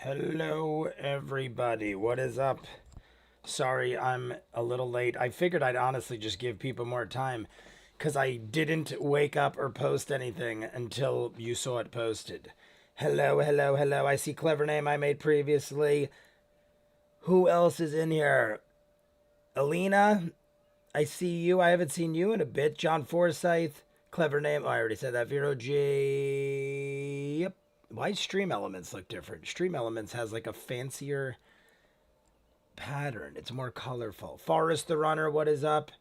Hello, everybody. What is up? Sorry, I'm a little late. I figured I'd honestly just give people more time because I didn't wake up or post anything until you saw it posted. Hello, hello, hello. I see clever name I made previously. Who else is in here? Alina, I see you. I haven't seen you in a bit. John Forsyth, clever name. Oh, I already said that. Vero J. Yep. Why Stream Elements look different? Stream Elements has like a fancier pattern. It's more colorful. Forrest the Runner, what is up?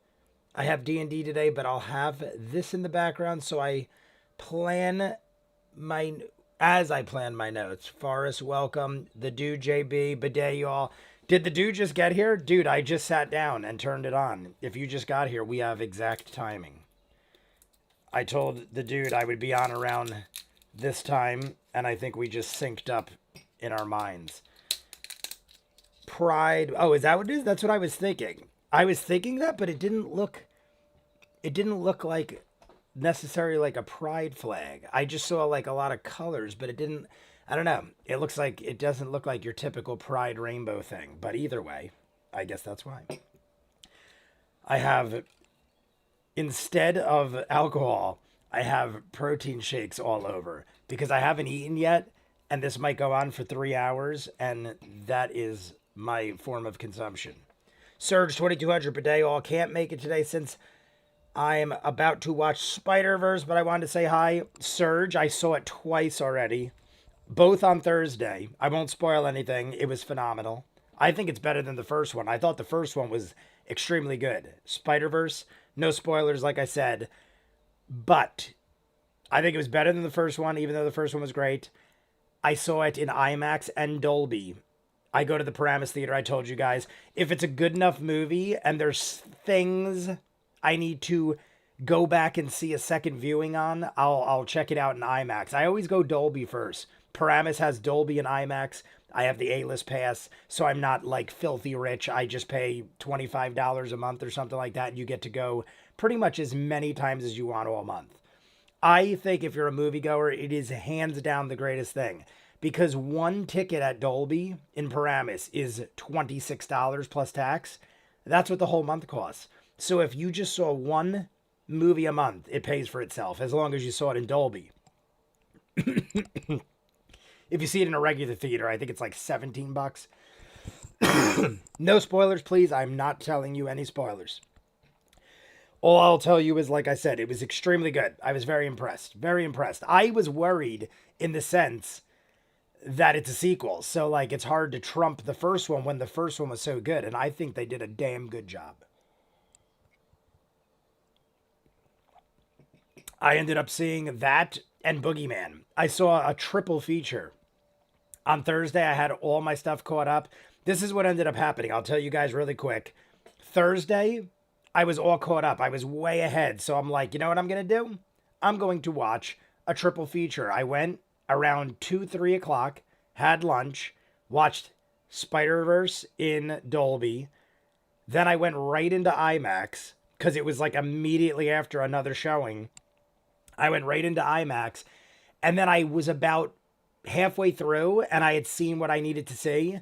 I have D&D today, but I'll have this in the background so I plan my plan my notes. Forrest, welcome. The dude JB, bidet y'all. Did the dude just get here? Dude, I just sat down and turned it on. If you just got here, we have exact timing. I told the dude I would be on around this time, and I think we just synced up in our minds. Pride. Oh, is that what it is? That's what I was thinking. I was thinking that, but it didn't look like necessarily like a pride flag. I just saw like a lot of colors, but it didn't, I don't know. It doesn't look like your typical pride rainbow thing, but either way, I guess that's why. I have, instead of alcohol, I have protein shakes all over because I haven't eaten yet, and this might go on for 3 hours, and that is my form of consumption. Surge 2200 per day. All can't make it today since I'm about to watch Spider-Verse, but I wanted to say hi. Surge, I saw it twice already, both on Thursday. I won't spoil anything. It was phenomenal. I think it's better than the first one. I thought the first one was extremely good. Spider-Verse, no spoilers, like I said, but I think it was better than the first one, even though the first one was great. I saw it in IMAX and Dolby. I go to the Paramus Theater, I told you guys. If it's a good enough movie and there's things I need to go back and see a second viewing on, I'll check it out in IMAX. I always go Dolby first. Paramus has Dolby and IMAX. I have the A-list pass, so I'm not like filthy rich. I just pay $25 a month or something like that, and you get to go pretty much as many times as you want all month. I think if you're a moviegoer, it is hands down the greatest thing. Because one ticket at Dolby in Paramus is $26 plus tax. That's what the whole month costs. So if you just saw one movie a month, it pays for itself, as long as you saw it in Dolby. If you see it in a regular theater, I think it's like $17. No spoilers, please. I'm not telling you any spoilers. All I'll tell you is, like I said, it was extremely good. I was very impressed. Very impressed. I was worried in the sense that it's a sequel. So, like, it's hard to trump the first one when the first one was so good. And I think they did a damn good job. I ended up seeing that and Boogeyman. I saw a triple feature. On Thursday, I had all my stuff caught up. This is what ended up happening. I'll tell you guys really quick. Thursday, I was all caught up. I was way ahead. So I'm like, you know what I'm going to do? I'm going to watch a triple feature. I went around 2, 3 o'clock, had lunch, watched Spider-Verse in Dolby. Then I went right into IMAX because it was like immediately after another showing. I went right into IMAX, and then I was about halfway through, and I had seen what I needed to see,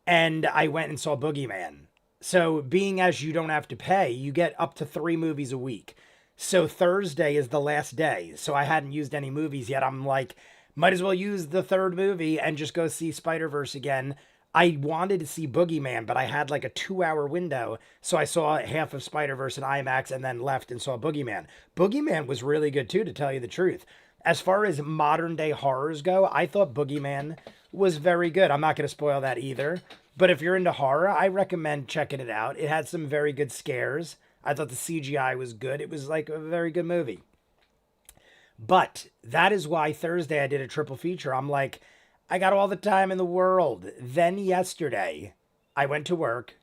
and I went and saw Boogeyman. So being as you don't have to pay, you get up to 3 movies a week. So Thursday is the last day, so I hadn't used any movies yet. I'm like, might as well use the third movie and just go see Spider-Verse again. I wanted to see Boogeyman, but I had like a 2-hour window. So I saw half of Spider-Verse in IMAX and then left and saw Boogeyman. Boogeyman was really good too, to tell you the truth. As far as modern day horrors go, I thought Boogeyman was very good. I'm not going to spoil that either. But if you're into horror, I recommend checking it out. It had some very good scares. I thought the CGI was good. It was like a very good movie. But that is why Thursday I did a triple feature. I'm like, I got all the time in the world. Then yesterday, I went to work.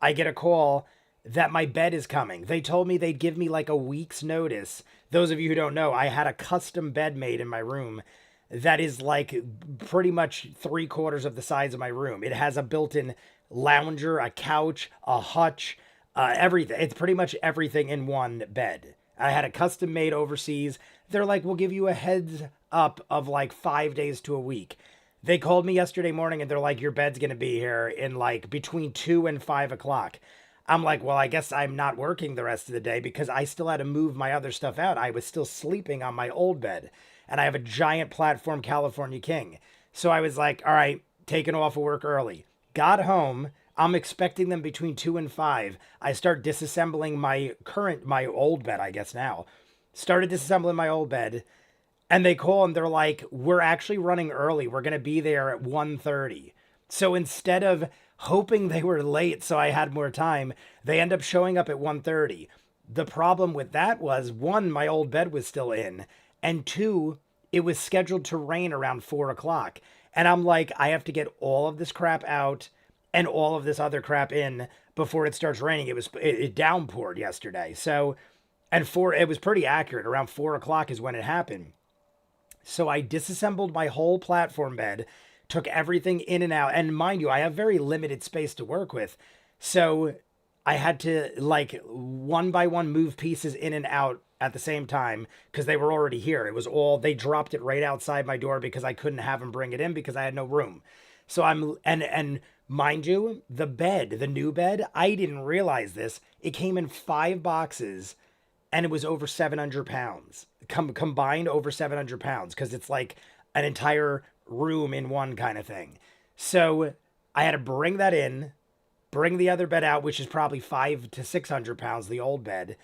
I get a call that my bed is coming. They told me they'd give me like a week's notice. Those of you who don't know, I had a custom bed made in my room that is like pretty much 3/4 of the size of my room. It has a built-in lounger, a couch, a hutch, everything. It's pretty much everything in one bed. I had a custom made overseas. They're like, we'll give you a heads up of like 5 days to a week. They called me yesterday morning and they're like, your bed's going to be here in like between 2 and 5 o'clock. I'm like, well, I guess I'm not working the rest of the day because I still had to move my other stuff out. I was still sleeping on my old bed and I have a giant platform California King. So I was like, all right, taking off of work early. Got home. I'm expecting them between 2 and 5. I start disassembling my old bed, I guess now. Started disassembling my old bed. And they call and they're like, we're actually running early. We're going to be there at 1:30. So instead of hoping they were late so I had more time, they end up showing up at 1:30. The problem with that was, one, my old bed was still in, and two, it was scheduled to rain around 4 o'clock. And I'm like, I have to get all of this crap out and all of this other crap in before it starts raining. It downpoured yesterday. So, it was pretty accurate. Around 4 o'clock is when it happened. So I disassembled my whole platform bed, took everything in and out. And mind you, I have very limited space to work with. So I had to, like, one by one move pieces in and out at the same time because they were already here. It was all, they dropped it right outside my door because I couldn't have them bring it in because I had no room. So and mind you, the bed, the new bed, I didn't realize this. It came in 5 boxes and it was over 700 pounds. Combined over 700 pounds because it's like an entire room in one kind of thing. So I had to bring that in, bring the other bed out, which is probably 500 to 600 pounds, the old bed.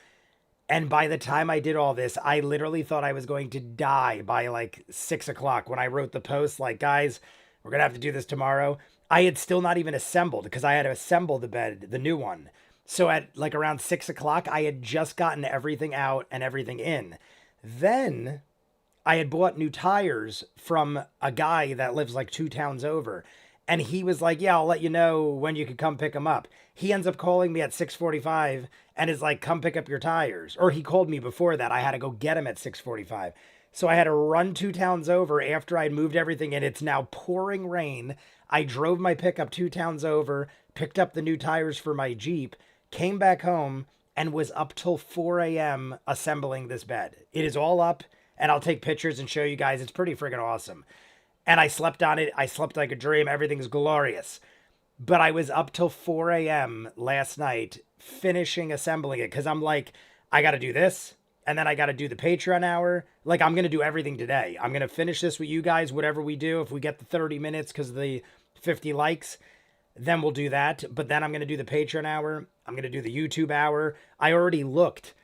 And by the time I did all this, I literally thought I was going to die by like 6 o'clock when I wrote the post, like, guys, we're going to have to do this tomorrow. I had still not even assembled because I had to assemble the bed, the new one. So at like around 6 o'clock, I had just gotten everything out and everything in. Then I had bought new tires from a guy that lives like 2 towns over. And he was like, yeah, I'll let you know when you could come pick them up. He ends up calling me at 6:45 and is like, come pick up your tires. Or he called me before that. I had to go get him at 6:45. So I had to run 2 towns over after I'd moved everything in. It's now pouring rain. I drove my pickup 2 towns over, picked up the new tires for my Jeep, came back home, and was up till 4 a.m. assembling this bed. It is all up, and I'll take pictures and show you guys. It's pretty freaking awesome. And I slept on it. I slept like a dream. Everything's glorious. But I was up till 4 a.m. last night finishing assembling it because I'm like, I got to do this, and then I got to do the Patreon hour. Like, I'm going to do everything today. I'm going to finish this with you guys, whatever we do. If we get the 30 minutes because of the 50 likes, then we'll do that. But then I'm going to do the Patreon hour. I'm going to do the YouTube hour. I already looked.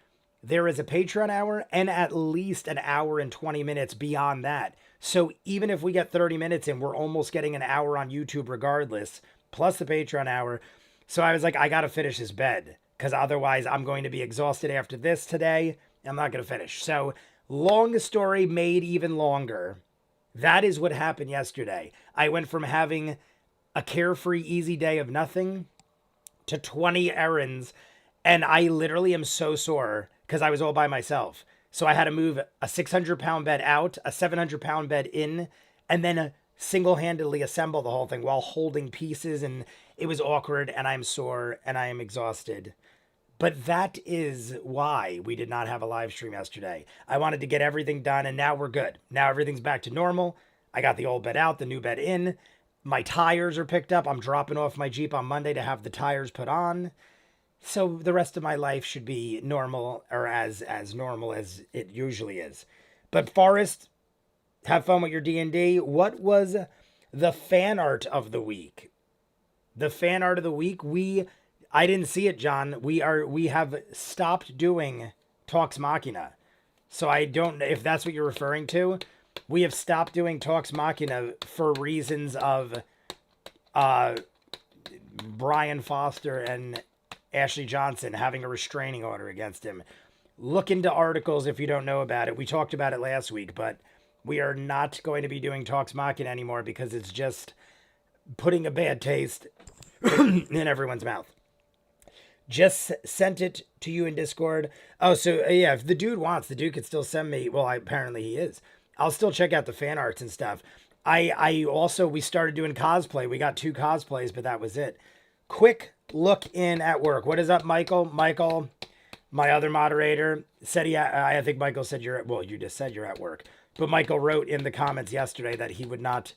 There is a Patreon hour and at least an hour and 20 minutes beyond that. So even if we get 30 minutes in, we're almost getting an hour on YouTube regardless, plus the Patreon hour. So I was like, I got to finish this bed because otherwise I'm going to be exhausted after this today. I'm not going to finish. So long story made even longer. That is what happened yesterday. I went from having a carefree, easy day of nothing to 20 errands. And I literally am so sore because I was all by myself. So I had to move a 600-pound bed out, a 700-pound bed in, and then single-handedly assemble the whole thing while holding pieces. And it was awkward, and I'm sore, and I am exhausted. But that is why we did not have a live stream yesterday. I wanted to get everything done, and now we're good. Now everything's back to normal. I got the old bed out, the new bed in. My tires are picked up. I'm dropping off my Jeep on Monday to have the tires put on. So the rest of my life should be normal, or as normal as it usually is. But Forrest, have fun with your D&D. What was the fan art of the week? The fan art of the week, I didn't see it, John. We have stopped doing Talks Machina. So I don't know if that's what you're referring to. We have stopped doing Talks Machina for reasons of Brian Foster and Ashley Johnson having a restraining order against him. Look into articles if you don't know about it. We talked about it last week, but we are not going to be doing Talks Machina anymore because it's just putting a bad taste in everyone's mouth. Just sent it to you in Discord. Oh, so yeah, if the dude wants, the dude could still send me. Well, apparently he is. I'll still check out the fan arts and stuff. I also, we started doing cosplay. We got 2 cosplays, but that was it. Quick look in at work. What is up, Michael? Michael, my other moderator, said I think Michael said you just said you're at work. But Michael wrote in the comments yesterday that he would not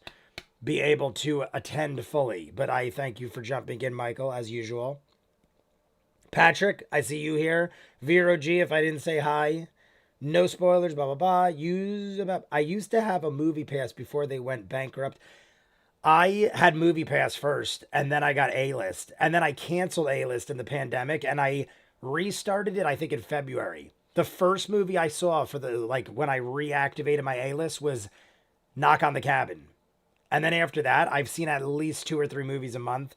be able to attend fully. But I thank you for jumping in, Michael, as usual. Patrick, I see you here. Vero G, if I didn't say hi. No spoilers, blah, blah, blah. I used to have a movie pass before they went bankrupt. I had movie pass first, and then I got A-list. And then I canceled A-list in the pandemic, and I restarted it, I think, in February. The first movie I saw for the, like, when I reactivated my A-list was Knock on the Cabin. And then after that, I've seen at least 2 or 3 movies a month.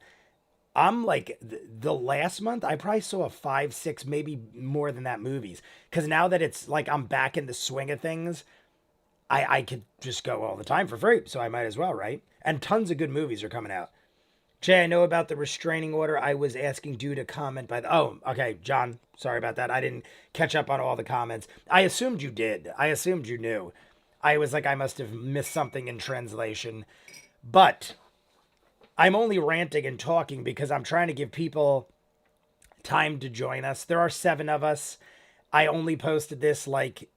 I'm like, the last month, I probably saw 5, 6, maybe more than that movies. Because now that it's like I'm back in the swing of things, I could just go all the time for free. So I might as well, right? And tons of good movies are coming out. Jay, I know about the restraining order. I was asking you to comment by the... Oh, okay, John. Sorry about that. I didn't catch up on all the comments. I assumed you did. I assumed you knew. I was like, I must have missed something in translation. But I'm only ranting and talking because I'm trying to give people time to join us. There are 7 of us. I only posted this like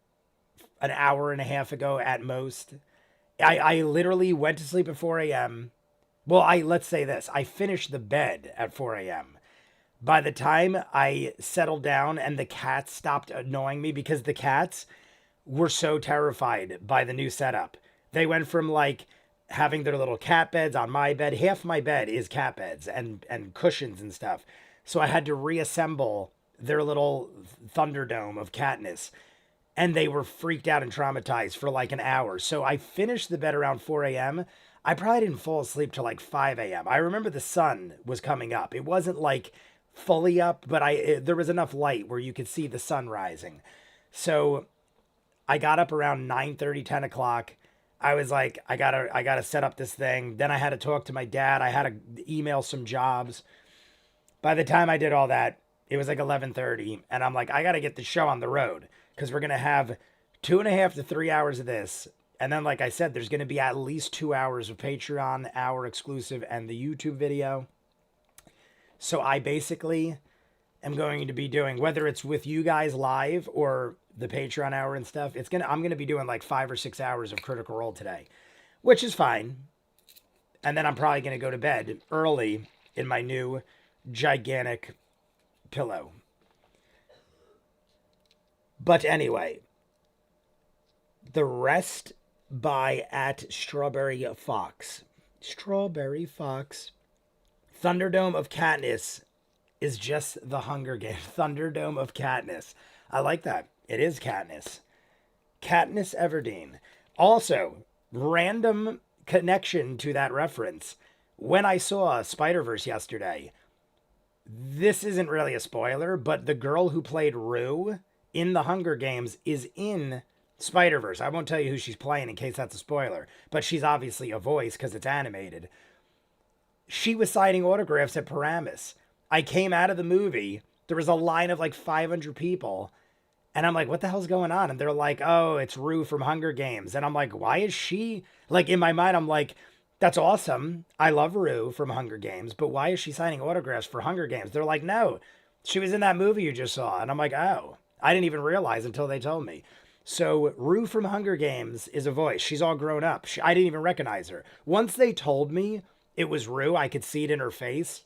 an hour and a half ago at most. I literally went to sleep at 4 a.m. Well, let's say this. I finished the bed at 4 a.m. By the time I settled down and the cats stopped annoying me, because the cats were so terrified by the new setup. They went from like having their little cat beds on my bed. Half my bed is cat beds and cushions and stuff. So I had to reassemble their little Thunderdome of catness. And they were freaked out and traumatized for like an hour. So I finished the bed around 4 a.m. I probably didn't fall asleep till like 5 a.m. I remember the sun was coming up. It wasn't like fully up, but there was enough light where you could see the sun rising. So I got up around 9:30, 10 o'clock. I was like, I gotta set up this thing. Then I had to talk to my dad. I had to email some jobs. By the time I did all that, it was like 11:30. And I'm like, I gotta get the show on the road, because we're going to have 2.5 to 3 hours of this. And then, like I said, there's going to be at least 2 hours of Patreon, hour exclusive, and the YouTube video. So I basically am going to be doing, whether it's with you guys live or the Patreon hour and stuff, I'm going to be doing like 5 or 6 hours of Critical Role today, which is fine. And then I'm probably going to go to bed early in my new gigantic pillow. But anyway, the rest by at Strawberry Fox. Strawberry Fox. Thunderdome of Katniss is just the Hunger Games. Thunderdome of Katniss. I like that. It is Katniss. Katniss Everdeen. Also, random connection to that reference. When I saw Spider-Verse yesterday, this isn't really a spoiler, but the girl who played Rue in the Hunger Games is in Spider-Verse. I won't tell you who she's playing in case that's a spoiler, but she's obviously a voice because it's animated. She was signing autographs at Paramus. I came out of the movie. There was a line of like 500 people. And I'm like, what the hell's going on? And they're like, oh, it's Rue from Hunger Games. And I'm like, why is she... Like, in my mind, I'm like, that's awesome. I love Rue from Hunger Games. But why is she signing autographs for Hunger Games? They're like, no, she was in that movie you just saw. And I'm like, oh. I didn't even realize until they told me. So Rue from Hunger Games is a voice. She's all grown up. I didn't even recognize her. Once they told me it was Rue, I could see it in her face.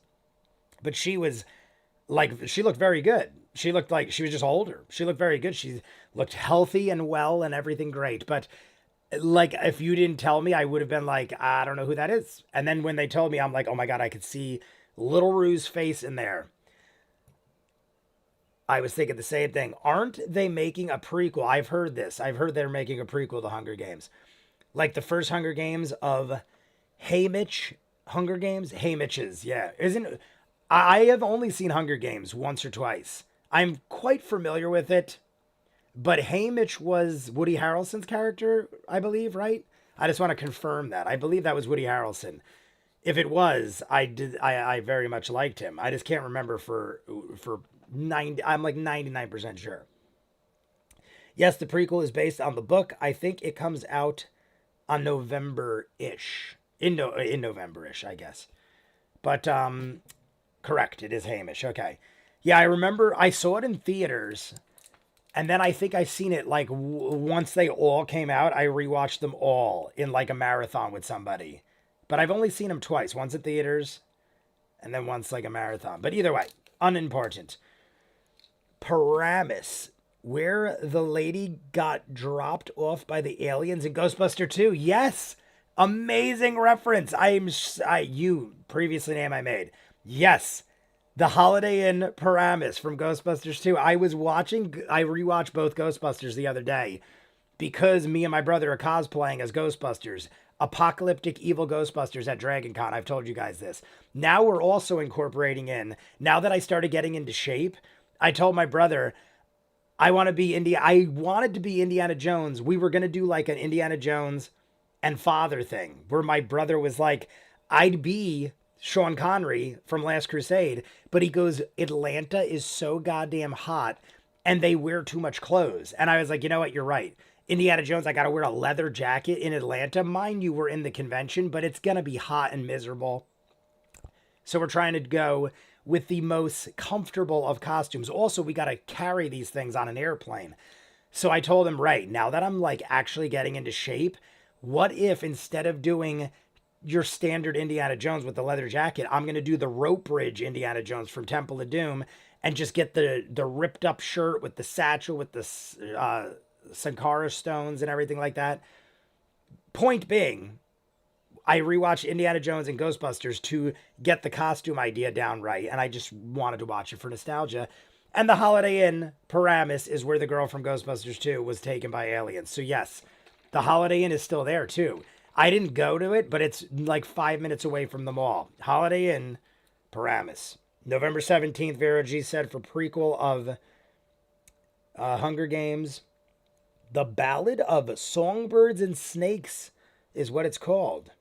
But she was like, she looked very good. She looked like she was just older. She looked very good. She looked healthy and well and everything great. But like, if you didn't tell me, I would have been like, I don't know who that is. And then when they told me, I'm like, oh my God, I could see little Rue's face in there. I was thinking the same thing. Aren't they making a prequel? I've heard this. I've heard they're making a prequel to the Hunger Games. Like the first Hunger Games of Haymitch Hunger Games? Haymitch's, yeah. I have only seen Hunger Games once or twice. I'm quite familiar with it. But Haymitch was Woody Harrelson's character, I believe, right? I just want to confirm that. I believe that was Woody Harrelson. If it was, I very much liked him. I just can't remember for 90. I'm like 99% sure. Yes, the prequel is based on the book. I think it comes out on November-ish. In November-ish, I guess. But correct, it is Hamish. Okay. Yeah, I remember I saw it in theaters. And then I think I seen it like once they all came out, I rewatched them all in like a marathon with somebody. but I've only seen them twice. Once at theaters, and then once like a marathon. But either way, unimportant. Paramus, where the lady got dropped off by the aliens in Ghostbuster 2. Yes, amazing reference. You previously name I made. Yes, the Holiday Inn Paramus from Ghostbusters 2. I rewatched both Ghostbusters the other day because me and my brother are cosplaying as Ghostbusters. Apocalyptic evil Ghostbusters at Dragon Con. I've told you guys this. Now we're also incorporating in, now that I started getting into shape, I told my brother, I wanted to be Indiana Jones. We were going to do like an Indiana Jones and father thing where my brother was like, I'd be Sean Connery from Last Crusade, but he goes, Atlanta is so goddamn hot and they wear too much clothes. And I was like, you know what? You're right. Indiana Jones, I got to wear a leather jacket in Atlanta. Mind you, we're in the convention, but it's going to be hot and miserable. So we're trying to go with the most comfortable of costumes. Also, we got to carry these things on an airplane. So I told him, right, now that I'm like actually getting into shape, what if instead of doing your standard Indiana Jones with the leather jacket, I'm going to do the rope bridge Indiana Jones from Temple of Doom and just get the ripped up shirt with the satchel with the Sankara stones and everything like that. Point being, I rewatched Indiana Jones and Ghostbusters to get the costume idea down right, and I just wanted to watch it for nostalgia. And the Holiday Inn Paramus is where the girl from Ghostbusters 2 was taken by aliens. So yes, the Holiday Inn is still there too. I didn't go to it, but it's like 5 minutes away from the mall. Holiday Inn Paramus. November 17th, Vera G said, for prequel of Hunger Games. The Ballad of Songbirds and Snakes is what it's called.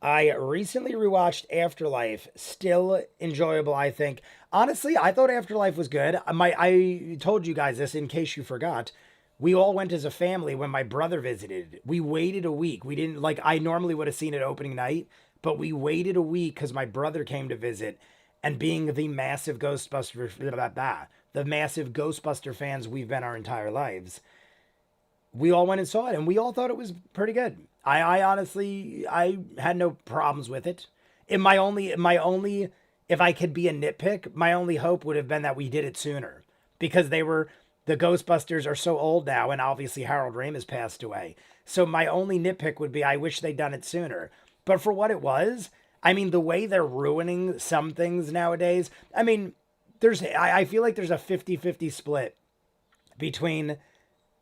I recently rewatched Afterlife. Still enjoyable, I think. Honestly, I thought Afterlife was good. I told you guys this in case you forgot. We all went as a family when my brother visited. We waited a week. We didn't, like, I normally would have seen it opening night, but we waited a week because my brother came to visit. And being the massive Ghostbuster fans we've been our entire lives, we all went and saw it, and we all thought it was pretty good. I honestly, I had no problems with it. If I could be a nitpick, my only hope would have been that we did it sooner, because the Ghostbusters are so old now, and obviously Harold Ramis passed away. So my only nitpick would be, I wish they'd done it sooner. But for what it was, I mean, the way they're ruining some things nowadays, I mean, I feel like there's a 50-50 split between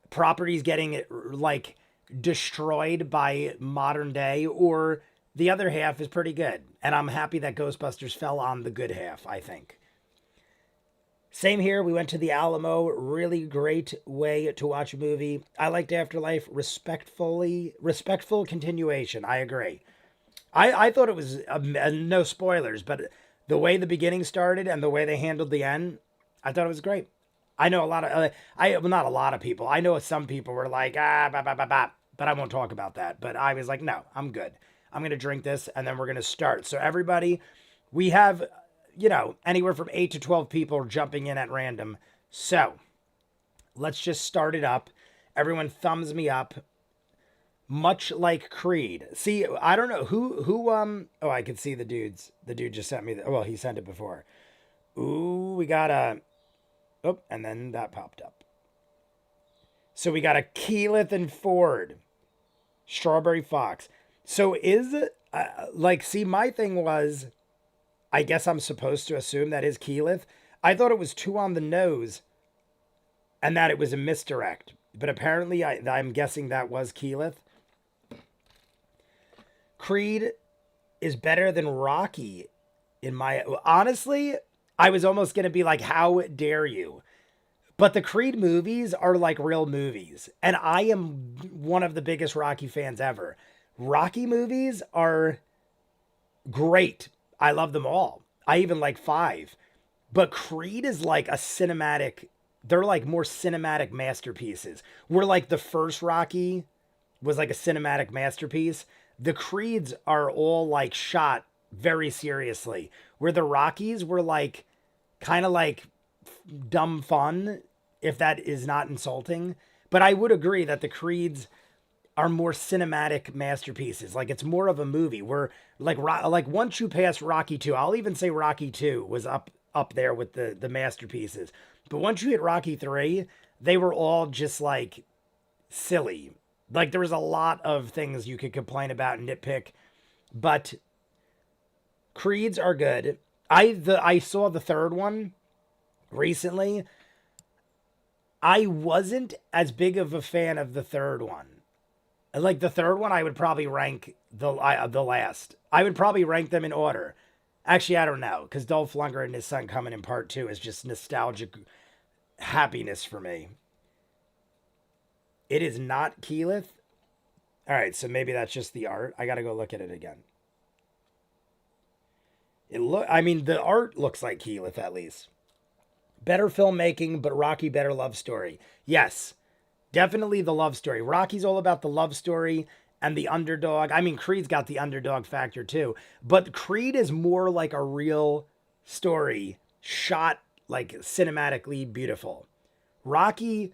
properties getting like destroyed by modern day, or the other half is pretty good. And I'm happy that Ghostbusters fell on the good half, I think. Same here. We went to the Alamo. Really great way to watch a movie. I liked Afterlife. Respectful continuation. I agree. I thought it was, no spoilers, but the way the beginning started and the way they handled the end, I thought it was great. I know a lot of, not a lot of people. I know some people were like, but I won't talk about that. But I was like, no, I'm good. I'm going to drink this and then we're going to start. So everybody, we have, anywhere from 8 to 12 people jumping in at random. So let's just start it up. Everyone thumbs me up. Much like Creed. See, I don't know who, oh, I can see the dudes. The dude just sent me, well, he sent it before. Ooh, we got and then that popped up. So we got a Keyleth and Ford. Strawberry Fox. So my thing was, I guess I'm supposed to assume that is Keyleth. I thought it was too on the nose and that it was a misdirect. But apparently I'm guessing that was Keyleth. Creed is better than Rocky honestly, I was almost going to be like, how dare you? But the Creed movies are like real movies. And I am one of the biggest Rocky fans ever. Rocky movies are great. I love them all. I even like 5. But Creed is like they're like more cinematic masterpieces. Where like the first Rocky was like a cinematic masterpiece. The Creeds are all like shot very seriously. Where the Rockies were like kind of like dumb fun, if that is not insulting. But I would agree that the Creeds are more cinematic masterpieces. Like it's more of a movie. Where like once you pass Rocky 2, I'll even say Rocky 2 was up there with the masterpieces. But once you hit Rocky 3, they were all just like silly. Like there was a lot of things you could complain about and nitpick, but Creeds are good. I saw the third one recently. I wasn't as big of a fan of the third one. Like the third one, I would probably rank the last. I would probably rank them in order. Actually, I don't know, because Dolph Lundgren and his son coming in part two is just nostalgic happiness for me. It is not Keyleth. All right, so maybe that's just the art. I got to go look at it again. I mean, the art looks like Keyleth at least. Better filmmaking, but Rocky better love story. Yes, definitely the love story. Rocky's all about the love story and the underdog. I mean, Creed's got the underdog factor too, but Creed is more like a real story shot like cinematically beautiful. Rocky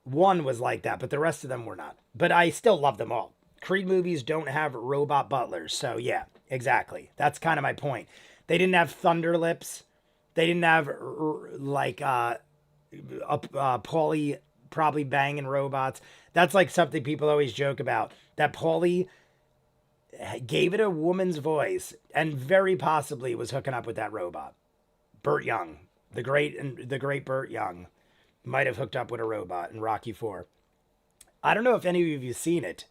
1 was like that, but the rest of them were not. But I still love them all. Creed movies don't have robot butlers, so yeah, exactly. That's kind of my point. They didn't have thunder lips. They didn't have like Paulie probably banging robots. That's like something people always joke about. That Paulie gave it a woman's voice and very possibly was hooking up with that robot. Burt Young, the great Burt Young, might have hooked up with a robot in Rocky 4. I don't know if any of you have seen it.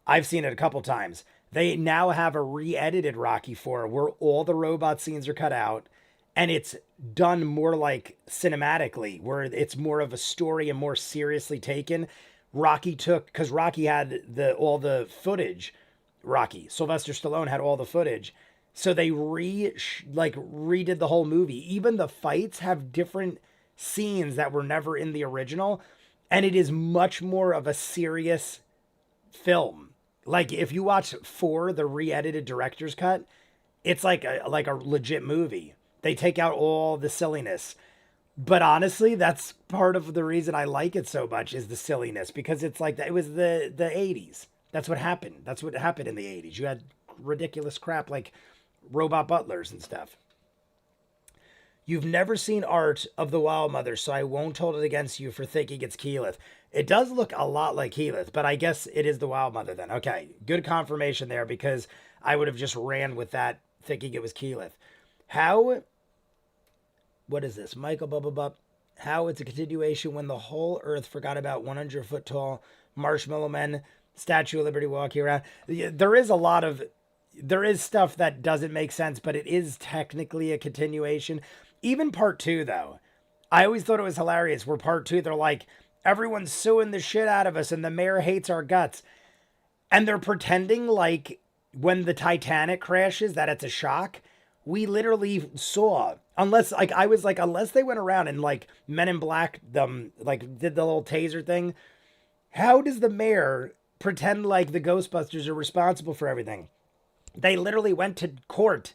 I've seen it a couple times. They now have a re-edited Rocky 4 where all the robot scenes are cut out and it's done more like cinematically, where it's more of a story and more seriously taken. Rocky took, because Rocky had all the footage. Sylvester Stallone had all the footage. So they redid the whole movie. Even the fights have different scenes that were never in the original. And it is much more of a serious film. Like if you watch 4, the re-edited director's cut, it's like a legit movie. They take out all the silliness. But honestly, that's part of the reason I like it so much is the silliness, because it's like it was the 80s. That's what happened. That's what happened in the 80s. You had ridiculous crap like robot butlers and stuff. You've never seen art of the Wild Mother, so I won't hold it against you for thinking it's Keyleth. It does look a lot like Keyleth, but I guess it is the Wild Mother then. Okay, good confirmation there, because I would have just ran with that thinking it was Keyleth. What is this? Michael Bubba. How it's a continuation when the whole earth forgot about 100-foot tall marshmallow men, Statue of Liberty walking around. There is stuff that doesn't make sense, but it is technically a continuation. Even part 2, though, I always thought it was hilarious where part 2, they're like, everyone's suing the shit out of us and the mayor hates our guts. And they're pretending like when the Titanic crashes that it's a shock. We literally saw, unless they went around and like Men in Black them, like did the little taser thing. How does the mayor pretend like the Ghostbusters are responsible for everything? They literally went to court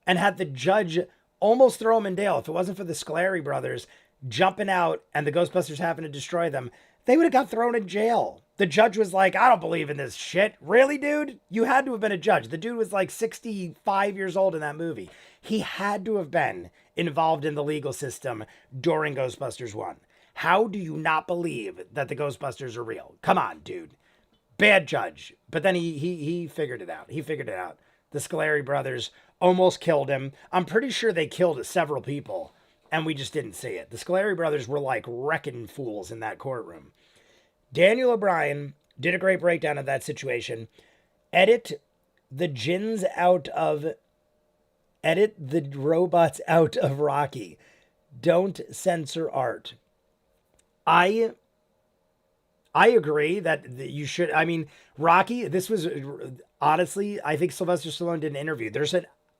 and had the judge almost throw him in jail. If it wasn't for the Scoleri brothers jumping out and the Ghostbusters having to destroy them, they would have got thrown in jail. The judge was like, I don't believe in this shit. Really, dude? You had to have been a judge. The dude was like 65 years old in that movie. He had to have been involved in the legal system during Ghostbusters 1. How do you not believe that the Ghostbusters are real? Come on, dude. Bad judge. But then he figured it out. He figured it out. The Scoleri brothers almost killed him. I'm pretty sure they killed several people, and we just didn't see it. The Scoleri brothers were like wrecking fools in that courtroom. Daniel O'Brien did a great breakdown of that situation. Edit the robots out of Rocky. Don't censor art. I agree that you should. I mean, Rocky, this was honestly, I think Sylvester Stallone did an interview.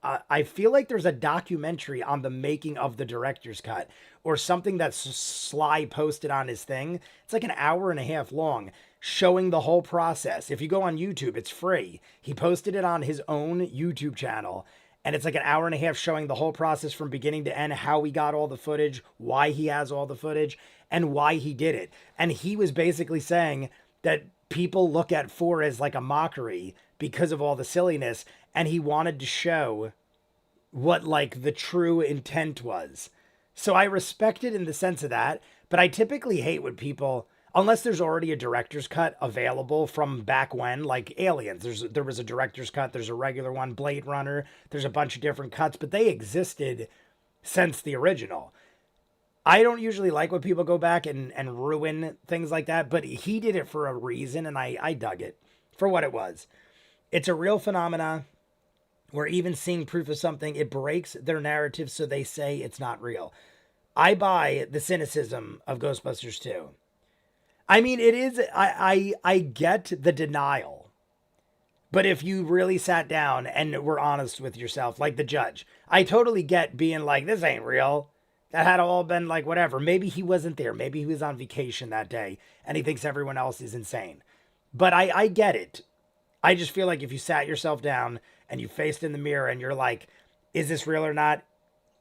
I feel like there's a documentary on the making of the director's cut or something that Sly posted on his thing. It's like an hour and a half long showing the whole process. If you go on YouTube, it's free. He posted it on his own YouTube channel. And it's like an hour and a half showing the whole process from beginning to end, how he got all the footage, why he has all the footage, and why he did it. And he was basically saying that people look at 4 as like a mockery because of all the silliness, and he wanted to show what like the true intent was. So I respect it in the sense of that, but I typically hate when people, unless there's already a director's cut available from back when, like Aliens, there was a director's cut, there's a regular one, Blade Runner, there's a bunch of different cuts, but they existed since the original. I don't usually like when people go back and ruin things like that, but he did it for a reason, and I dug it for what it was. It's a real phenomena. We're even seeing proof of something. It breaks their narrative, so they say it's not real. I buy the cynicism of Ghostbusters 2. I mean, it is, I get the denial. But if you really sat down and were honest with yourself, like the judge, I totally get being like, this ain't real. That had all been like whatever. Maybe he wasn't there. Maybe he was on vacation that day and he thinks everyone else is insane. But I get it. I just feel like if you sat yourself down and you faced in the mirror and you're like, is this real or not?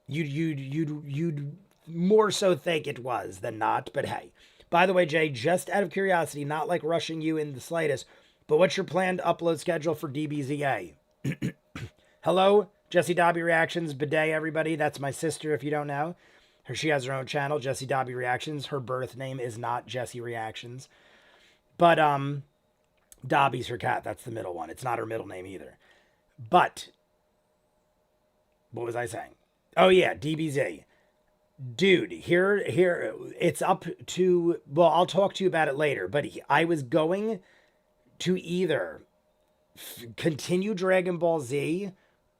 You'd more so think it was than not. But hey, by the way, Jay, just out of curiosity, not like rushing you in the slightest, but what's your planned upload schedule for DBZA? Hello, Jessie Dobby Reactions, Bidet, everybody. That's my sister, if you don't know. She has her own channel, Jessie Dobby Reactions. Her birth name is not Jessie Reactions. But, Dobby's her cat. That's the middle one. It's not her middle name either. But, what was I saying? Oh, yeah, DBZ. Dude, here, it's up to, well, I'll talk to you about it later, but I was going to either continue Dragon Ball Z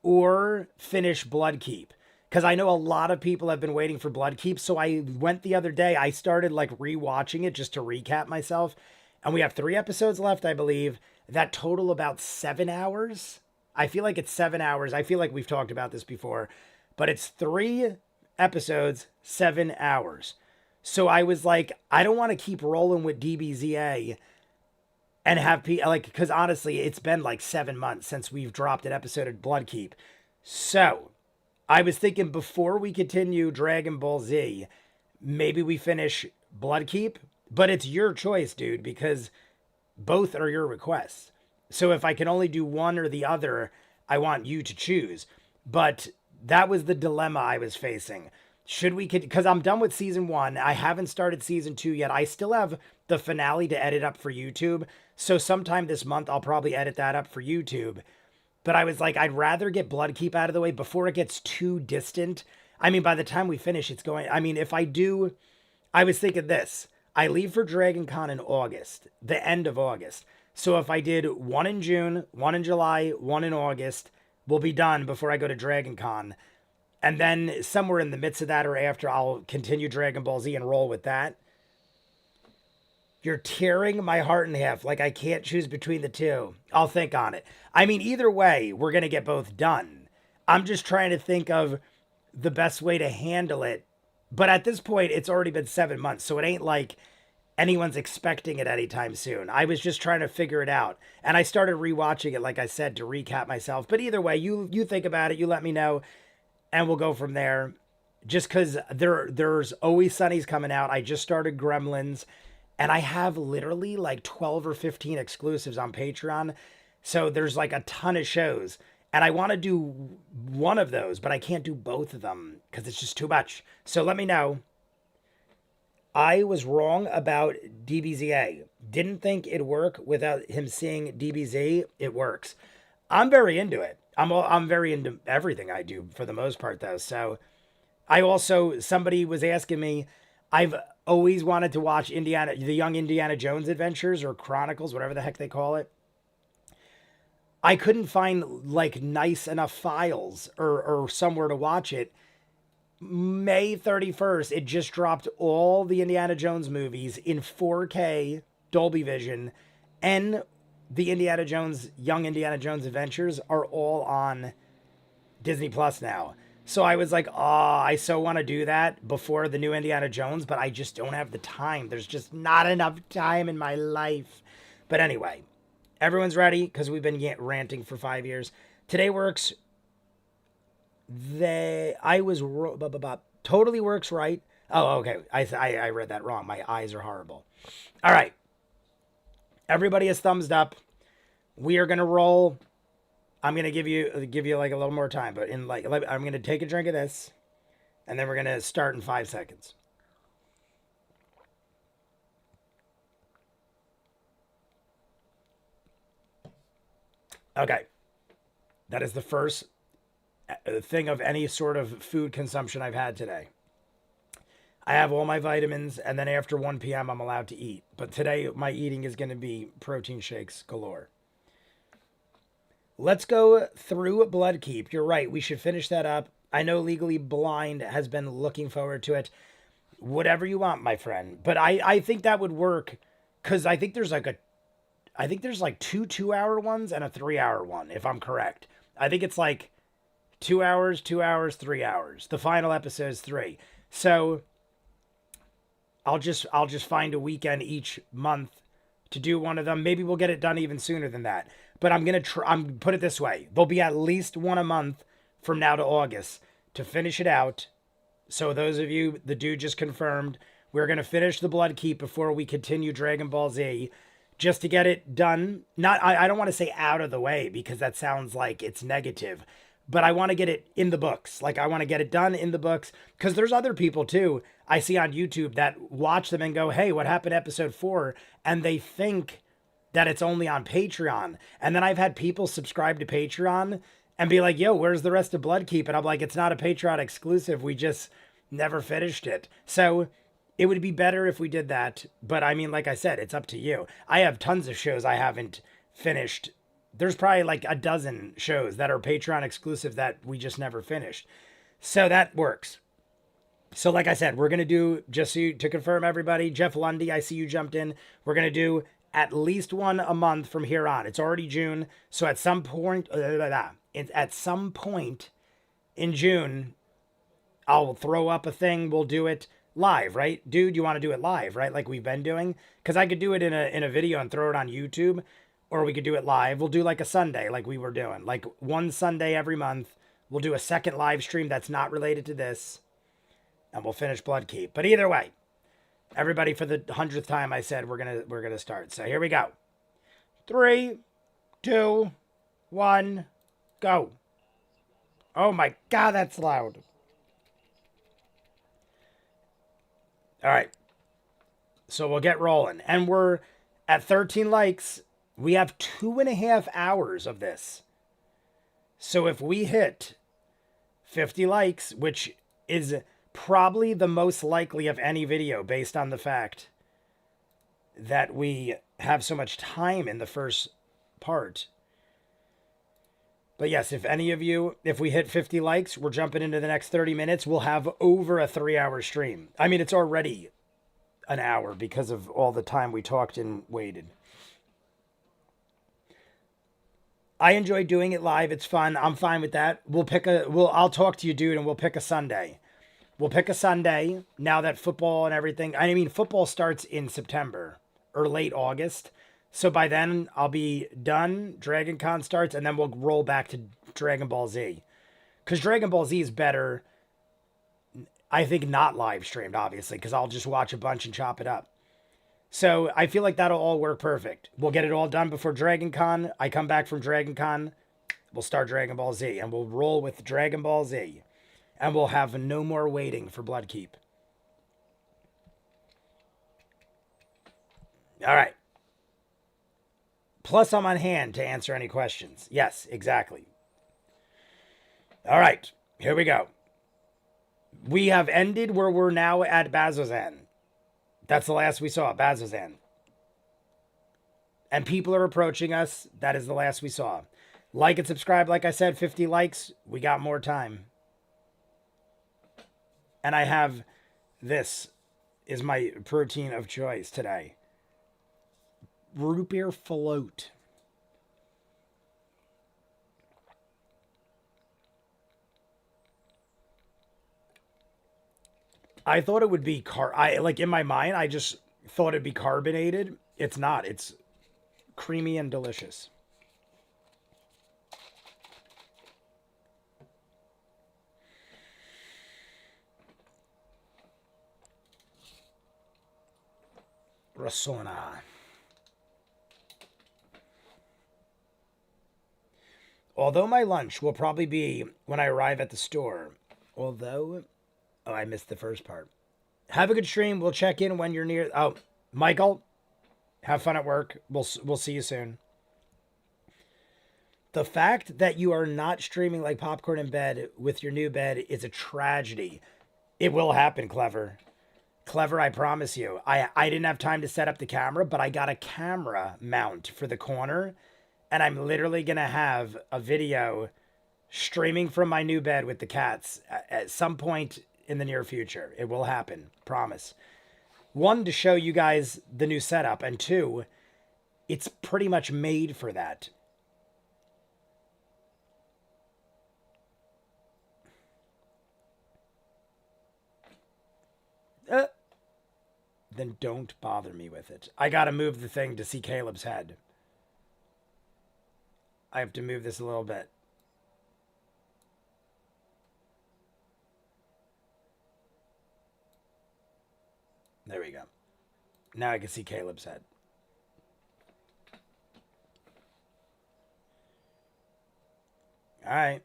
or finish Bloodkeep. Because I know a lot of people have been waiting for Bloodkeep, so I went the other day, I started like rewatching it just to recap myself, and we have 3 episodes left, I believe, that total about 7 hours. I feel like it's 7 hours. I feel like we've talked about this before, but it's 3 episodes, 7 hours. So I was like, I don't want to keep rolling with DBZA and have people, like, because honestly, it's been like 7 months since we've dropped an episode of Bloodkeep. So I was thinking before we continue Dragon Ball Z, maybe we finish Bloodkeep, but it's your choice, dude, because both are your requests. So if I can only do one or the other, I want you to choose. But that was the dilemma I was facing. Should we, because I'm done with season 1. I haven't started season 2 yet. I still have the finale to edit up for YouTube. So sometime this month, I'll probably edit that up for YouTube. But I was like, I'd rather get Bloodkeep out of the way before it gets too distant. I mean, by the time we finish, it's going, I mean, if I do, I was thinking this. I leave for Dragon Con in August, the end of August. So if I did 1 in June, 1 in July, 1 in August, we'll be done before I go to Dragon Con. And then somewhere in the midst of that or after, I'll continue Dragon Ball Z and roll with that. You're tearing my heart in half. Like I can't choose between the two. I'll think on it. I mean, either way, we're going to get both done. I'm just trying to think of the best way to handle it. But at this point, it's already been 7 months. So it ain't like anyone's expecting it anytime soon. I was just trying to figure it out. And I started rewatching it, like I said, to recap myself. But either way, you think about it. You let me know. And we'll go from there. Just because there's Always Sunny's coming out. I just started Gremlins. And I have literally like 12 or 15 exclusives on Patreon. So there's like a ton of shows. And I want to do one of those, but I can't do both of them because it's just too much. So let me know. I was wrong about DBZA. Didn't think it'd work without him seeing DBZ. It works. I'm very into it. I'm very into everything I do for the most part, though. So I also, somebody was asking me, I've always wanted to watch the Young Indiana Jones Adventures or Chronicles, whatever the heck they call it. I couldn't find like nice enough files or somewhere to watch it. May 31st, it just dropped all the Indiana Jones movies in 4K Dolby Vision, and the Young Indiana Jones Adventures are all on Disney Plus now. So I was like, oh, I so want to do that before the new Indiana Jones, but I just don't have the time. There's just not enough time in my life. But anyway, everyone's ready because we've been ranting for 5 years. Today works. Totally works right. Oh, okay. I read that wrong. My eyes are horrible. All right. Everybody has thumbs up. We are gonna roll. I'm gonna give you like a little more time, but I'm gonna take a drink of this, and then we're gonna start in 5 seconds. Okay, that is the first thing of any sort of food consumption I've had today. I have all my vitamins, and then after 1 p.m., I'm allowed to eat. But today, my eating is going to be protein shakes galore. Let's go through Bloodkeep. You're right. We should finish that up. I know Legally Blind has been looking forward to it. Whatever you want, my friend. But I think that would work because I think there's like two 2-hour ones and a 3-hour one, if I'm correct. I think it's like 2 hours, 2 hours, 3 hours. The final episode is 3. So I'll just find a weekend each month to do one of them. Maybe we'll get it done even sooner than that. But I'm put it this way. There'll be at least one a month from now to August to finish it out. So those of you, the dude just confirmed, we're going to finish the Bloodkeep before we continue Dragon Ball Z, just to get it done. I don't want to say out of the way because that sounds like it's negative, but I want to get it in the books. Like, I want to get it done in the books because there's other people too I see on YouTube that watch them and go, hey, what happened to episode 4? And they think that it's only on Patreon. And then I've had people subscribe to Patreon and be like, yo, where's the rest of Bloodkeep? And I'm like, it's not a Patreon exclusive. We just never finished it. So it would be better if we did that. But I mean, like I said, it's up to you. I have tons of shows I haven't finished. There's probably like a dozen shows that are Patreon exclusive that we just never finished. So that works. So like I said, we're going to do, just so to confirm everybody, Jeff Lundy, I see you jumped in. We're going to do at least one a month from here on. It's already June. So at some point in June, I'll throw up a thing. We'll do it live, right? Dude, you want to do it live, right? Like we've been doing? Because I could do it in a video and throw it on YouTube, or we could do it live. We'll do like a Sunday like we were doing. Like one Sunday every month. We'll do a second live stream that's not related to this. And we'll finish Bloodkeep. But either way, everybody, for the 100th time, I said we're gonna start. So here we go. 3, 2, 1, go. Oh my God, that's loud. All right. So we'll get rolling. And we're at 13 likes. We have 2.5 hours of this. So if we hit 50 likes, which is probably the most likely of any video based on the fact that we have so much time in the first part. But yes, if any of you, if we hit 50 likes, we're jumping into the next 30 minutes. We'll have over a 3-hour stream. I mean, it's already an hour because of all the time we talked and waited. I enjoy doing it live. It's fun. I'm fine with that. I'll talk to you, dude, and we'll pick a Sunday. We'll pick a Sunday now that football and everything. I mean, football starts in September or late August. So by then I'll be done. Dragon Con starts and then we'll roll back to Dragon Ball Z. Because Dragon Ball Z is better, I think, not live streamed, obviously, because I'll just watch a bunch and chop it up. So I feel like that'll all work perfect. We'll get it all done before Dragon Con. I come back from Dragon Con. We'll start Dragon Ball Z and we'll roll with Dragon Ball Z. And we'll have no more waiting for Bloodkeep. All right. Plus, I'm on hand to answer any questions. Yes, exactly. All right. Here we go. We have ended where we're now at Bazzoxan. That's the last we saw, Bazzoxan. And people are approaching us. That is the last we saw. Like and subscribe. Like I said, 50 likes. We got more time. And I have, this is my protein of choice today. Root beer float. I thought it would be like in my mind, I just thought it'd be carbonated. It's not. It's creamy and delicious. Rasona. Although my lunch will probably be when I arrive at the store. Although, oh, I missed the first part. Have a good stream. We'll check in when you're near. Oh, Michael, have fun at work. We'll see you soon. The fact that you are not streaming like popcorn in bed with your new bed is a tragedy. It will happen, Clever. Clever, I promise you. I didn't have time to set up the camera, but I got a camera mount for the corner, and I'm literally going to have a video streaming from my new bed with the cats at some point in the near future. It will happen. Promise. One, to show you guys the new setup, and two, it's pretty much made for that. Then don't bother me with it. I gotta move the thing to see Caleb's head. I have to move this a little bit. There we go. Now I can see Caleb's head. All right.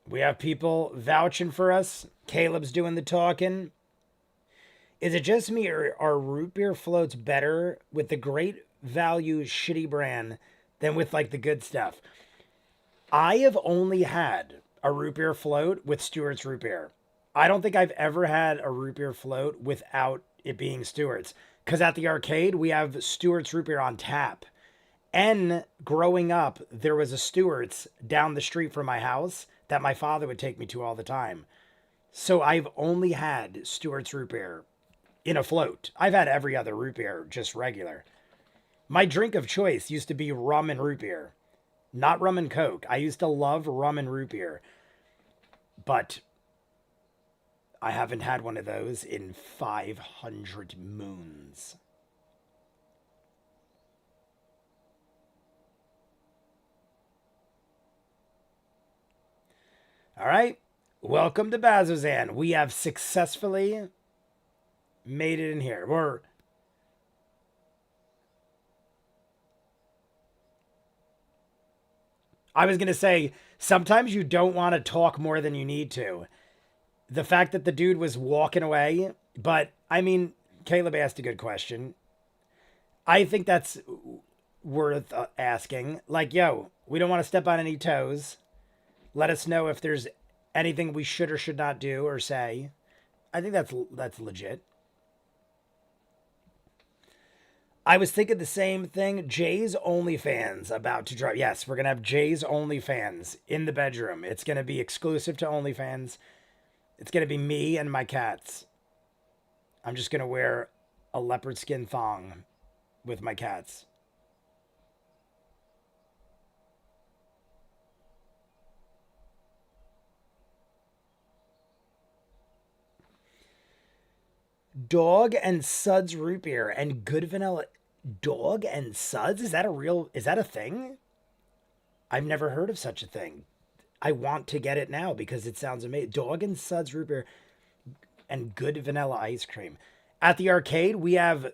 We have people vouching for us. Caleb's doing the talking. Is it just me, or are root beer floats better with the great value shitty brand than with like the good stuff? I have only had a root beer float with Stewart's root beer. I don't think I've ever had a root beer float without it being Stewart's. Because at the arcade, we have Stewart's root beer on tap. And growing up, there was a Stewart's down the street from my house that my father would take me to all the time. So I've only had Stewart's root beer in a float. I've had every other root beer, just regular. My drink of choice used to be rum and root beer. Not rum and Coke. I used to love rum and root beer. But I haven't had one of those in 500 moons. All right. Welcome to Bazzoxan. We have successfully made it in here. I was going to say, sometimes you don't want to talk more than you need to. The fact that the dude was walking away, but I mean, Caleb asked a good question. I think that's worth asking. Like, yo, we don't want to step on any toes. Let us know if there's anything we should or should not do or say. I think that's legit. I was thinking the same thing. Jay's OnlyFans about to drop. Yes, we're going to have Jay's OnlyFans in the bedroom. It's going to be exclusive to OnlyFans. It's going to be me and my cats. I'm just going to wear a leopard skin thong with my cats. Dog and Suds root beer and good vanilla. Dog and Suds? Is that a thing? I've never heard of such a thing. I want to get it now because it sounds amazing. Dog and Suds root beer and good vanilla ice cream. At the arcade, we have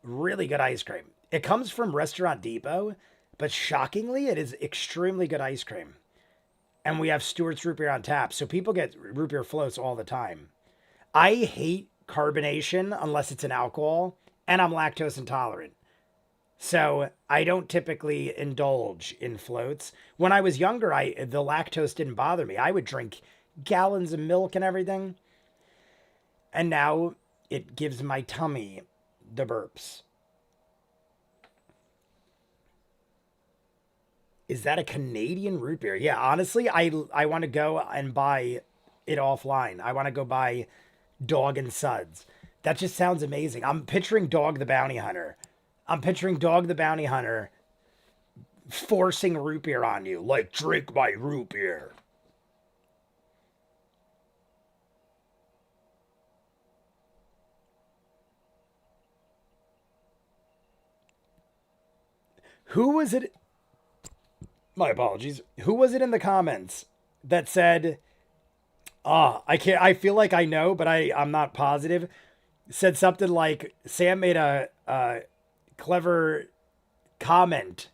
really good ice cream. It comes from Restaurant Depot, but shockingly, it is extremely good ice cream. And we have Stewart's root beer on tap, so people get root beer floats all the time. I hate carbonation unless it's an alcohol, and I'm lactose intolerant. So I don't typically indulge in floats. When I was younger, the lactose didn't bother me. I would drink gallons of milk and everything. And now it gives my tummy the burps. Is that a Canadian root beer? Yeah, honestly, I want to go and buy it offline. I want to go buy Dog and Suds. That just sounds amazing. I'm picturing Dog the Bounty Hunter. I'm picturing Dog the Bounty Hunter forcing root beer on you. Like, drink my root beer. Who was it? My apologies. Who was it in the comments that said, I feel like I know, but I'm not positive. Said something like, Sam made a clever comment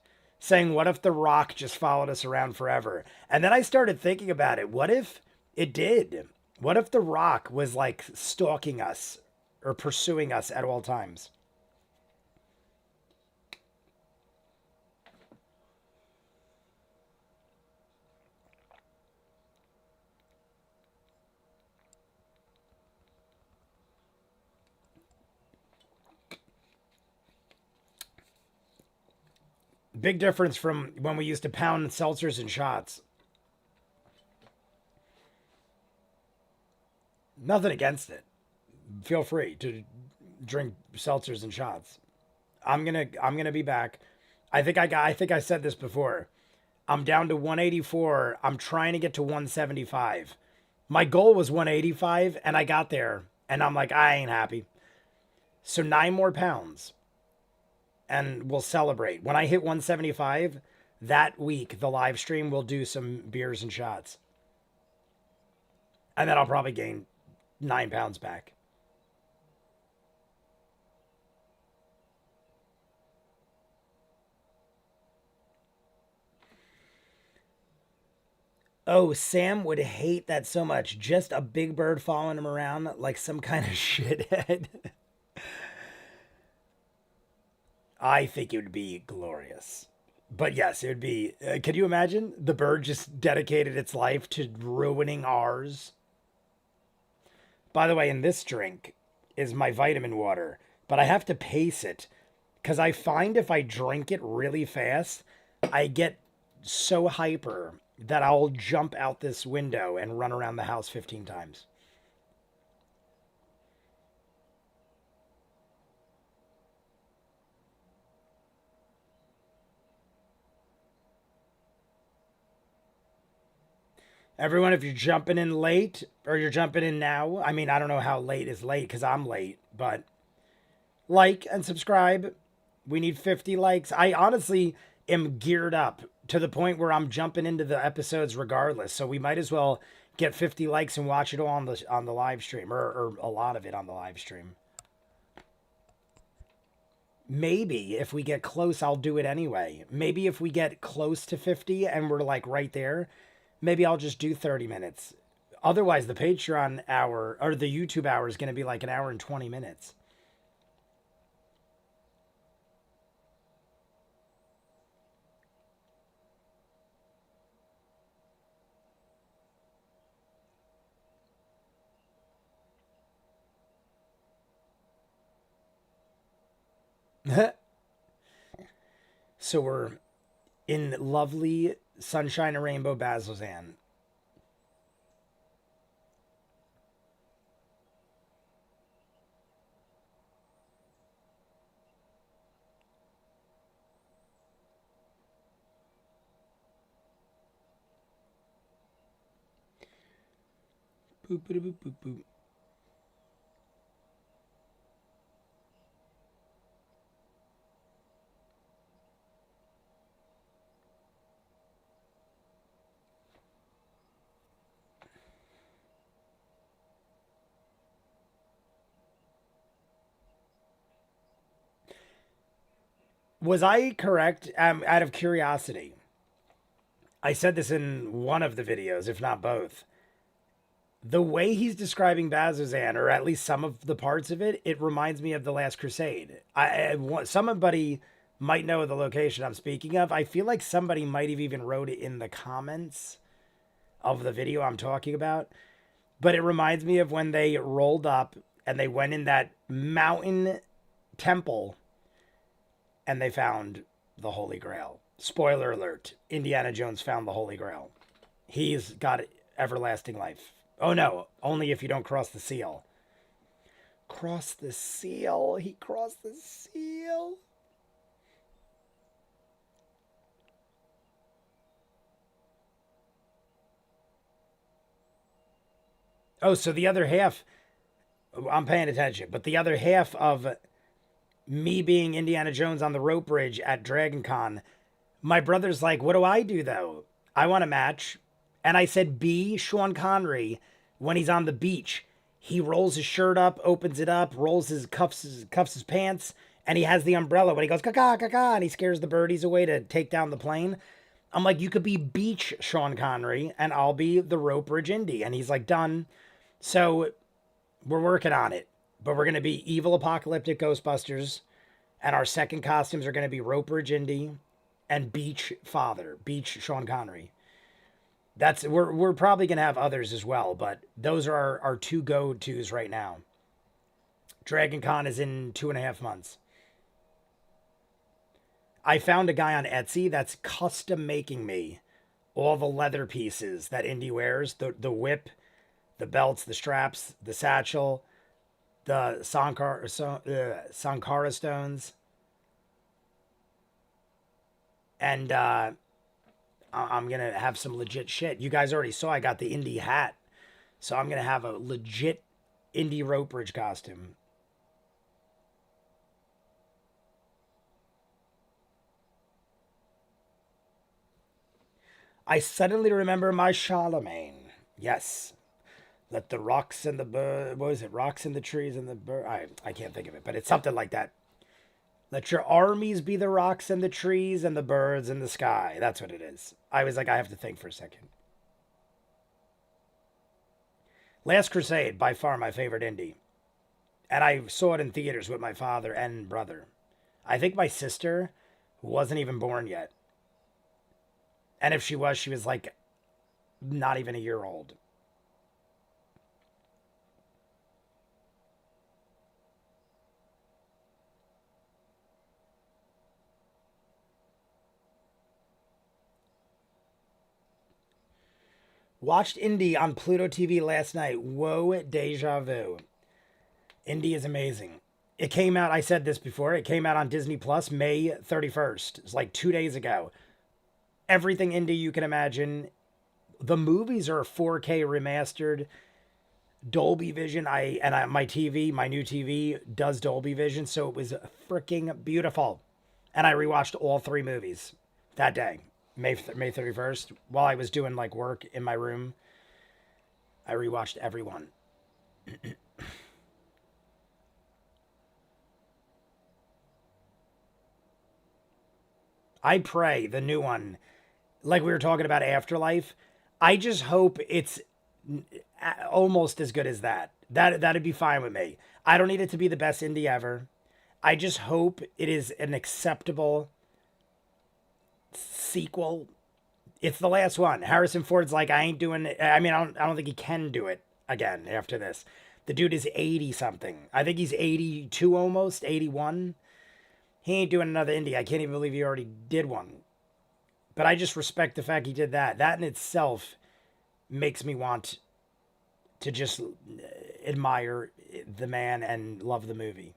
saying, what if The Rock just followed us around forever? And then I started thinking about it. What if it did? What if The Rock was like stalking us or pursuing us at all times? Big difference from when we used to pound seltzers and shots. Nothing against it. Feel free to drink seltzers and shots. I'm gonna be back. I think I said this before. I'm down to 184. I'm trying to get to 175. My goal was 185 and I got there and I'm like, I ain't happy. So 9 more pounds and we'll celebrate. When I hit 175 that week, the live stream will do some beers and shots. And then I'll probably gain 9 pounds back. Oh, Sam would hate that so much. Just a big bird following him around like some kind of shithead. I think it would be glorious. But yes, it would be. Can you imagine? The bird just dedicated its life to ruining ours. By the way, in this drink is my vitamin water, but I have to pace it because I find if I drink it really fast, I get so hyper that I'll jump out this window and run around the house 15 times. Everyone, if you're jumping in late or you're jumping in now, I mean, I don't know how late is late because I'm late, but like and subscribe. We need 50 likes. I honestly am geared up to the point where I'm jumping into the episodes regardless. So we might as well get 50 likes and watch it all on the live stream or a lot of it on the live stream. Maybe if we get close, I'll do it anyway. Maybe if we get close to 50 and we're like right there, maybe I'll just do 30 minutes. Otherwise, the Patreon hour or the YouTube hour is going to be like an hour and 20 minutes. So we're in lovely Sunshine and Rainbow Bazzoxan. Boop, boop, boop, boop, boop. Was I correct? Out of curiosity, I said this in one of the videos, if not both. The way he's describing Bazzoxan, or at least some of the parts of it, it reminds me of The Last Crusade. Somebody might know the location I'm speaking of. I feel like somebody might have even wrote it in the comments of the video I'm talking about. But it reminds me of when they rolled up and they went in that mountain temple and they found the Holy Grail. Spoiler alert, Indiana Jones found the Holy Grail. He's got everlasting life. Oh no, only if you don't cross the seal. Cross the seal. He crossed the seal. Oh, so the other half, I'm paying attention, but the other half of me being Indiana Jones on the rope bridge at Dragon Con, my brother's like, what do I do though? I want a match. And I said, be Sean Connery when he's on the beach. He rolls his shirt up, opens it up, rolls his cuffs his pants, And he has the umbrella when he goes caca caca and he scares the birdies away to take down the plane. I'm like, you could be beach Sean Connery and I'll be the rope bridge Indy. And he's like, done. So we're working on it. But we're going to be evil apocalyptic Ghostbusters. And our second costumes are going to be rope bridge Indy and beach father, beach Sean Connery. We're probably going to have others as well, but those are our two go-tos right now. Dragon Con is in 2.5 months. I found a guy on Etsy that's custom making me all the leather pieces that Indy wears, the whip, the belts, the straps, the satchel, the Sankara stones. And I'm going to have some legit shit. You guys already saw I got the Indy hat. So I'm going to have a legit Indy rope bridge costume. I suddenly remember my Charlemagne. Yes. Let the rocks and the bird. What is it? Rocks and the trees and the bird. I can't think of it, but it's something like that. Let your armies be the rocks and the trees and the birds in the sky. That's what it is. I was like, I have to think for a second. Last Crusade, by far my favorite Indy. And I saw it in theaters with my father and brother. I think my sister wasn't even born yet. And if she was like not even a year old. Watched Indy on Pluto TV last night. Whoa, deja vu. Indy is amazing. It came out, I said this before, it came out on Disney Plus May 31st. It's like 2 days ago. Everything Indy you can imagine. The movies are 4K remastered, Dolby Vision. My TV, my new TV does Dolby Vision, so it was freaking beautiful. And I rewatched all 3 movies that day, May 31st, while I was doing like work in my room. I rewatched everyone. I pray the new one, like we were talking about Afterlife, I just hope it's almost as good as that. That'd be fine with me. I don't need it to be the best Indy ever. I just hope it is an acceptable sequel. It's the last one. Harrison Ford's like, I ain't doing it. I mean, I don't think he can do it again after this. The dude is 80 something. I think he's 82 almost, 81. He ain't doing another Indy. I can't even believe he already did one. But I just respect the fact he did that. That in itself makes me want to just admire the man and love the movie.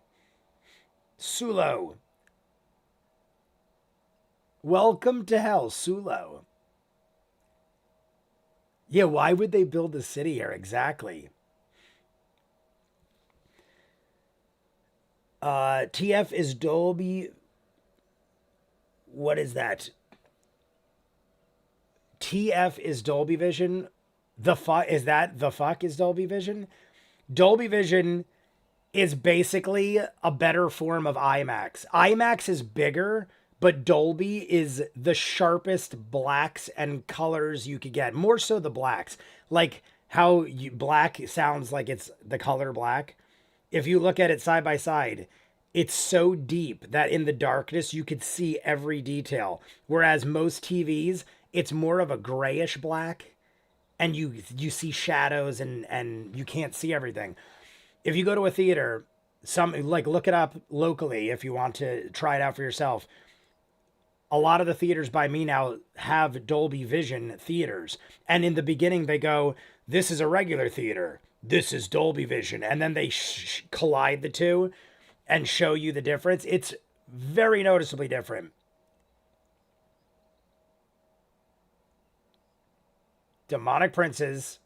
Sulo. Welcome to hell, Sulo. Yeah, why would they build a city here? Exactly. TF is Dolby. What is that? TF is Dolby Vision. The fuck is that? The fuck is Dolby Vision? Dolby Vision is basically a better form of IMAX. IMAX is bigger, but Dolby is the sharpest blacks and colors you could get. More so the blacks. Like how black sounds like it's the color black. If you look at it side by side, it's so deep that in the darkness you could see every detail. Whereas most TVs, it's more of a grayish black and you see shadows and you can't see everything. If you go to a theater, look it up locally if you want to try it out for yourself. A lot of the theaters by me now have Dolby Vision theaters. And in the beginning they go, this is a regular theater. This is Dolby Vision. And then they collide the two and show you the difference. It's very noticeably different. Demonic Princes.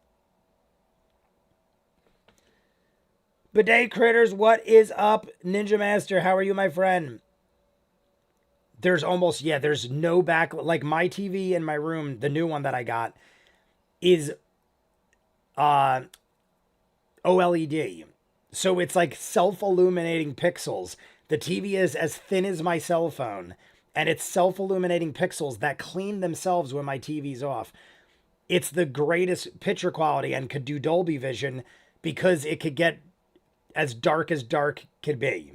Bidet Critters, what is up? Ninja Master, how are you, my friend? There's no back. Like my TV in my room, the new one that I got, is OLED. So it's like self-illuminating pixels The TV is as thin as my cell phone, and it's self-illuminating pixels that clean themselves when my TV's off. It's the greatest picture quality and could do Dolby Vision because it could get as dark could be.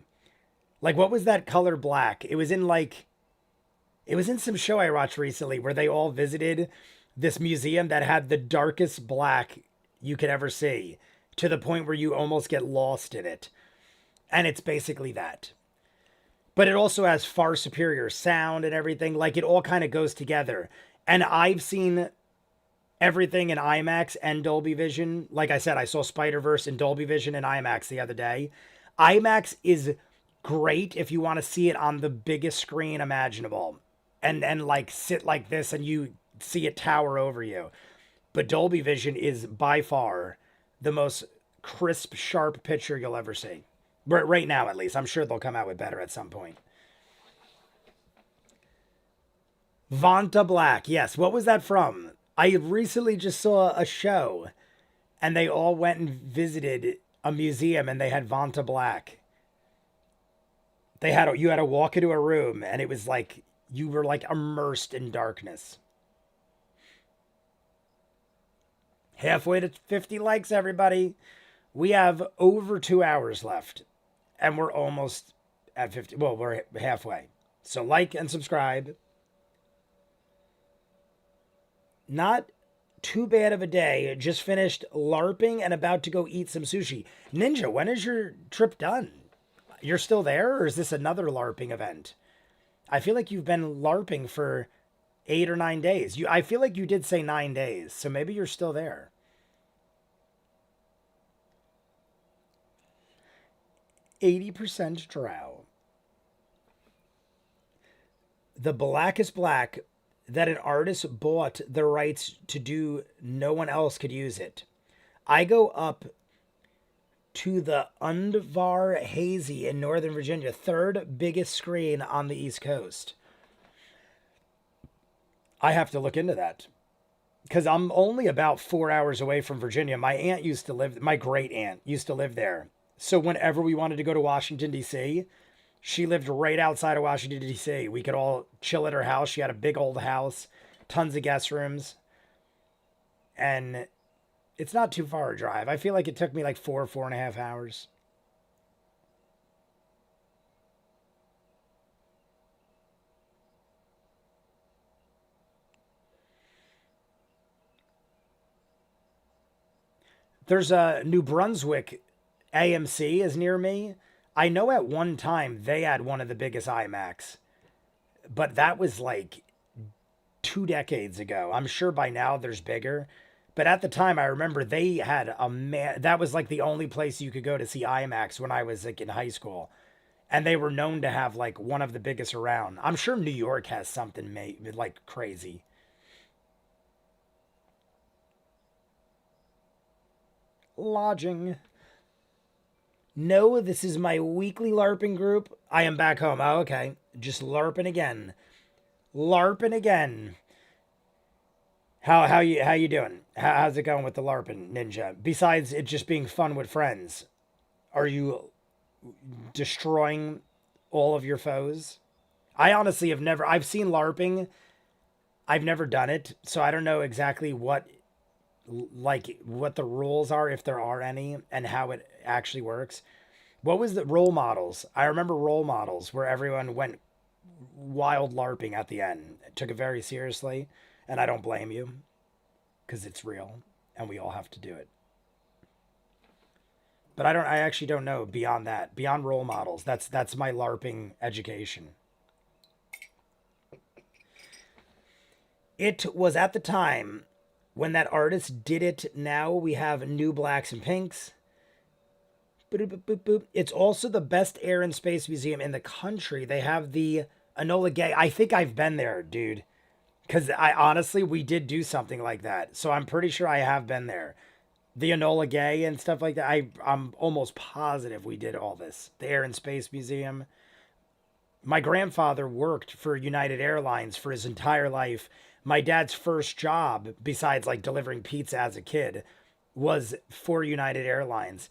Like, what was that color black? It was in some show I watched recently where they all visited this museum that had the darkest black you could ever see, to the point where you almost get lost in it. And it's basically that. But it also has far superior sound and everything. Like, it all kind of goes together. And I've seen everything in IMAX and Dolby Vision. Like I said, I saw Spider-Verse in Dolby Vision and IMAX the other day. IMAX is great if you want to see it on the biggest screen imaginable. And like sit like this and you see it tower over you. But Dolby Vision is by far the most crisp, sharp picture you'll ever see. Right now, at least. I'm sure they'll come out with better at some point. Vanta Black. Yes. What was that from? I recently just saw a show and they all went and visited a museum and they had Vanta Black. You had to walk into a room and it was like you were like immersed in darkness. Halfway to 50 likes, everybody. We have over 2 hours left and we're almost at 50. Well, we're halfway. So like and subscribe. Not too bad of a day. Just finished LARPing and about to go eat some sushi. Ninja, when is your trip done? You're still there, or is this another LARPing event? I feel like you've been LARPing for 8 or 9 days. I feel like you did say 9 days, so maybe you're still there. %, drow. The blackest black that an artist bought the rights to do, no one else could use it. I go up to the Undvar Hazy in Northern Virginia, third biggest screen on the East Coast. I have to look into that because I'm only about 4 hours away from Virginia. My great aunt used to live there. So whenever we wanted to go to Washington, D.C., she lived right outside of Washington, D.C. We could all chill at her house. She had a big old house, tons of guest rooms. And it's not too far a drive. I feel like it took me like 4.5 hours. There's a New Brunswick AMC is near me. I know at one time they had one of the biggest IMAX, but that was like 2 decades ago. I'm sure by now there's bigger, but at the time I remember they had that was like the only place you could go to see IMAX when I was like in high school. And they were known to have like one of the biggest around. I'm sure New York has something like crazy. Lodging. No, this is my weekly LARPing group. I am back home. Oh, okay. Just LARPing again. LARPing again. How you doing? How's it going with the LARPing, Ninja? Besides it just being fun with friends, are you destroying all of your foes? I honestly have never. I've seen LARPing. I've never done it, so I don't know exactly what the rules are, if there are any, and how it actually works. What was the role models? I remember role models where everyone went wild LARPing at the end. Took it very seriously, and I don't blame you because it's real and we all have to do it. But I actually don't know beyond that. Beyond role models. That's my LARPing education. It was at the time when that artist did it. Now we have new blacks and pinks. Boop, boop, boop, boop. It's also the best air and space museum in the country. They have the Enola Gay. I think I've been there, dude. Because we did do something like that. So I'm pretty sure I have been there. The Enola Gay and stuff like that. I'm almost positive we did all this. The Air and Space Museum. My grandfather worked for United Airlines for his entire life. My dad's first job, besides like delivering pizza as a kid, was for United Airlines.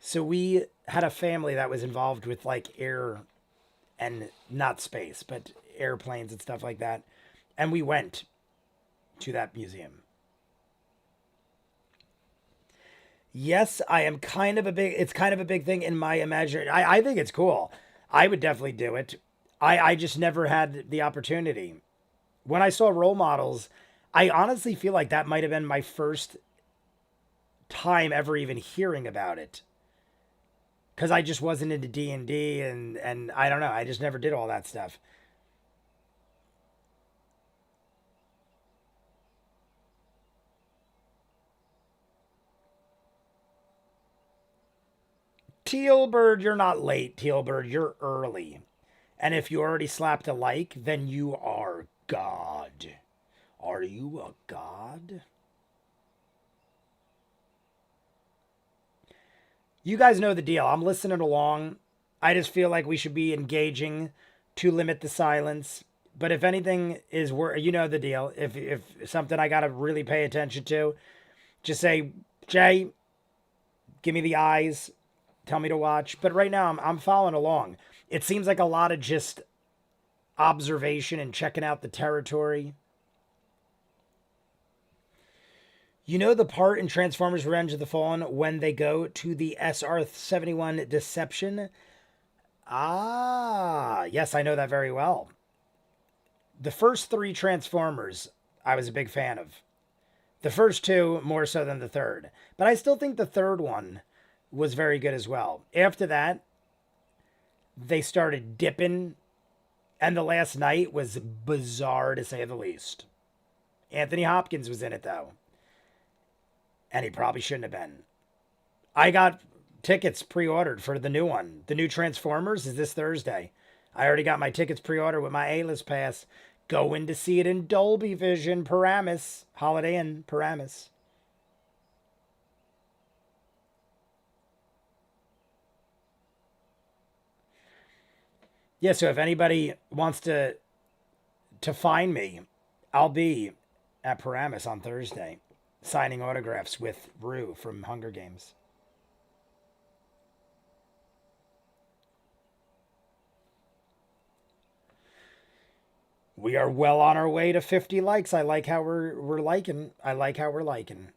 So we had a family that was involved with like air and not space, but airplanes and stuff like that. And we went to that museum. Yes, I am kind of a big, it's kind of a big thing in my imagination. I think it's cool. I would definitely do it. I just never had the opportunity. When I saw role models, I honestly feel like that might have been my first time ever even hearing about it. Because I just wasn't into D&D and I don't know, I just never did all that stuff. Tealbird, you're not late, Tealbird, you're early. And if you already slapped a like, then you are God. Are you a god? You guys know the deal. I'm listening along. I just feel like we should be engaging to limit the silence. But if anything is you know the deal. If something I gotta really pay attention to, just say, Jay, give me the eyes, tell me to watch. But right now I'm following along. It seems like a lot of just observation and checking out the territory. You know the part in Transformers Revenge of the Fallen when they go to the SR-71 Deception? Ah, yes, I know that very well. The first three Transformers, I was a big fan of. The first two, more so than the third. But I still think the third one was very good as well. After that, they started dipping, and the last night was bizarre to say the least. Anthony Hopkins was in it, though. And he probably shouldn't have been. I got tickets pre-ordered for the new one. The new Transformers is this Thursday. I already got my tickets pre-ordered with my A-list pass. Going to see it in Dolby Vision, Paramus. Holiday Inn, Paramus. Yeah, so if anybody wants to find me, I'll be at Paramus on Thursday, signing autographs with Rue from Hunger Games. We are well on our way to 50 likes. I like how we're liking. I like how we're liking.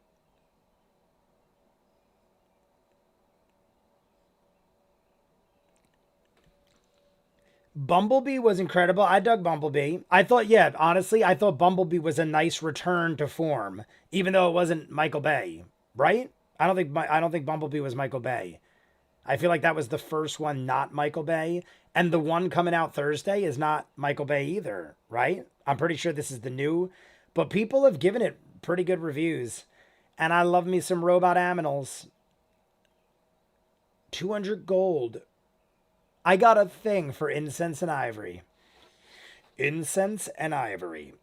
Bumblebee was incredible. I dug Bumblebee. I thought, yeah, honestly, I thought Bumblebee was a nice return to form, even though it wasn't Michael Bay, right? I don't think Bumblebee was Michael Bay. I feel like that was the first one not Michael Bay, and the one coming out Thursday is not Michael Bay either, right? I'm pretty sure this is the new, but people have given it pretty good reviews, and I love me some robot aminals. 200 gold. I got a thing for incense and ivory. Incense and ivory.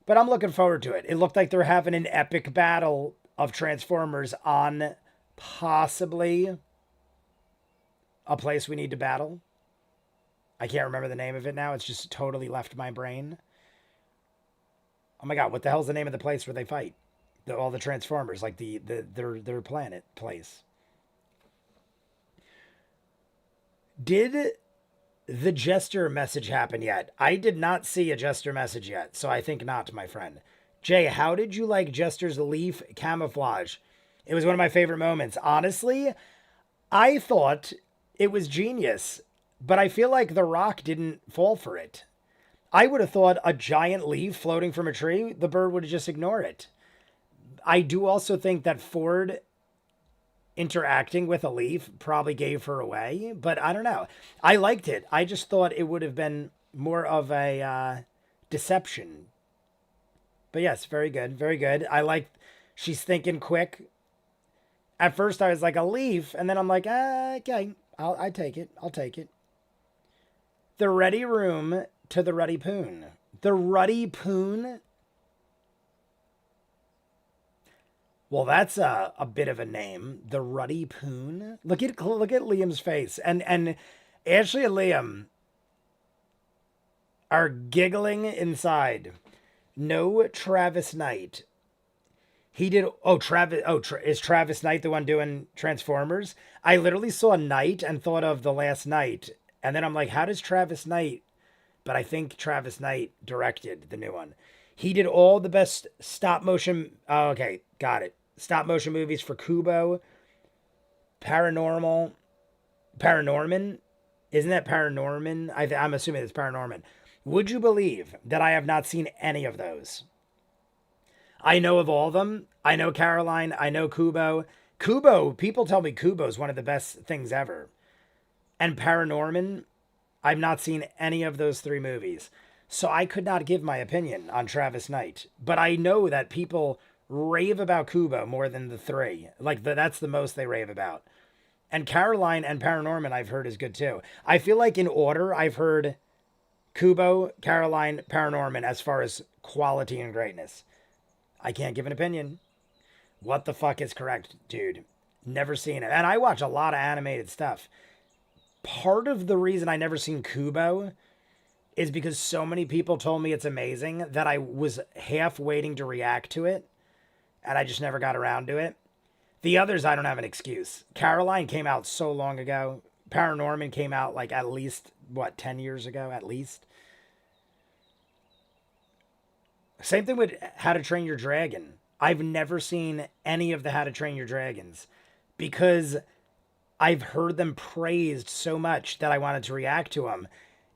But I'm looking forward to it. It looked like they're having an epic battle of Transformers on possibly a place we need to battle. I can't remember the name of it now. It's just totally left my brain. Oh my god, what the hell's the name of the place where they fight? All the Transformers, like their planet place. Did the Jester message happen yet? I did not see a Jester message yet, so I think not, my friend. Jay, how did you like Jester's leaf camouflage? It was one of my favorite moments. Honestly, I thought it was genius, but I feel like The Rock didn't fall for it. I would have thought a giant leaf floating from a tree, the bird would just ignore it. I do also think that Ford interacting with a leaf probably gave her away, but I don't know. I liked it. I just thought it would have been more of a deception. But yes, very good. Very good. I like she's thinking quick. At first I was like a leaf, and then I'm like, okay, I take it. I'll take it. The ready room to the ruddy poon. The ruddy poon? Well, that's a bit of a name. The Ruddy Poon. Look at Liam's face. And Ashley and Liam are giggling inside. No Travis Knight. He did Travis is Travis Knight the one doing Transformers? I literally saw Knight and thought of The Last Night And then I'm like, how does Travis Knight? But I think Travis Knight directed the new one. He did all the best stop motion. Oh, okay, got it. Stop motion movies for Kubo, Paranormal, Paranorman. Isn't that Paranorman? I'm assuming it's Paranorman. Would you believe that I have not seen any of those? I know of all of them. I know Caroline. I know Kubo. Kubo, people tell me Kubo is one of the best things ever. And Paranorman, I've not seen any of those three movies. So I could not give my opinion on Travis Knight. But I know that people rave about Kubo more than the three. Like, that's the most they rave about. And Caroline and Paranorman, I've heard is good too. I feel like in order, I've heard Kubo, Caroline, Paranorman as far as quality and greatness. I can't give an opinion. What the fuck is correct, dude? Never seen it. And I watch a lot of animated stuff. Part of the reason I never seen Kubo is because so many people told me it's amazing that I was half waiting to react to it, and I just never got around to it. The others, I don't have an excuse. Caroline came out so long ago. Paranorman came out like at least, 10 years ago, at least. Same thing with How to Train Your Dragon. I've never seen any of the How to Train Your Dragons because I've heard them praised so much that I wanted to react to them.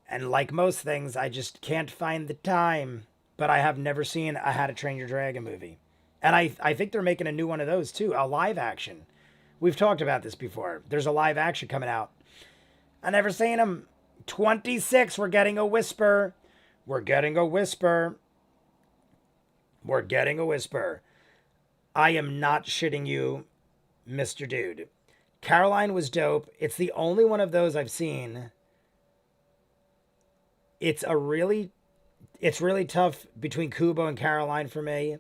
And like most things, I just can't find the time. But I have never seen a How to Train Your Dragon movie. And I think they're making a new one of those too, a live action. We've talked about this before. There's a live action coming out. I never seen them. 26, we're getting a whisper. We're getting a whisper. We're getting a whisper. I am not shitting you, Mr. Dude. Caroline was dope. It's the only one of those I've seen. It's really tough between Kubo and Caroline for me.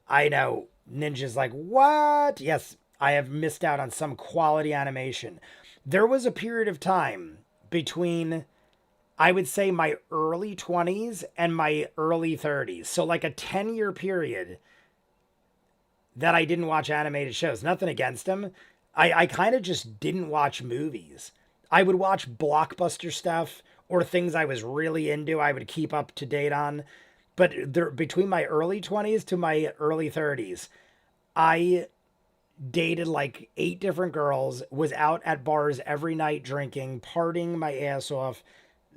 I know Ninja's like, what? Yes, I have missed out on some quality animation. There was a period of time between, I would say, my early 20s and my early 30s. So like a 10-year period that I didn't watch animated shows. Nothing against them. I kind of just didn't watch movies. I would watch blockbuster stuff or things I was really into, I would keep up to date on. But there, between my early 20s to my early 30s, I dated like 8 different girls, was out at bars every night drinking, partying my ass off,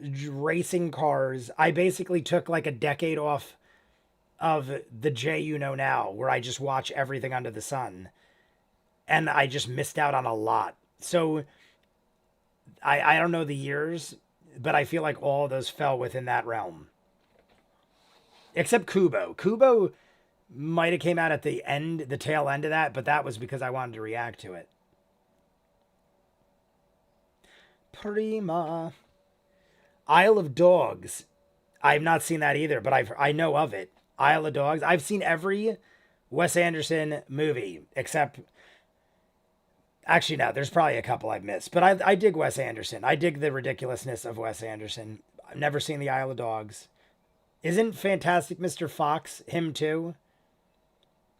racing cars. I basically took like a decade off of the J you know now, where I just watch everything under the sun. And I just missed out on a lot. So I don't know the years, but I feel like all of those fell within that realm. Except Kubo. Kubo might have came out at the end, the tail end of that, but that was because I wanted to react to it. Prima. Isle of Dogs. I've not seen that either, but I know of it. Isle of Dogs. I've seen every Wes Anderson movie except, actually no, there's probably a couple I've missed, but I dig Wes Anderson. I dig the ridiculousness of Wes Anderson. I've never seen the Isle of Dogs. Isn't Fantastic Mr. Fox him too?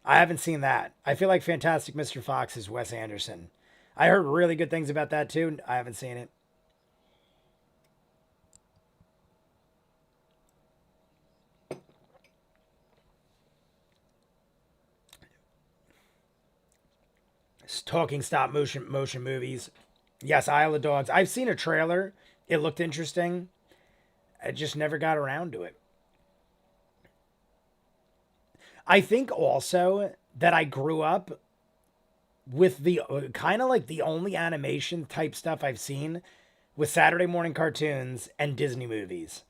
I haven't seen that. I feel like Fantastic Mr. Fox is Wes Anderson. I heard really good things about that too. I haven't seen it. Talking stop motion movies. Yes, Isle of Dogs. I've seen a trailer. It looked interesting. I just never got around to it. I think also that I grew up with the kind of like the only animation type stuff I've seen with Saturday morning cartoons and Disney movies.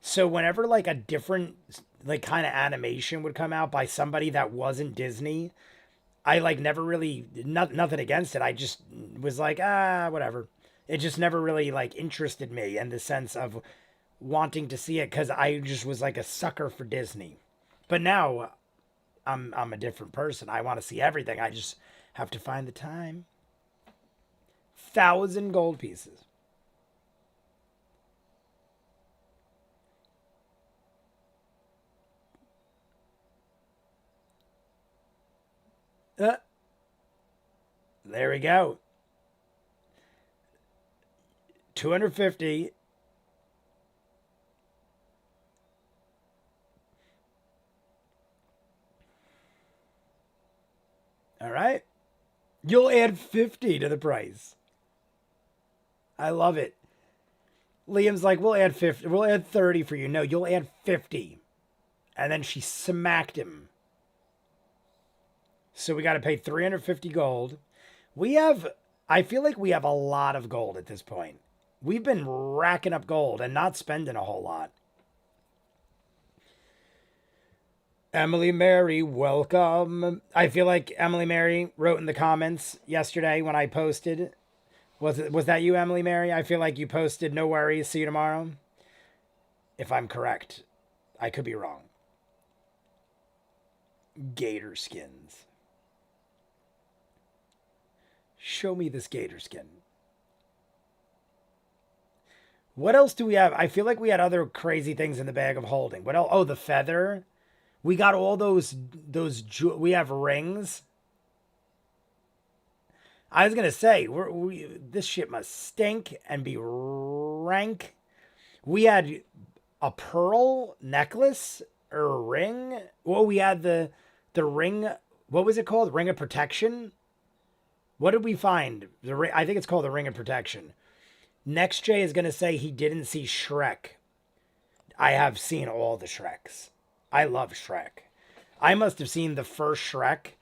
So whenever like a different like kind of animation would come out by somebody that wasn't Disney, I like never really nothing against it. I just was like, whatever. It just never really like interested me in the sense of wanting to see it because I just was like a sucker for Disney. But now I'm a different person. I want to see everything. I just have to find the time. 1,000 gold pieces. There we go. 250. All right. You'll add 50 to the price. I love it. Liam's like, we'll add 50. We'll add 30 for you. No, you'll add 50. And then she smacked him. So we got to pay 350 gold. I feel like we have a lot of gold at this point. We've been racking up gold and not spending a whole lot. Emily Mary, welcome. I feel like Emily Mary wrote in the comments yesterday when I posted. Was that you, Emily Mary? I feel like you posted, no worries, see you tomorrow. If I'm correct. I could be wrong. Gator skins. Show me this gator skin. What else do we have? I feel like we had other crazy things in the bag of holding. What else? Oh, the feather. We got all those. We have rings. I was gonna say this shit must stink and be rank. We had a pearl necklace or a ring. Well, we had the ring. What was it called? Ring of protection. What did we find? The ring. I think it's called the ring of protection. Next Jay is gonna say he didn't see Shrek. I have seen all the Shreks. I love Shrek. I must have seen the first Shrek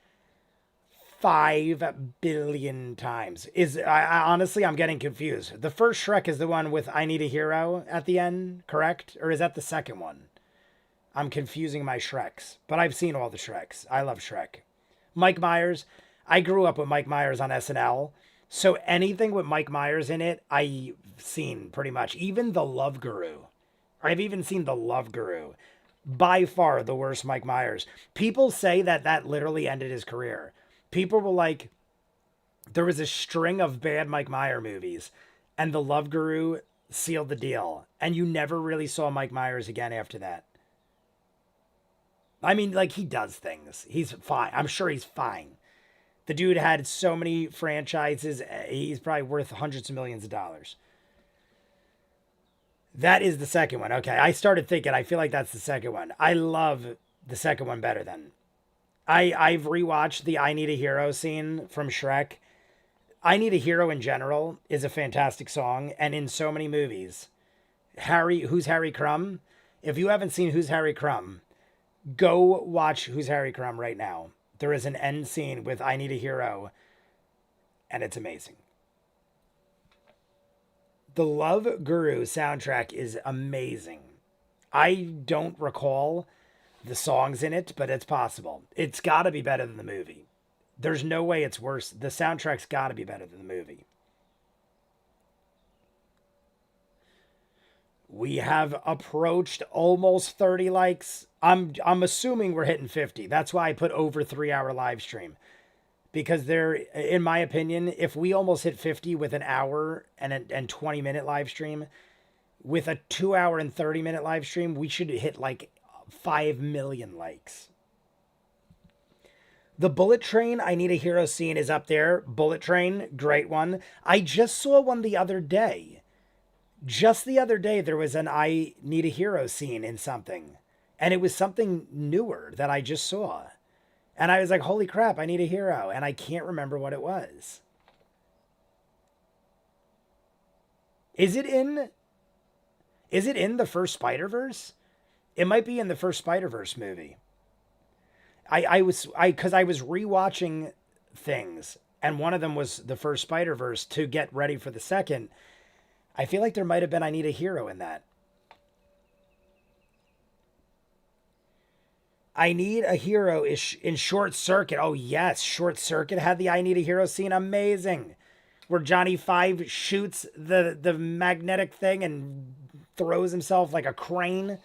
5 billion times. Honestly, I'm getting confused. The first Shrek is the one with I Need a Hero at the end, correct? Or is that the second one? I'm confusing my Shreks. But I've seen all the Shreks. I love Shrek. Mike Myers. I grew up with Mike Myers on SNL. So anything with Mike Myers in it, I've seen pretty much. Even The Love Guru. I've even seen The Love Guru. By far the worst Mike Myers. People say that literally ended his career. People were like, there was a string of bad Mike Myers movies, and The Love Guru sealed the deal. And you never really saw Mike Myers again after that. I mean, like, he does things. He's fine. I'm sure he's fine. The dude had so many franchises. He's probably worth hundreds of millions of dollars. That is the second one. Okay, I started thinking, I feel like that's the second one. I love the second one better than. I've rewatched the I Need a Hero scene from Shrek. I Need a Hero in general is a fantastic song, and in so many movies. Who's Harry Crumb? If you haven't seen Who's Harry Crumb, go watch Who's Harry Crumb right now. There is an end scene with I Need a Hero, and it's amazing. The Love Guru soundtrack is amazing. I don't recall the songs in it, but it's possible. It's got to be better than the movie. There's no way it's worse. The soundtrack's got to be better than the movie. We have approached almost 30 likes. I'm assuming we're hitting 50. That's why I put over 3-hour live stream. Because in my opinion, if we almost hit 50 with an hour and 20-minute live stream, with a 2-hour and 30-minute live stream, we should hit like 5 million likes. The Bullet Train I Need a Hero scene is up there. Bullet Train, great one. I just saw one the other day. Just the other day, there was an I Need a Hero scene in something. And it was something newer that I just saw. And I was like, holy crap, I need a hero. And I can't remember what it was. Is it in the first Spider-Verse? It might be in the first Spider-Verse movie. Because I was rewatching things, and one of them was the first Spider-Verse to get ready for the second. I feel like there might have been I Need a Hero in that. I Need a Hero is in Short Circuit. Oh, yes. Short Circuit had the I Need a Hero scene. Amazing. Where Johnny Five shoots the magnetic thing and throws himself like a crane.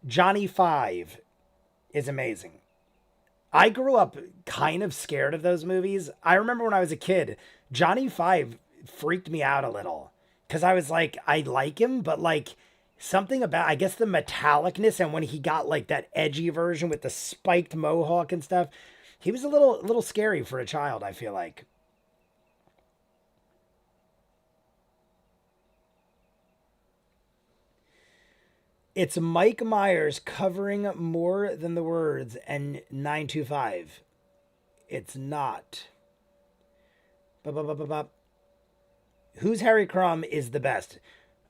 Johnny Five is amazing. I grew up kind of scared of those movies. I remember when I was a kid, Johnny Five freaked me out a little. Because I was like, I like him, but like... something about, I guess, the metallicness, and when he got like that edgy version with the spiked mohawk and stuff, he was a little scary for a child, I feel like. It's Mike Myers covering more than the words and 925. It's not. Ba-ba-ba-ba-ba. Who's Harry Crumb is the best.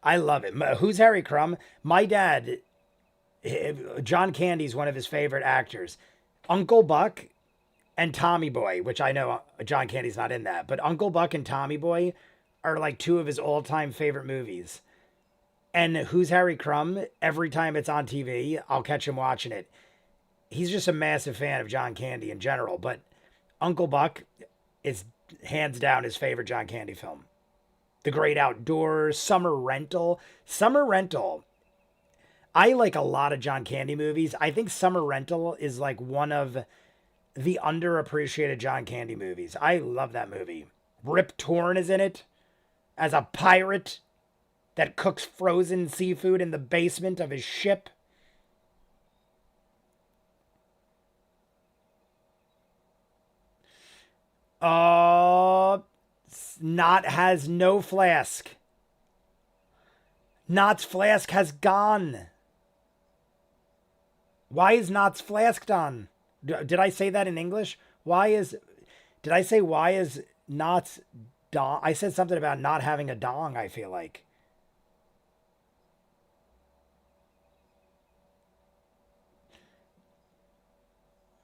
I love it. Who's Harry Crumb? My dad, John Candy's one of his favorite actors. Uncle Buck and Tommy Boy, which I know John Candy's not in that, but Uncle Buck and Tommy Boy are like two of his all-time favorite movies. And Who's Harry Crumb, every time it's on TV, I'll catch him watching it. He's just a massive fan of John Candy in general, but Uncle Buck is hands down his favorite John Candy film. The Great Outdoors, Summer Rental. Summer Rental. I like a lot of John Candy movies. I think Summer Rental is like one of the underappreciated John Candy movies. I love that movie. Rip Torn is in it as a pirate that cooks frozen seafood in the basement of his ship. Knot has no flask. Knot's flask has gone. Why is Knot's flask done? Did I say that in English? Did I say why is Knot's dong? I said something about not having a dong, I feel like.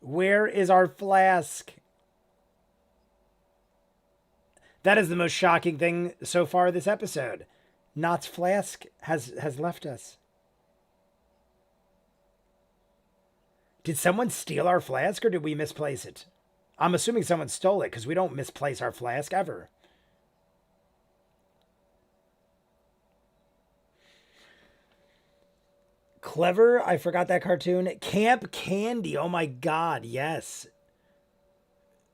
Where is our flask? That is the most shocking thing so far this episode. Knott's flask has left us. Did someone steal our flask or did we misplace it? I'm assuming someone stole it because we don't misplace our flask ever. Clever, I forgot that cartoon. Camp Candy, oh my god, yes.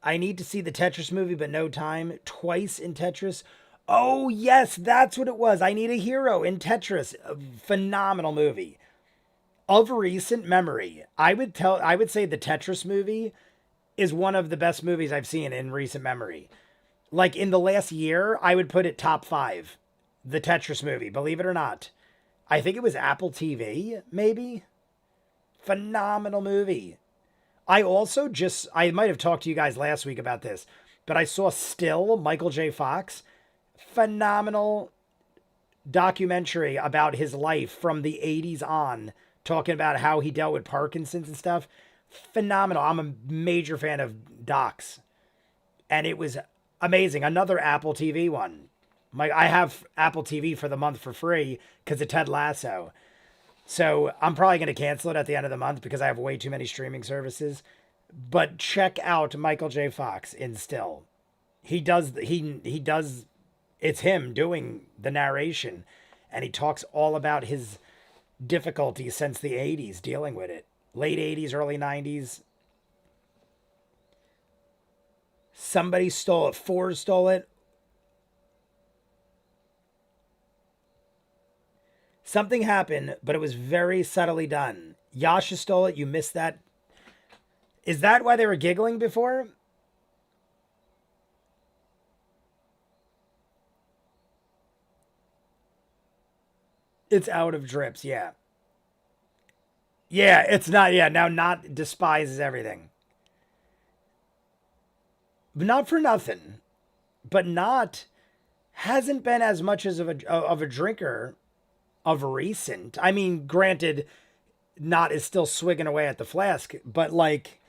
I need to see the Tetris movie, but no time. Twice in Tetris. Oh, yes, that's what it was. I Need a Hero in Tetris. A phenomenal movie. Of recent memory, I would say the Tetris movie is one of the best movies I've seen in recent memory. Like in the last year, I would put it top 5. The Tetris movie, believe it or not. I think it was Apple TV, maybe. Phenomenal movie. I might have talked to you guys last week about this, but I saw Still, Michael J. Fox. Phenomenal documentary about his life from the 80s on, talking about how he dealt with Parkinson's and stuff. Phenomenal. I'm a major fan of docs. And it was amazing. Another Apple TV one. I have Apple TV for the month for free because of Ted Lasso. So I'm probably going to cancel it at the end of the month because I have way too many streaming services. But check out Michael J. Fox in Still. He does, it's him doing the narration. And he talks all about his difficulties since the 80s dealing with it. Late 80s, early 90s. Somebody stole it. Ford stole it. Something happened, but it was very subtly done. Yasha stole it. You missed that. Is that why they were giggling before? It's out of drips, yeah. Yeah, it's not, yeah, now not despises everything. But not for nothing. But not hasn't been as much as of a drinker of recent. I mean, granted, Not is still swigging away at the flask, but like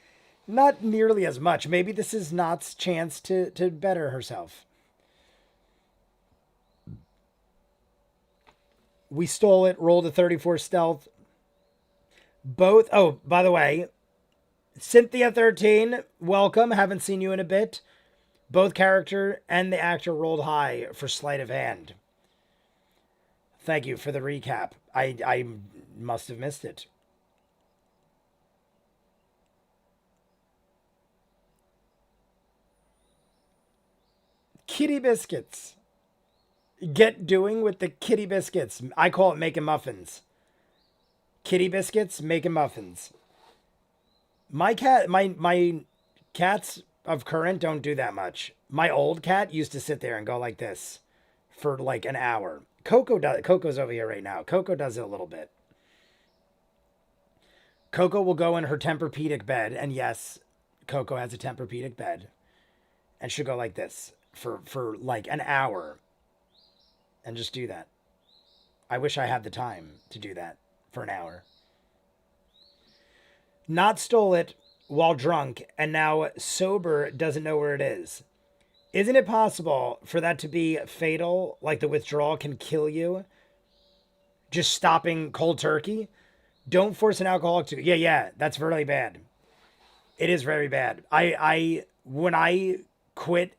not nearly as much. Maybe this is Not's chance to better herself. We stole it, rolled a 34 stealth. Both, oh, by the way, Cynthia 13, welcome. Haven't seen you in a bit. Both character and the actor rolled high for sleight of hand. Thank you for the recap. I must have missed it. Kitty biscuits. Get doing with the kitty biscuits. I call it making muffins. Kitty biscuits, making muffins. My cats of current don't do that much. My old cat used to sit there and go like this for like an hour. Coco's over here right now. Coco does it a little bit. Coco will go in her Tempur-Pedic bed, and yes, Coco has a Tempur-Pedic bed, and she'll go like this for like an hour, and just do that. I wish I had the time to do that for an hour. Not stole it while drunk, and now sober doesn't know where it is. Isn't it possible for that to be fatal? Like the withdrawal can kill you? Just stopping cold turkey? Don't force an alcoholic to. Yeah, that's really bad. It is very bad. When I quit,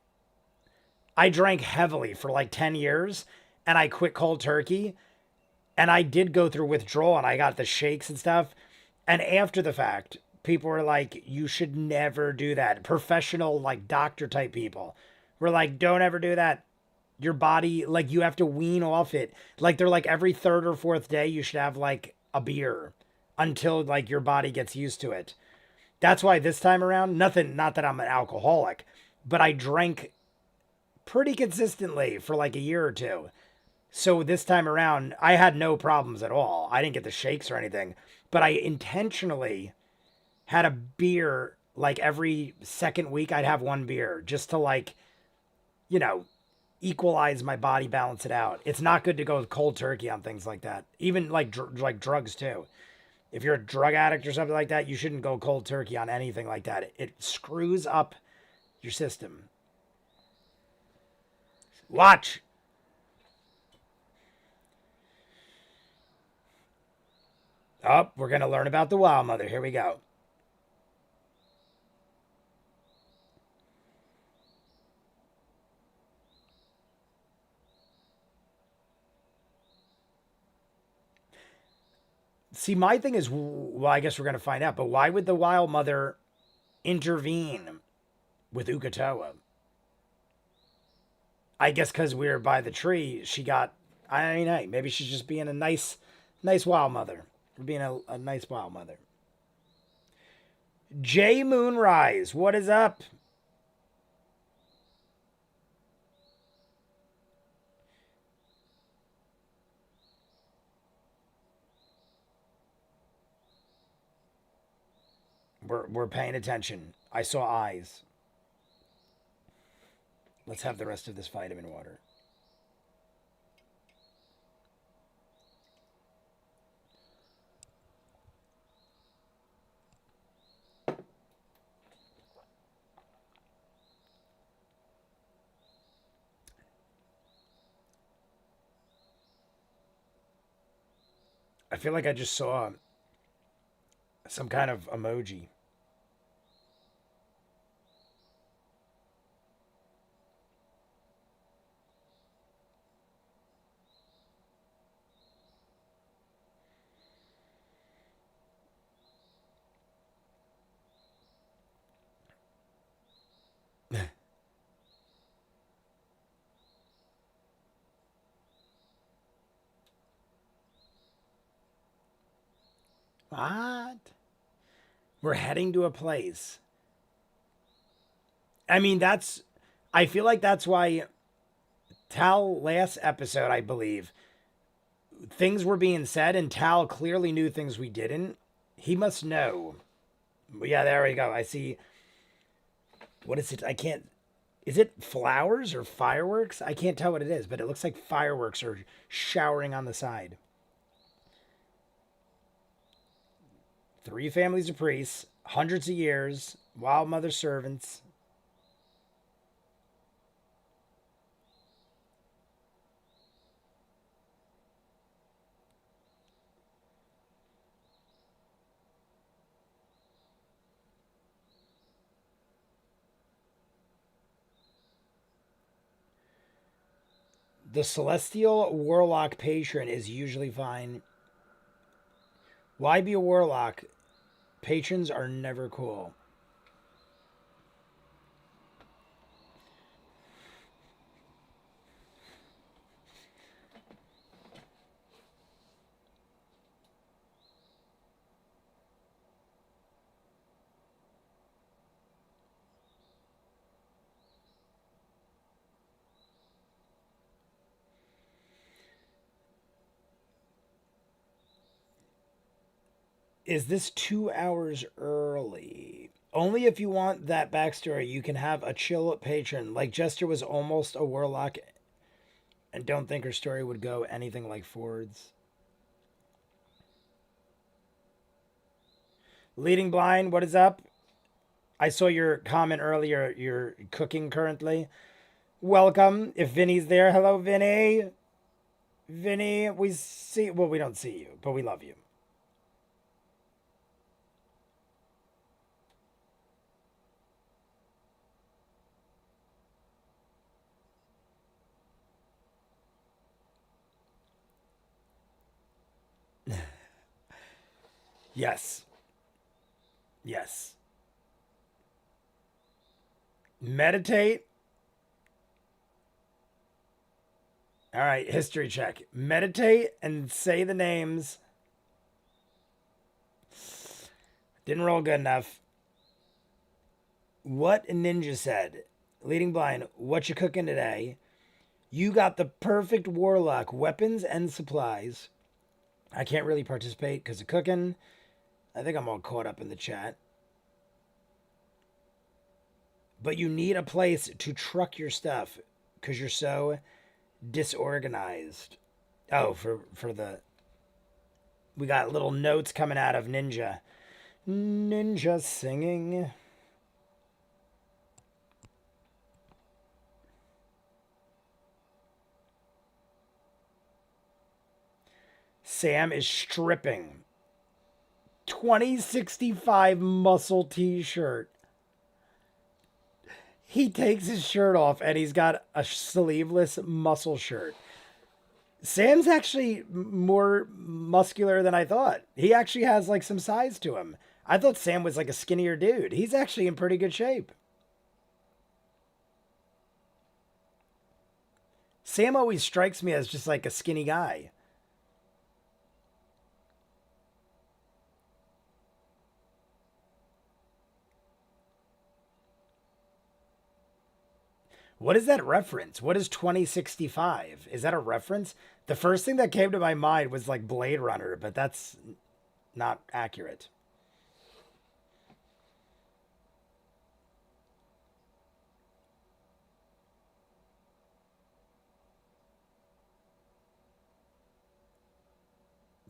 I drank heavily for like 10 years and I quit cold turkey, and I did go through withdrawal and I got the shakes and stuff. And after the fact, people were like, you should never do that. Professional, like doctor type people were like, don't ever do that. Your body, like, you have to wean off it. Like, they're like, every third or fourth day, you should have like a beer until like your body gets used to it. That's why this time around, nothing, not that I'm an alcoholic, but I drank pretty consistently for like a year or two. So this time around, I had no problems at all. I didn't get the shakes or anything, but I intentionally had a beer like every second week. I'd have one beer just to like, you know, equalize my body, balance it out. It's not good to go cold turkey on things like that. Even like like drugs too. If you're a drug addict or something like that, you shouldn't go cold turkey on anything like that. It screws up your system. Watch. Oh, we're going to learn about the Wild Mother. Here we go. See, my thing is, well, I guess we're going to find out, but why would the Wild Mother intervene with Uk'otoa? I guess because we were by the tree, she got, I mean, hey, maybe she's just being a nice Wild Mother. Being a nice Wild Mother. Jay Moonrise, what is up? We're paying attention. I saw eyes. Let's have the rest of this vitamin water. I feel like I just saw some kind of emoji. What? We're heading to a place. I mean, that's. I feel like that's why Tal last episode, I believe, things were being said, and Tal clearly knew things we didn't. He must know. Yeah, there we go. I see. What is it? I can't. Is it flowers or fireworks? I can't tell what it is, but it looks like fireworks are showering on the side. 3 families of priests, hundreds of years, Wild Mother servants. The celestial warlock patron is usually fine. Why be a warlock? Patrons are never cool. Is this 2 hours early? Only if you want that backstory, you can have a chill patron. Like Jester was almost a warlock and don't think her story would go anything like Ford's. Leading Blind, what is up? I saw your comment earlier. You're cooking currently. Welcome. If Vinny's there, hello, Vinny. Vinny, we see. Well, we don't see you, but we love you. Yes. Yes. Meditate. All right, history check. Meditate and say the names. Didn't roll good enough. What Ninja said. Leading Blind, what you cooking today? You got the perfect warlock, weapons and supplies. I can't really participate because of cooking. I think I'm all caught up in the chat. But you need a place to truck your stuff because you're so disorganized. Oh, for the... We got little notes coming out of Ninja. Ninja singing. Sam is stripping. 2065 muscle t-shirt. He takes his shirt off and he's got a sleeveless muscle shirt. Sam's actually more muscular than I thought. He actually has like some size to him. I thought Sam was like a skinnier dude. He's actually in pretty good shape. Sam always strikes me as just like a skinny guy. What is that reference? What is 2065? Is that a reference? The first thing that came to my mind was like Blade Runner, but that's not accurate.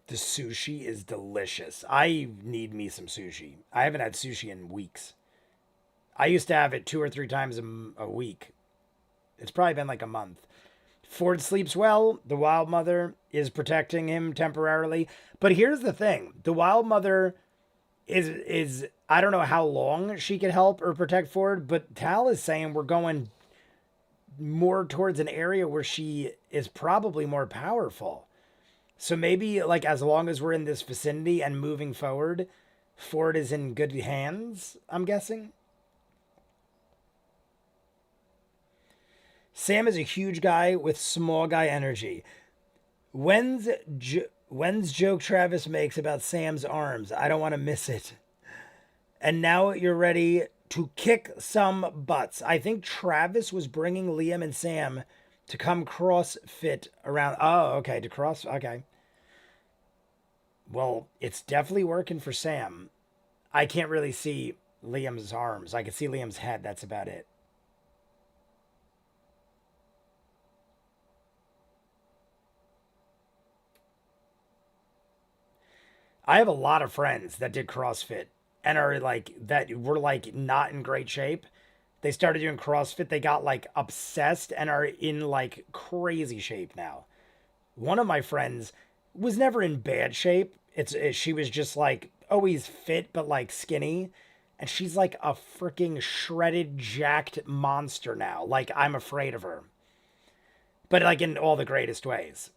The sushi is delicious. I need me some sushi. I haven't had sushi in weeks. I used to have it 2 or 3 times a week. It's probably been like a month. Ford sleeps well. The Wild Mother is protecting him temporarily. But here's the thing. The Wild Mother is I don't know how long she can help or protect Ford, but Tal is saying we're going more towards an area where she is probably more powerful. So maybe like as long as we're in this vicinity and moving forward, Ford is in good hands, I'm guessing. Sam is a huge guy with small guy energy. When's joke Travis makes about Sam's arms? I don't want to miss it. And now you're ready to kick some butts. I think Travis was bringing Liam and Sam to come CrossFit around. Oh, okay, to cross. Okay. Well, it's definitely working for Sam. I can't really see Liam's arms. I can see Liam's head. That's about it. I have a lot of friends that did CrossFit and are like that were like not in great shape. They started doing CrossFit, they got like obsessed and are in like crazy shape now. One of my friends was never in bad shape. She was just like always fit but like skinny, and she's like a freaking shredded jacked monster now. Like I'm afraid of her. But like in all the greatest ways.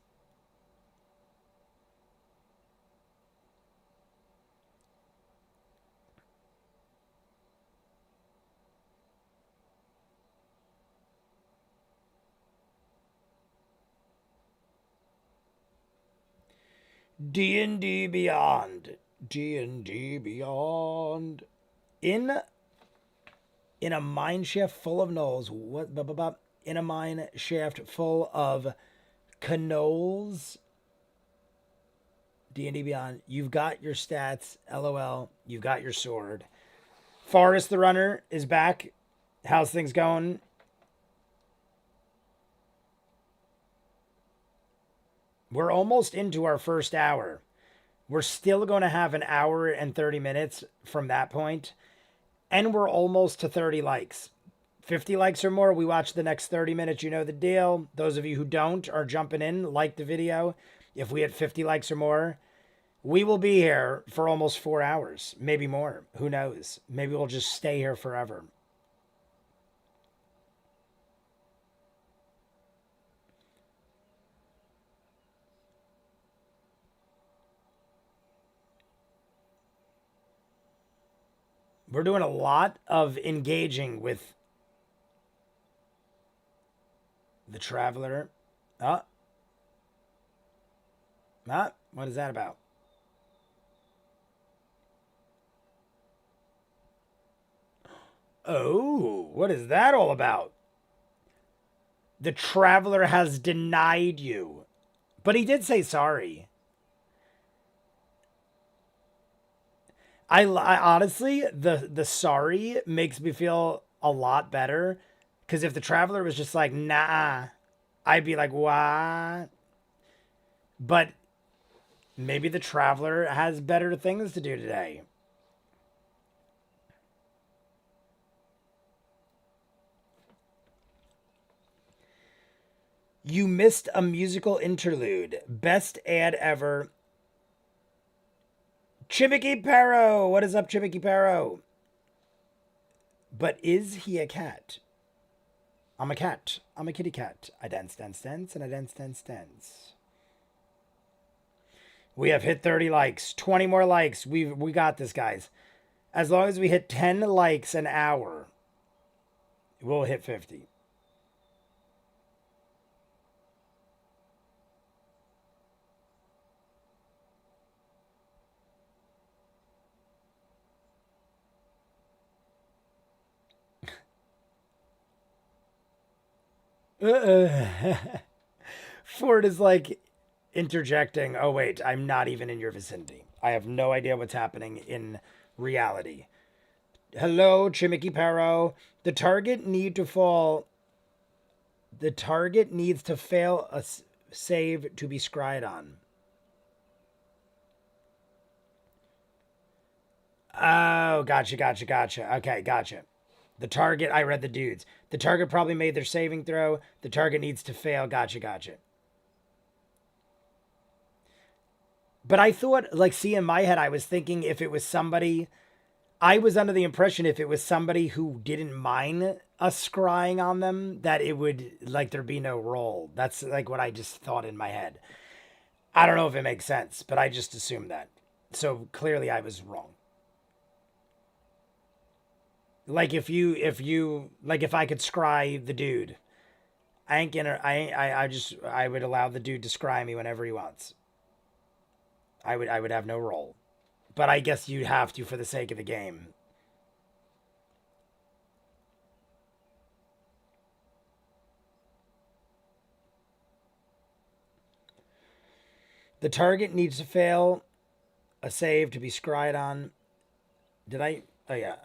D&D Beyond. D&D Beyond. In in a mine shaft full of knolls. What? In a mine shaft full of canoles. D&D Beyond. You've got your stats. LOL. You've got your sword. Forrest the Runner is back. How's things going? We're almost into our first hour. We're still going to have an hour and 30 minutes from that point, and we're almost to 30 likes. 50 likes or more, we watch the next 30 minutes. You know the deal. Those of you who don't are jumping in, like the video. If we hit 50 likes or more, we will be here for almost 4 hours, maybe more. Who knows? Maybe we'll just stay here forever. We're doing a lot of engaging with the Traveler. What is that about? Oh, what is that all about? The Traveler has denied you. But he did say sorry. I honestly, the sorry makes me feel a lot better. Because if the Traveler was just like, nah, I'd be like, what? But maybe the Traveler has better things to do today. You missed a musical interlude. Best ad ever. Chimicky Parrow! What is up, Chimicky Parrow? But is he a cat? I'm a cat. I'm a kitty cat. I dance, dance, dance, and I dance, dance, dance. We have hit 30 likes. 20 more likes. We got this, guys. As long as we hit 10 likes an hour, we'll hit 50. Ford is like interjecting, oh wait, I'm not even in your vicinity. I have no idea what's happening in reality. Hello, Chimicky Parrow. The target needs to fail a save to be scryed on. Oh, gotcha. Okay, gotcha. The target, I read the dudes. The target probably made their saving throw. The target needs to fail. Gotcha. But I thought, like, see, in my head, I was thinking if it was somebody, I was under the impression if it was somebody who didn't mind us scrying on them, that it would, like, there'd be no roll. That's, like, what I just thought in my head. I don't know if it makes sense, but I just assumed that. So clearly I was wrong. Like if I could scry the dude, I ain't gonna I would allow the dude to scry me whenever he wants. I would have no role. But I guess you'd have to for the sake of the game. The target needs to fail a save to be scryed on. Did I? Oh yeah,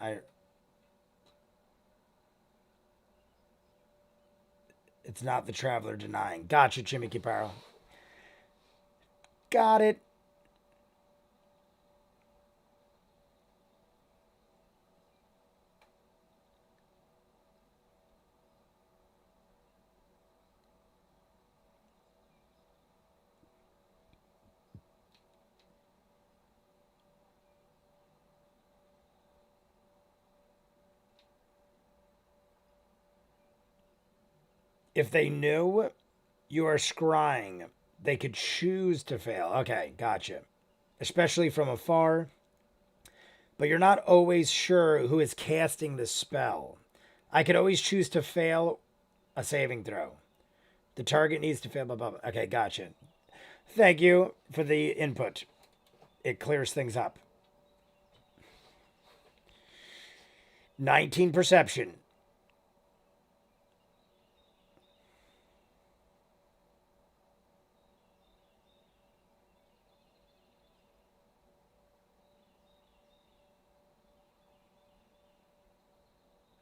It's not the Traveler denying. Gotcha, Chimicky Parrow. Got it. If they knew you are scrying, they could choose to fail. Okay, gotcha. Especially from afar. But you're not always sure who is casting the spell. I could always choose to fail a saving throw. The target needs to fail. Blah, blah, blah. Okay, gotcha. Thank you for the input. It clears things up. 19 perception.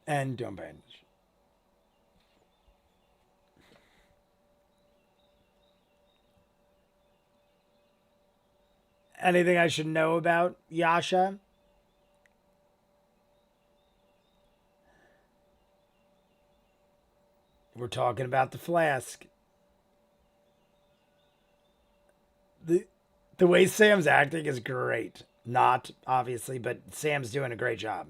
And don't binge. Anything I should know about Yasha? We're talking about the flask. The way Sam's acting is great. Not, obviously, but Sam's doing a great job.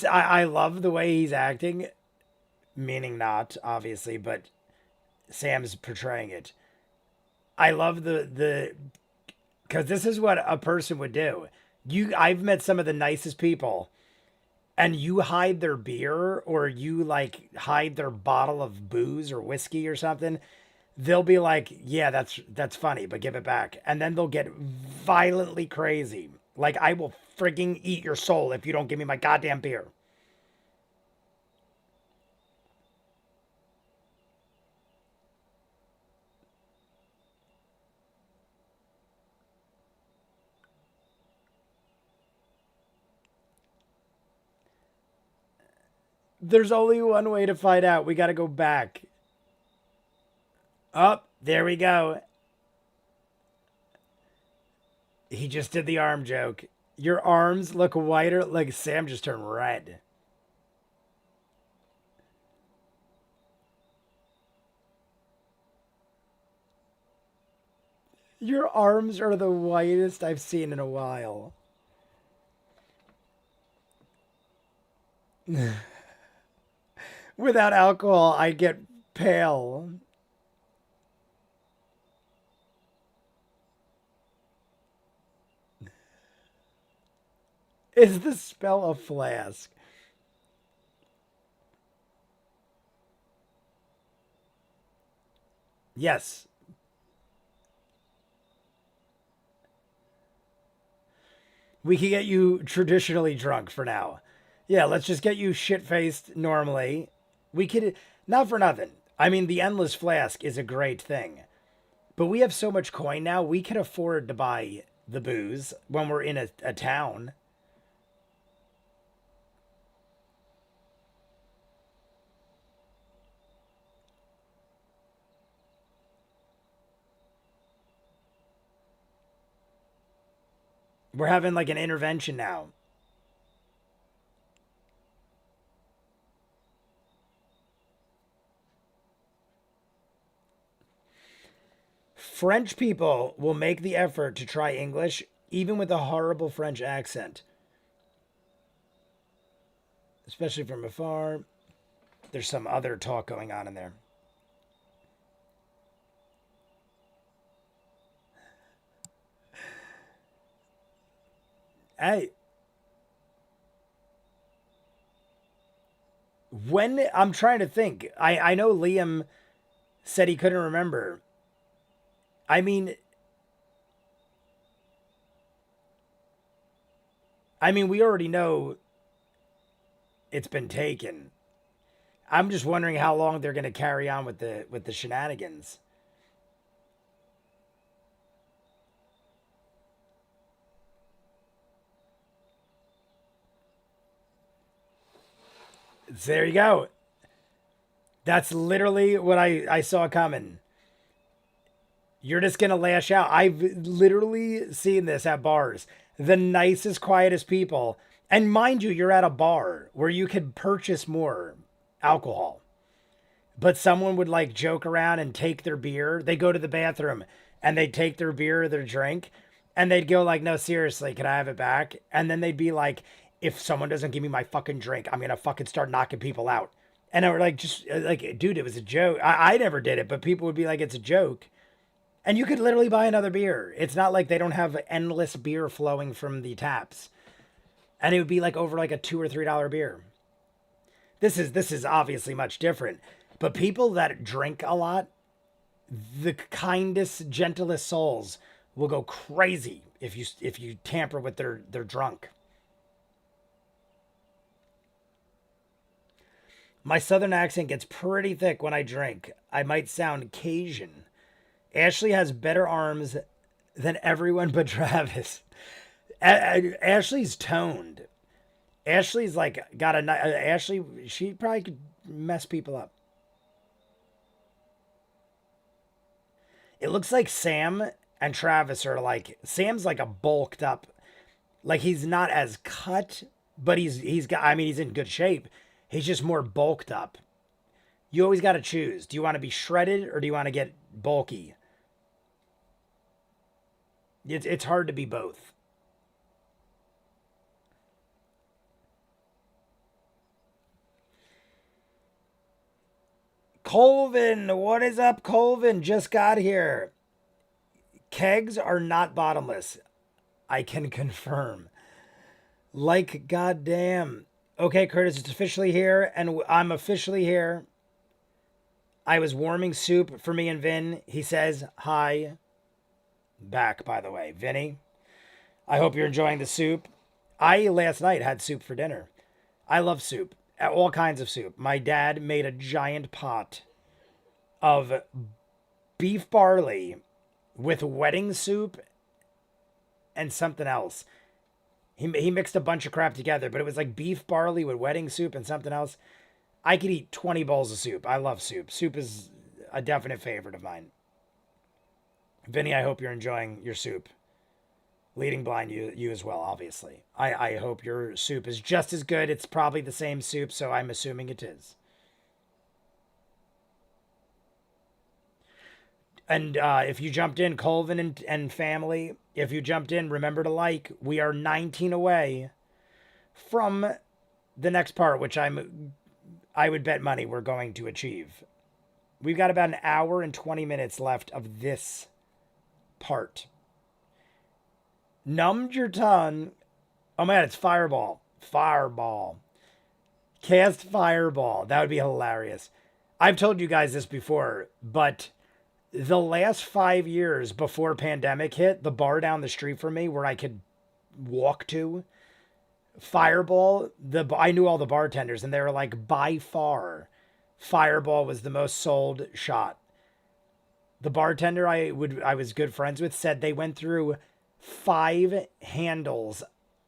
I love the way he's acting, meaning not, obviously, but Sam's portraying it. I love the because this is what a person would do. I've met some of the nicest people, and you hide their beer or you like hide their bottle of booze or whiskey or something. They'll be like, "Yeah, that's funny, but give it back," and then they'll get violently crazy. Like, I will frigging eat your soul if you don't give me my goddamn beer. There's only one way to find out. We got to go back. Oh, there we go. He just did the arm joke. Your arms look whiter. Like Sam just turned red. Your arms are the whitest I've seen in a while. Without alcohol, I get pale. Is the spell a flask? Yes. We can get you traditionally drunk for now. Yeah, let's just get you shit faced normally. We could, not for nothing. I mean, the endless flask is a great thing. But we have so much coin now, we can afford to buy the booze when we're in a town. We're having like an intervention now. French people will make the effort to try English, even with a horrible French accent, especially from afar. There's some other talk going on in there. Hey, when I'm trying to think, I know Liam said he couldn't remember. I mean, we already know it's been taken. I'm just wondering how long they're going to carry on with the shenanigans. So there you go. That's literally what I saw coming. You're just gonna lash out. I've literally seen this at bars. The nicest, quietest people. And mind you, you're at a bar where you could purchase more alcohol. But someone would like joke around and take their beer. They go to the bathroom and they'd take their beer or their drink and they'd go like, "No, seriously, can I have it back?" And then they'd be like, "If someone doesn't give me my fucking drink, I'm gonna fucking start knocking people out." And I were like, just like, dude, it was a joke. I never did it, but people would be like, it's a joke. And you could literally buy another beer. It's not like they don't have endless beer flowing from the taps. And it would be like over like a $2 or $3 beer. This is obviously much different. But people that drink a lot, the kindest, gentlest souls will go crazy if you tamper with their drunk. My southern accent gets pretty thick when I drink. I might sound Cajun. Ashley has better arms than everyone but Travis. Ashley's toned. Ashley's like got a Ashley. She probably could mess people up. It looks like Sam and Travis are like Sam's like a bulked up, like he's not as cut, but he's got. I mean, he's in good shape. He's just more bulked up. You always got to choose. Do you want to be shredded or do you want to get bulky? It's hard to be both. Colvin, what is up, Colvin? Just got here. Kegs are not bottomless. I can confirm. Like goddamn. Okay, Curtis, it's officially here, and I'm officially here. I was warming soup for me and Vin. He says hi. Back, by the way, Vinny. I hope you're enjoying the soup. I last night had soup for dinner. I love soup. All kinds of soup. My dad made a giant pot of beef barley with wedding soup and something else. He mixed a bunch of crap together, but it was like beef barley with wedding soup and something else. I could eat 20 bowls of soup. I love soup. Soup is a definite favorite of mine. Vinny, I hope you're enjoying your soup. Leading blind, you as well, obviously. I hope your soup is just as good. It's probably the same soup, so I'm assuming it is. And if you jumped in, Colvin and family, if you jumped in, remember to like. We are 19 away from the next part, which I would bet money we're going to achieve. We've got about an hour and 20 minutes left of this part. Numbed your tongue. Oh man, it's Fireball. Fireball. Cast Fireball. That would be hilarious. I've told you guys this before, but the last 5 years before pandemic hit, the bar down the street from me where I could walk to, Fireball, I knew all the bartenders and they were like, by far, Fireball was the most sold shot. The bartender I was good friends with said they went through 5 handles,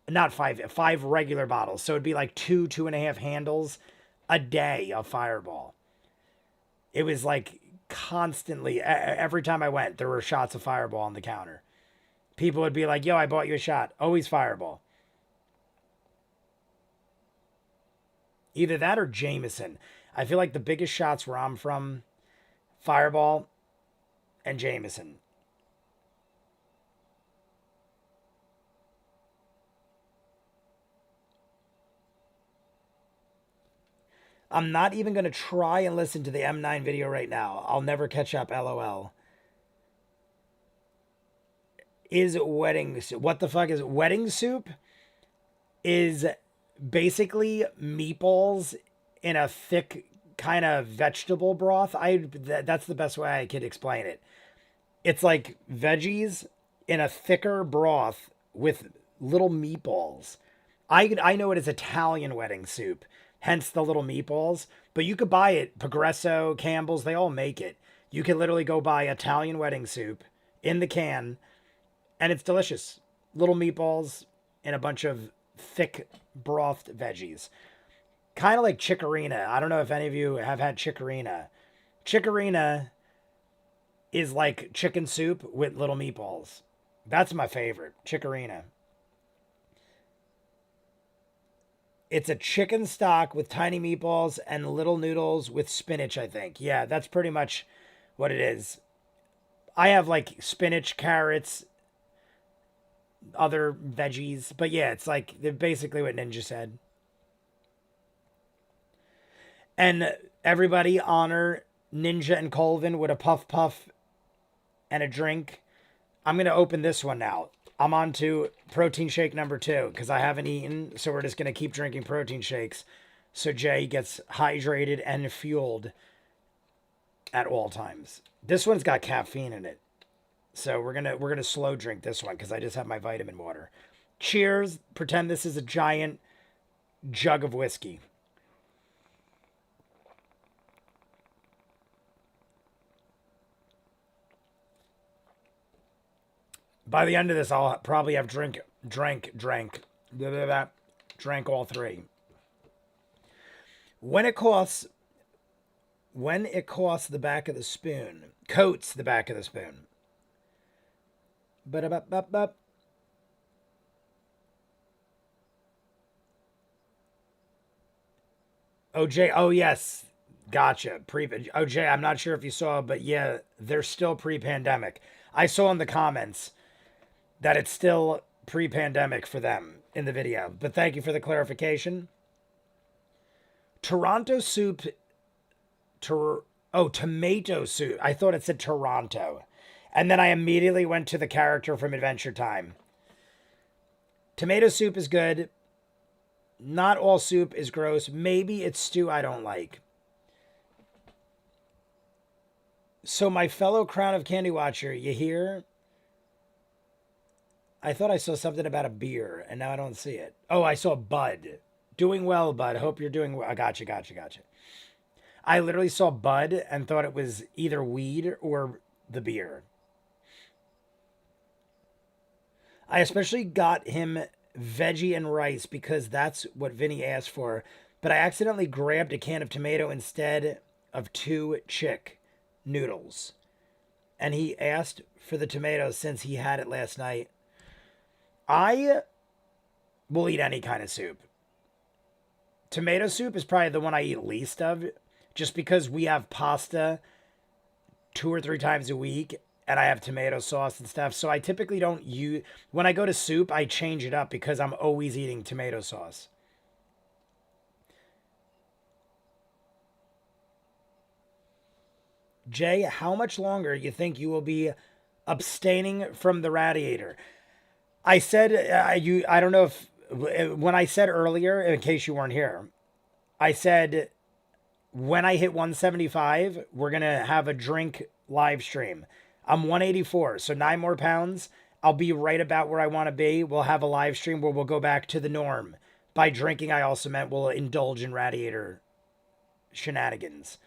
not five regular bottles. So it'd be like 2.5 handles a day of Fireball. It was like constantly, every time I went, there were shots of Fireball on the counter. People would be like, yo, I bought you a shot. Always Fireball. Either that or Jameson. I feel like the biggest shots where I'm from, Fireball and Jameson. I'm not even going to try and listen to the M9 video right now. I'll never catch up, LOL. Is wedding soup. What the fuck is wedding soup? Is basically meatballs in a thick kind of vegetable broth. That's the best way I could explain it. It's like veggies in a thicker broth with little meatballs. I know it as Italian wedding soup, hence the little meatballs. But you could buy it, Progresso, Campbell's, they all make it. You can literally go buy Italian wedding soup in the can, and it's delicious. Little meatballs and a bunch of thick brothed veggies. Kind of like chicorina. I don't know if any of you have had chicorina. Chicorina is like chicken soup with little meatballs. That's my favorite, chicorina. It's a chicken stock with tiny meatballs and little noodles with spinach, I think. Yeah, that's pretty much what it is. I have like spinach, carrots, other veggies. But yeah, it's like they're basically what Ninja said. And everybody honor Ninja and Colvin with a puff puff and a drink. I'm going to open this one now. I'm on to protein shake number 2 because I haven't eaten. So we're just going to keep drinking protein shakes so Jay gets hydrated and fueled at all times. This one's got caffeine in it. So we're gonna slow drink this one because I just have my vitamin water. Cheers. Pretend this is a giant jug of whiskey. By the end of this, I'll probably have drank all three. When it costs the back of the spoon, coats the back of the spoon. Ba-da-ba-ba-ba. OJ, oh yes, gotcha. OJ, I'm not sure if you saw, but yeah, they're still pre-pandemic. I saw in the comments that it's still pre-pandemic for them in the video. But thank you for the clarification. Toronto soup. Tomato soup. I thought it said Toronto, and then I immediately went to the character from Adventure Time. Tomato soup is good. Not all soup is gross. Maybe it's stew I don't like. So my fellow Crown of Candy watcher, you hear? I thought I saw something about a beer, and now I don't see it. Oh, I saw Bud. Doing well, Bud. Hope you're doing well. Gotcha. I literally saw Bud and thought it was either weed or the beer. I especially got him veggie and rice because that's what Vinny asked for, but I accidentally grabbed a can of tomato instead of 2 chick noodles. And he asked for the tomato since he had it last night. I will eat any kind of soup. Tomato soup is probably the one I eat least of, just because we have pasta 2 or 3 times a week and I have tomato sauce and stuff. So I typically don't use, when I go to soup, I change it up because I'm always eating tomato sauce. Jay, how much longer you think you will be abstaining from the radiator? I said, I don't know if, when I said earlier, in case you weren't here, I said, when I hit 175, we're going to have a drink live stream. I'm 184, so 9 more pounds. I'll be right about where I want to be. We'll have a live stream where we'll go back to the norm. By drinking, I also meant we'll indulge in radiator shenanigans.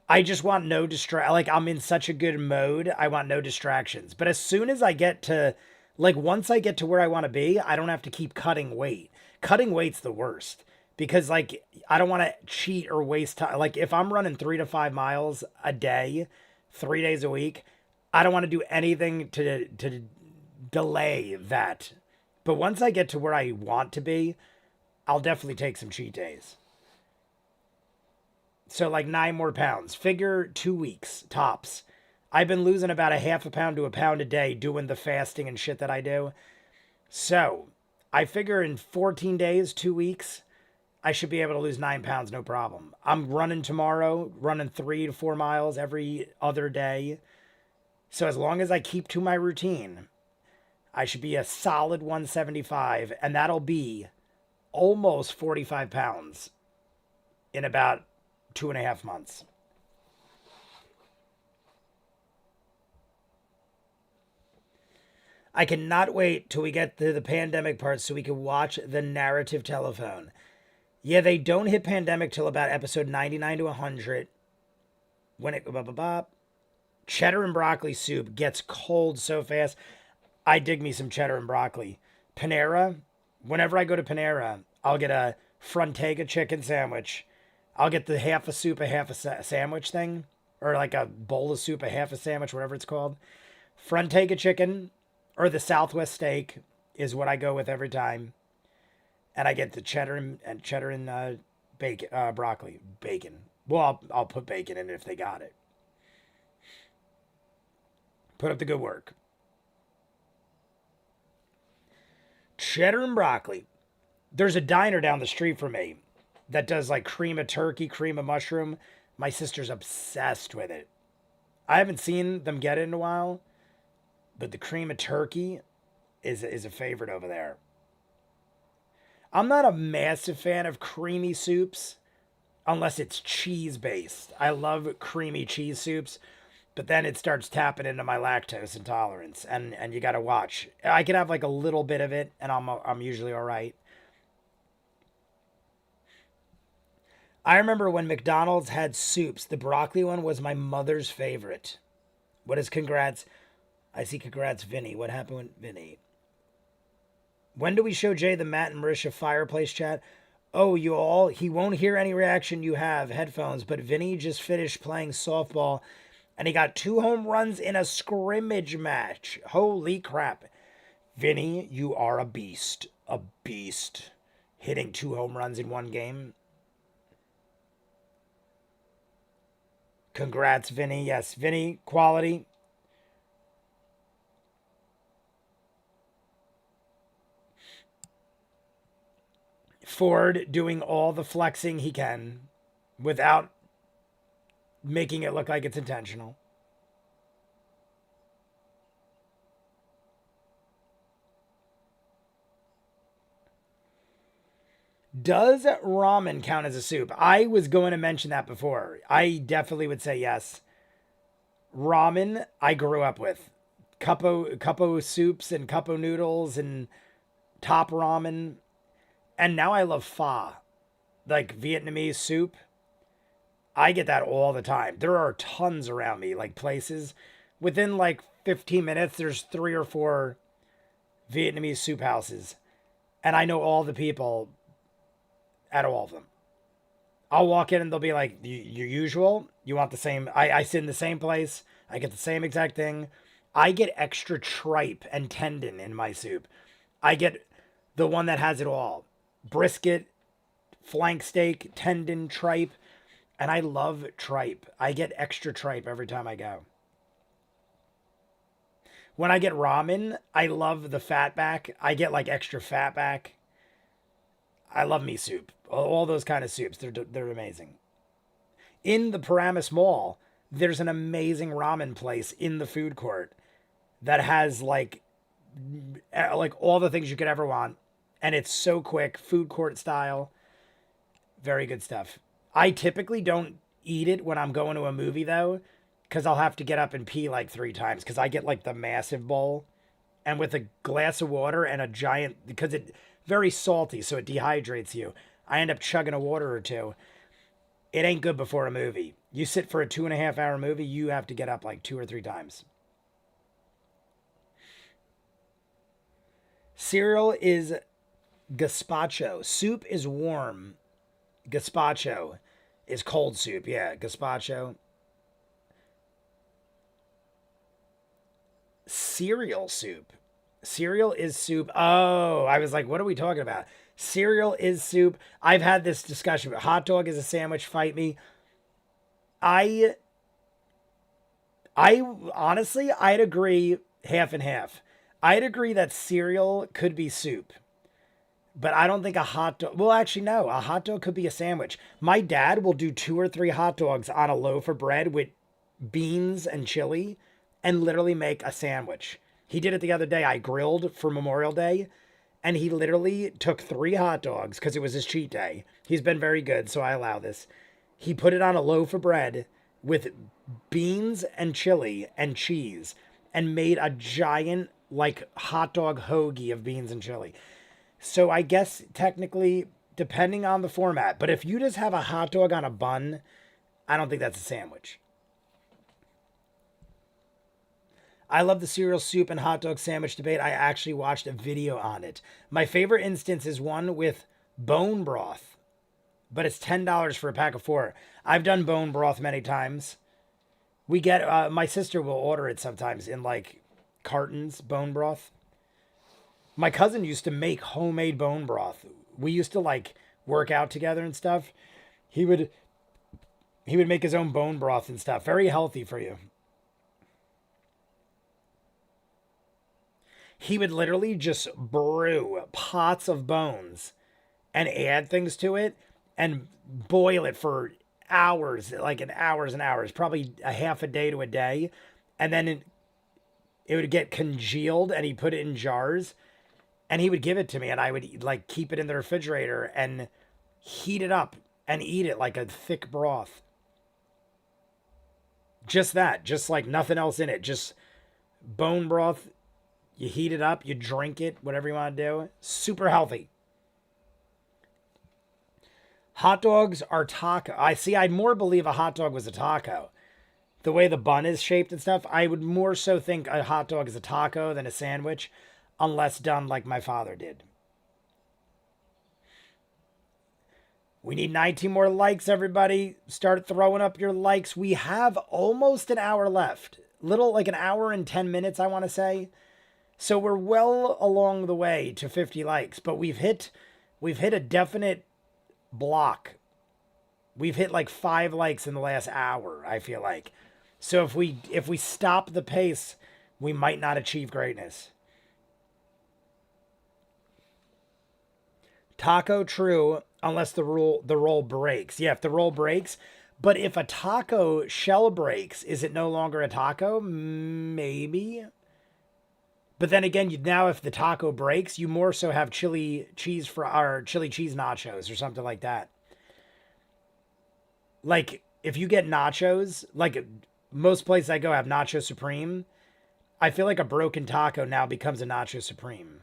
I just want no like I'm in such a good mode, I want no distractions. But as soon as I get to, like once I get to where I want to be, I don't have to keep cutting weight. Cutting weight's the worst because like I don't want to cheat or waste time. Like if I'm running 3 to 5 miles a day, 3 days a week, I don't want to do anything to delay that. But once I get to where I want to be, I'll definitely take some cheat days. So like 9 more pounds. Figure 2 weeks tops. I've been losing about a half a pound to a pound a day doing the fasting and shit that I do. So I figure in 14 days, 2 weeks, I should be able to lose 9 pounds, no problem. I'm running tomorrow, running 3 to 4 miles every other day. So as long as I keep to my routine, I should be a solid 175, and that'll be almost 45 pounds in about 2.5 months. I cannot wait till we get to the pandemic part so we can watch the narrative telephone. Yeah, they don't hit pandemic till about episode 99 to 100. When it... Cheddar and broccoli soup gets cold so fast. I dig me some cheddar and broccoli. Panera. Whenever I go to Panera, I'll get a Frontega chicken sandwich. I'll get the half a soup, a half a sandwich thing. Or like a bowl of soup, a half a sandwich, whatever it's called. Frontega chicken or the Southwest steak is what I go with every time. And I get the cheddar and bacon, broccoli, bacon. Well, I'll put bacon in it if they got it. Put up the good work. Cheddar and broccoli. There's a diner down the street from me that does like cream of turkey, cream of mushroom. My sister's obsessed with it. I haven't seen them get it in a while, but the cream of turkey is a favorite over there. I'm not a massive fan of creamy soups unless it's cheese based. I love creamy cheese soups, but then it starts tapping into my lactose intolerance, and you got to watch. I can have like a little bit of it, and I'm usually all right. I remember when McDonald's had soups, the broccoli one was my mother's favorite. What is congrats? I see. Congrats, Vinny. What happened with Vinny? When do we show Jay the Matt and Marisha fireplace chat? Oh, you all, he won't hear any reaction you have, headphones, but Vinny just finished playing softball and he got 2 home runs in a scrimmage match. Holy crap. Vinny, you are a beast. A beast. Hitting 2 home runs in one game. Congrats, Vinny. Yes, Vinny, quality. Ford doing all the flexing he can without making it look like it's intentional. Does ramen count as a soup? I was going to mention that before. I definitely would say yes. Ramen, I grew up with. Cuppo soups and cuppo noodles and top ramen. And now I love pho, like Vietnamese soup. I get that all the time. There are tons around me, like places. Within like 15 minutes, there's 3 or 4 Vietnamese soup houses. And I know all the people at all of them. I'll walk in and they'll be like, your usual? You want the same? I sit in the same place. I get the same exact thing. I get extra tripe and tendon in my soup. I get the one that has it all. Brisket, flank steak, tendon, tripe. And I love tripe. I get extra tripe every time I go. When I get ramen, I love the fat back. I get like extra fat back. I love me soup. All those kind of soups. They're amazing. In the Paramus Mall, there's an amazing ramen place in the food court that has like all the things you could ever want. And it's so quick, food court style. Very good stuff. I typically don't eat it when I'm going to a movie though, because I'll have to get up and pee like 3 times because I get like the massive bowl. And with a glass of water and a giant, because it's very salty, so it dehydrates you. I end up chugging a water or 2. It ain't good before a movie. You sit for a 2.5 hour movie, you have to get up like 2 or 3 times. Cereal is gazpacho. Soup is warm. Gazpacho is cold soup. Yeah, gazpacho. Cereal soup. Cereal is soup. Oh, I was like, what are we talking about? Cereal is soup. I've had this discussion. Hot dog is a sandwich. Fight me. I honestly, I'd agree half and half. I'd agree that cereal could be soup. But I don't think a hot dog, well, actually, no, a hot dog could be a sandwich. My dad will do 2 or 3 hot dogs on a loaf of bread with beans and chili and literally make a sandwich. He did it the other day. I grilled for Memorial Day and he literally took 3 hot dogs because it was his cheat day. He's been very good, so I allow this. He put it on a loaf of bread with beans and chili and cheese and made a giant, like, hot dog hoagie of beans and chili. So I guess technically, depending on the format, but if you just have a hot dog on a bun, I don't think that's a sandwich. I love the cereal soup and hot dog sandwich debate. I actually watched a video on it. My favorite instance is one with bone broth, but it's $10 for a pack of 4. I've done bone broth many times. We get, my sister will order it sometimes in like cartons, bone broth. My cousin used to make homemade bone broth. We used to like work out together and stuff. He would make his own bone broth and stuff. Very healthy for you. He would literally just brew pots of bones and add things to it and boil it for hours, like in hours and hours, probably a half a day to a day. And then it would get congealed and he put it in jars. And he would give it to me and I would like keep it in the refrigerator and heat it up and eat it like a thick broth. Just that, just like nothing else in it. Just bone broth. You heat it up, you drink it, whatever you want to do. Super healthy. Hot dogs are taco. I'd more believe a hot dog was a taco. the way the bun is shaped and stuff, I would more so think a hot dog is a taco than a sandwich, unless done like my father did. We need 19 more likes, everybody. Start throwing up your likes. We have almost an hour left. Little like an hour and 10 minutes, I want to say. So we're well along the way to 50 likes, but we've hit a definite block. We've hit like 5 likes in the last hour, I feel like. So if we stop the pace, we might not achieve greatness. Taco, true, unless the roll breaks. Yeah, if the roll breaks, but if a taco shell breaks, is it no longer a taco? Maybe. But then again, now if the taco breaks, you more so have chili cheese for our chili cheese nachos or something like that. Like if you get nachos, like most places I go have Nacho Supreme, I feel like a broken taco now becomes a Nacho Supreme.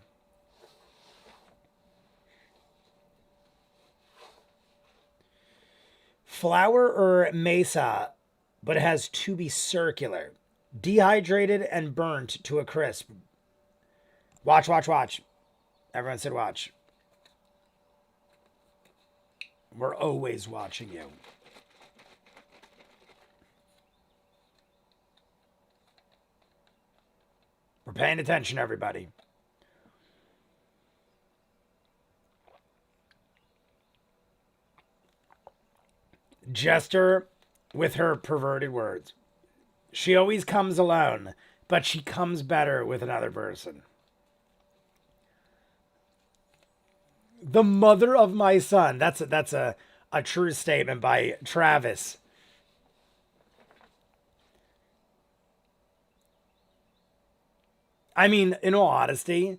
Flour or mesa, but it has to be circular. Dehydrated and burnt to a crisp. Watch, watch, watch. Everyone said watch. We're always watching you. We're paying attention, everybody. Jester with her perverted words. She always comes alone, but she comes better with another person. The mother of my son. That's a true statement by Travis. I mean, in all honesty,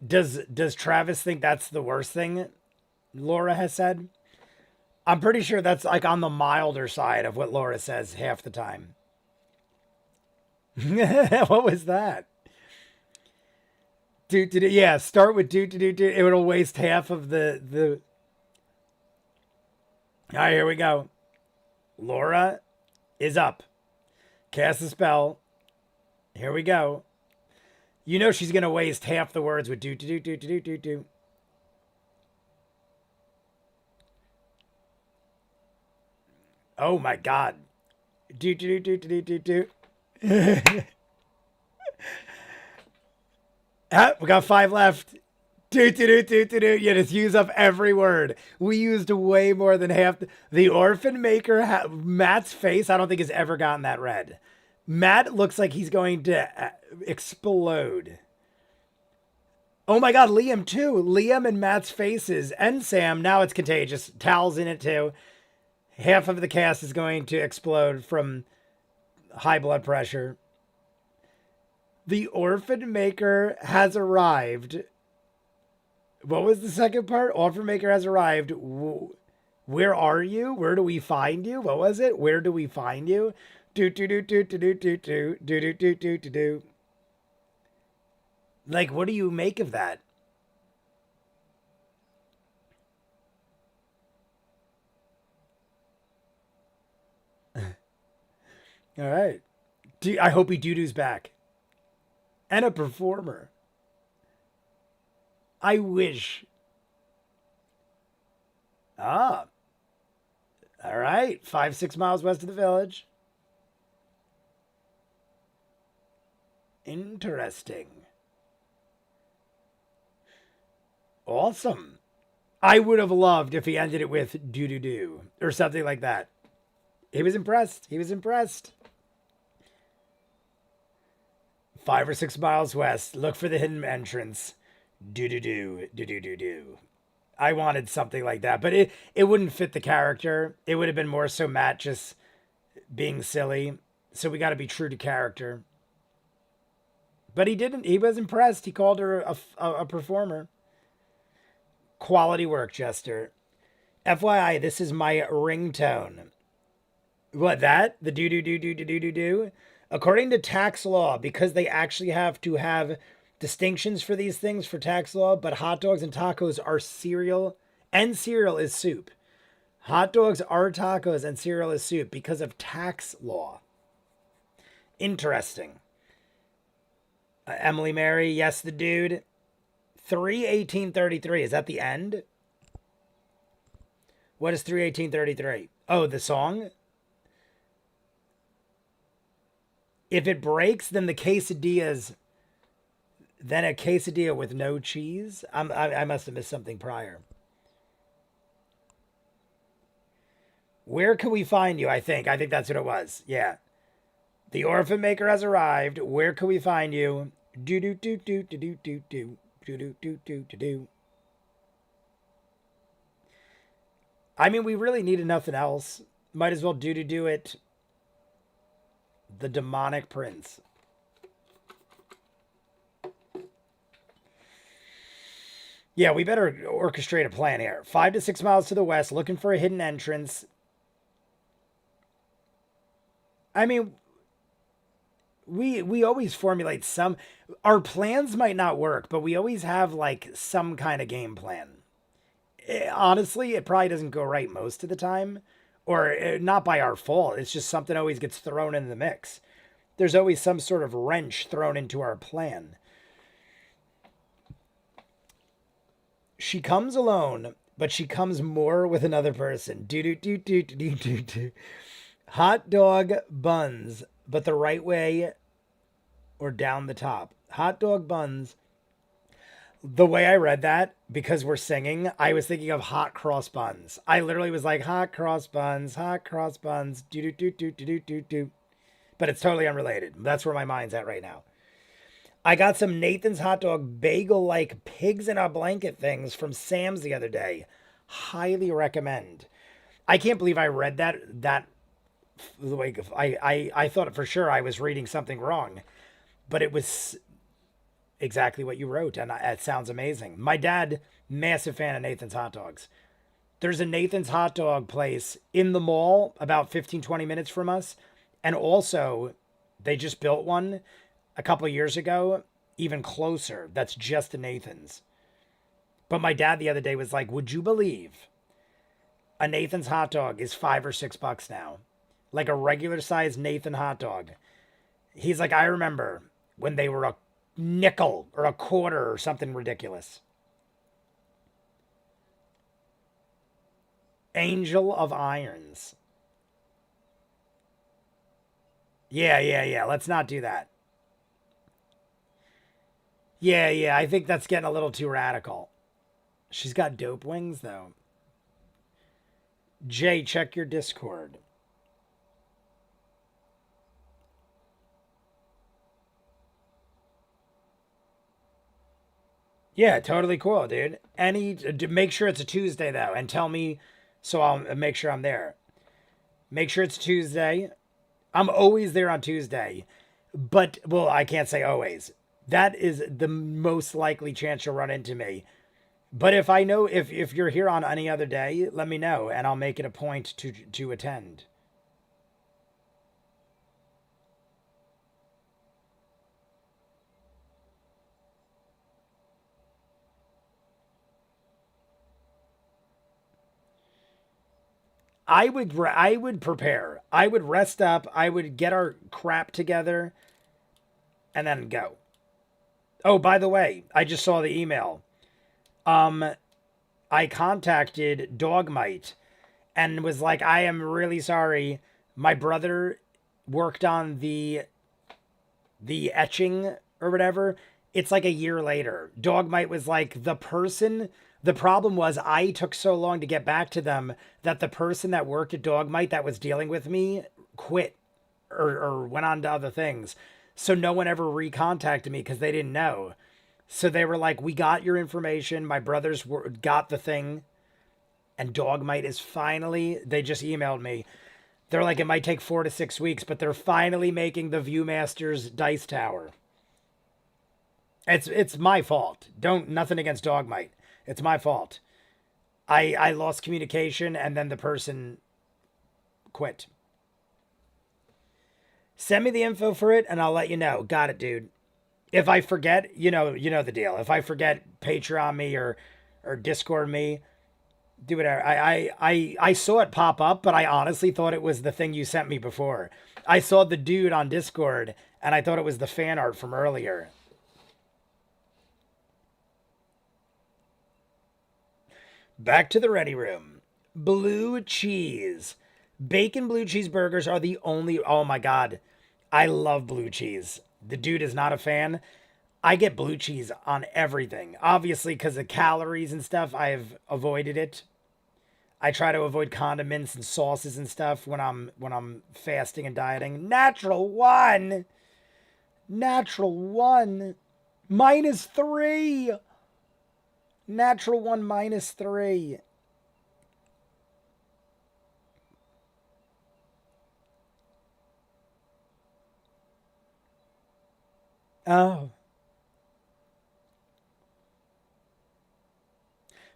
does Travis think that's the worst thing Laura has said? I'm pretty sure that's like on the milder side of what Laura says half the time. What was that? Yeah, start with do. It would waste half of the. All right, here we go. Laura is up. Cast a spell. Here we go. You know she's gonna waste half the words with do. Oh my God. Do. We got 5 left. Do. You just use up every word. We used way more than half. The orphan maker, Matt's face, I don't think has ever gotten that red. Matt looks like he's going to explode. Oh my God, Liam too. Liam and Matt's faces. And Sam, now it's contagious. Tal's in it too. Half of the cast is going to explode from high blood pressure. The orphan maker has arrived. What was the second part? Orphan maker has arrived. Where are you? Where do we find you? What was it? Where do we find you? Do. Like, what do you make of that? All right. I hope he doo-doo's back. And a performer. I wish. Ah. All right. 5-6 miles west of the village. Interesting. Awesome. I would have loved if he ended it with do or something like that. He was impressed. 5 or 6 miles west. Look for the hidden entrance. Do. I wanted something like that, but it wouldn't fit the character. It would have been more so Matt just being silly. So we got to be true to character. But he didn't. He was impressed. He called her a performer. Quality work, Jester. FYI, this is my ringtone. What, that? The do. According to tax law, because they actually have to have distinctions for these things for tax law, but hot dogs and tacos are cereal, and cereal is soup. Hot dogs are tacos and cereal is soup because of tax law. Interesting. Emily Mary, yes, the dude. 3:18:33. Is that the end? What is 3:18:33? Oh, the song? If it breaks, then the quesadillas, then a quesadilla with no cheese? I must have missed something prior. Where can we find you? I think that's what it was. Yeah. The orphan maker has arrived. Where can we find you? Do do do do do do do do do do do do do do. I mean, we really needed nothing else. Might as well do it. The demonic prince. Yeah, we better orchestrate a plan here. 5 to 6 miles to the west, looking for a hidden entrance. I mean, we always formulate some. Our plans might not work, but we always have like some kind of game plan. Honestly, it probably doesn't go right most of the time, or not by our fault. It's just something always gets thrown in the mix. There's always some sort of wrench thrown into our plan. She comes alone, but she comes more with another person. Do do do do do do do. Hot dog buns, but the right way or down the top. Hot dog buns. The way I read that, because we're singing, I was thinking of hot cross buns. I literally was like, hot cross buns, do do do do do do do do. But it's totally unrelated. That's where my mind's at right now. I got some Nathan's hot dog bagel like pigs in a blanket things from Sam's the other day. Highly recommend. I can't believe I read that like I thought for sure I was reading something wrong, but it was exactly what you wrote, and it sounds amazing. My dad, massive fan of Nathan's hot dogs. There's a Nathan's hot dog place in the mall about 15-20 minutes from us, and also they just built one a couple of years ago, even closer. That's just a Nathan's. But my dad the other day was like, "Would you believe a Nathan's hot dog is $5 or $6 now?" Like a regular size Nathan hot dog. He's like, "I remember when they were a nickel or a quarter or something ridiculous." Angel of Irons. Yeah. Let's not do that. Yeah. I think that's getting a little too radical. She's got dope wings, though. Jay, check your Discord. Yeah, totally cool, dude. Make sure it's a Tuesday though, and tell me so I'll make sure I'm there. Make sure it's Tuesday. I'm always there on Tuesday, but well, I can't say always. That is the most likely chance you'll run into me. But if I know if you're here on any other day, let me know, and I'll make it a point to attend. I would prepare. I would rest up. I would get our crap together and then go. Oh, by the way, I just saw the email. Um I contacted Dogmite and was like, "I am really sorry. My brother worked on the etching or whatever. It's like a year later." Dogmite was like, the problem was I took so long to get back to them that the person that worked at Dogmite that was dealing with me quit or went on to other things. So no one ever recontacted me because they didn't know. So they were like, "We got your information. My brothers got the thing." And Dogmite is finally, they just emailed me. They're like, "It might take 4 to 6 weeks, but they're finally making the ViewMasters dice tower." It's my fault. Don't nothing against Dogmite. It's my fault. I lost communication and then the person quit. Send me the info for it and I'll let you know. Got it, dude. If I forget, you know the deal. If I forget, Patreon me or Discord me, do whatever. I saw it pop up, but I honestly thought it was the thing you sent me before. I saw the dude on Discord, and I thought it was the fan art from earlier. Back to the ready room. Blue cheese. Bacon blue cheeseburgers are the only. Oh my God. I love blue cheese. The dude is not a fan. I get blue cheese on everything. Obviously, because of calories and stuff, I've avoided it. I try to avoid condiments and sauces and stuff when I'm fasting and dieting. Natural one. Natural one. -3. Natural one -3. Oh.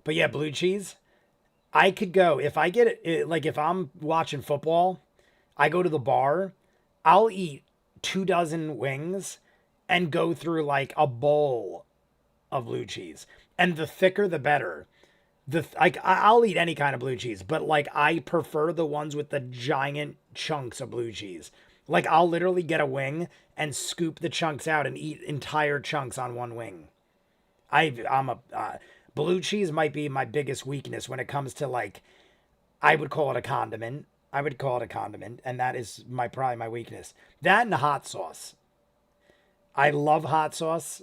But yeah, blue cheese. I could go if I get it, like if I'm watching football, I go to the bar, I'll eat 2 dozen wings and go through like a bowl of blue cheese. And the thicker the better. I'll eat any kind of blue cheese, but like I prefer the ones with the giant chunks of blue cheese. Like I'll literally get a wing and scoop the chunks out and eat entire chunks on one wing. I'm a blue cheese might be my biggest weakness when it comes to like I would call it a condiment. I would call it a condiment, and that is my probably my weakness. That and the hot sauce. I love hot sauce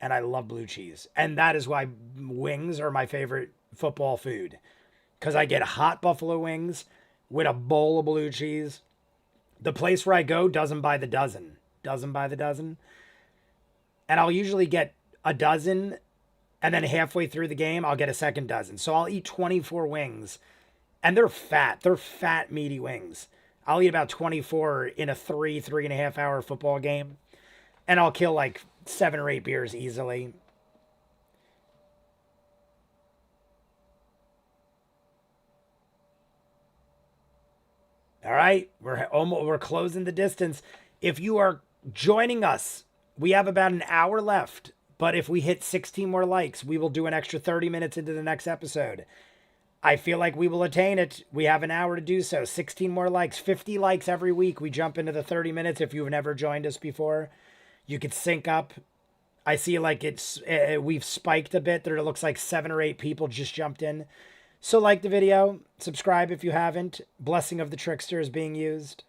and I love blue cheese. And that is why wings are my favorite football food. Because I get hot buffalo wings with a bowl of blue cheese. The place where I go doesn't buy the dozen. Doesn't buy the dozen. And I'll usually get a dozen, and then halfway through the game, I'll get a second dozen. So I'll eat 24 wings. And they're fat. They're fat, meaty wings. I'll eat about 24 in a 3.5 hour football game. And I'll kill like 7 or 8 beers easily. All right, we're closing the distance. If you are joining us, we have about an hour left. But if we hit 16 more likes, we will do an extra 30 minutes into the next episode. I feel like we will attain it. We have an hour to do so. 16 more likes, 50 likes every week. We jump into the 30 minutes. If you've never joined us before, you could sync up. I see like we've spiked a bit. There looks like 7 or 8 people just jumped in. So like the video, subscribe if you haven't. Blessing of the Trickster is being used.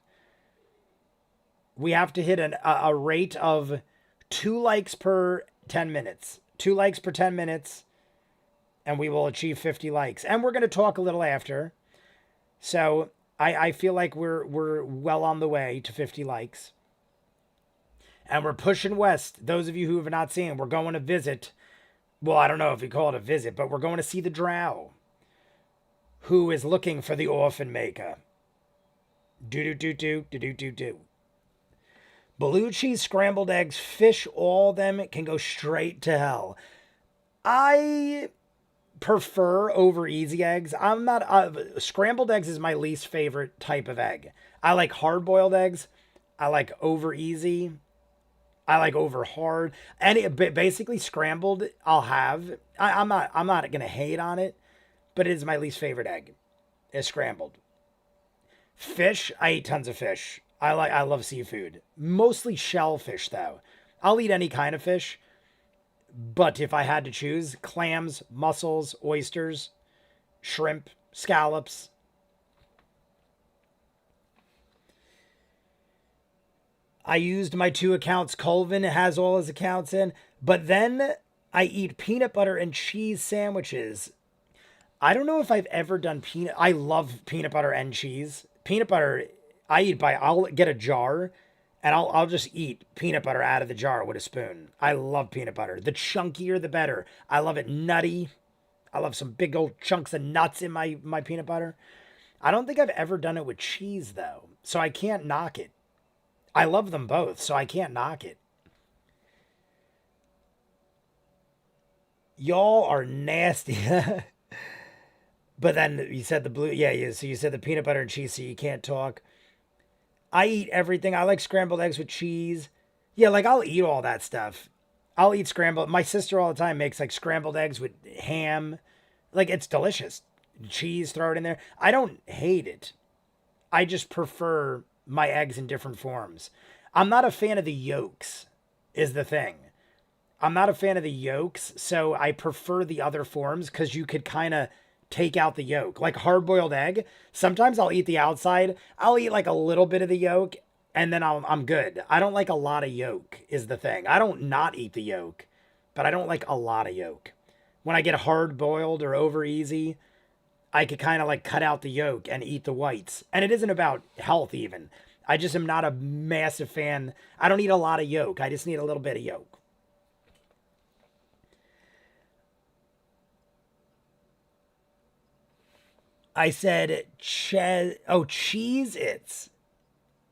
We have to hit a rate of 2 likes per 10 minutes. 2 likes per 10 minutes. And we will achieve 50 likes. And we're going to talk a little after. So I feel like we're well on the way to 50 likes. And we're pushing west. Those of you who have not seen, we're going to visit. Well, I don't know if you call it a visit, but we're going to see the drow, who is looking for the orphan maker. Do. Blue cheese, scrambled eggs, fish, all of them can go straight to hell. I prefer over easy eggs. I'm not scrambled eggs is my least favorite type of egg. I like hard-boiled eggs. I like over easy. I like over hard. And basically scrambled I'll have. I'm not gonna hate on it, but it is my least favorite egg. Is scrambled. Fish, I eat tons of fish. I love seafood. Mostly shellfish though. I'll eat any kind of fish. But if I had to choose, clams, mussels, oysters, shrimp, scallops. I used my 2 accounts. Colvin has all his accounts in. But then I eat peanut butter and cheese sandwiches. I don't know if I've ever done I love peanut butter and cheese. Peanut butter, I'll get a jar and I'll just eat peanut butter out of the jar with a spoon. I love peanut butter. The chunkier, the better. I love it nutty. I love some big old chunks of nuts in my peanut butter. I don't think I've ever done it with cheese, though, so I can't knock it. I love them both, so I can't knock it. Y'all are nasty. But then you said the blue, yeah, so you said the peanut butter and cheese, so you can't talk. I eat everything. I like scrambled eggs with cheese. Yeah, like I'll eat all that stuff. I'll eat scrambled. My sister all the time makes like scrambled eggs with ham. Like it's delicious. Cheese, throw it in there. I don't hate it. I just prefer my eggs in different forms. I'm not a fan of the yolks, is the thing. I'm not a fan of the yolks, so I prefer the other forms because you could kind of take out the yolk. Like hard boiled egg, sometimes I'll eat the outside. I'll eat like a little bit of the yolk and then I'm good. I don't like a lot of yolk, is the thing. I don't not eat the yolk, but I don't like a lot of yolk. When I get hard boiled or over easy, I could kind of like cut out the yolk and eat the whites. And it isn't about health even. I just am not a massive fan. I don't eat a lot of yolk. I just need a little bit of yolk. I said, Cheez-Its.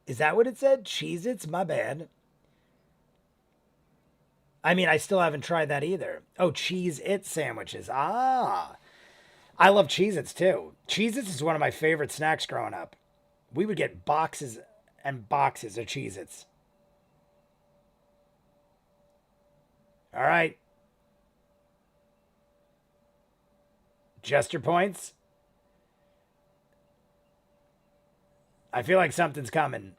Is that what it said? Cheez-Its? My bad. I mean, I still haven't tried that either. Oh, Cheez-It sandwiches. Ah. I love Cheez-Its too. Cheez-Its is one of my favorite snacks growing up. We would get boxes and boxes of Cheez-Its. All right. Jester points. I feel like something's coming.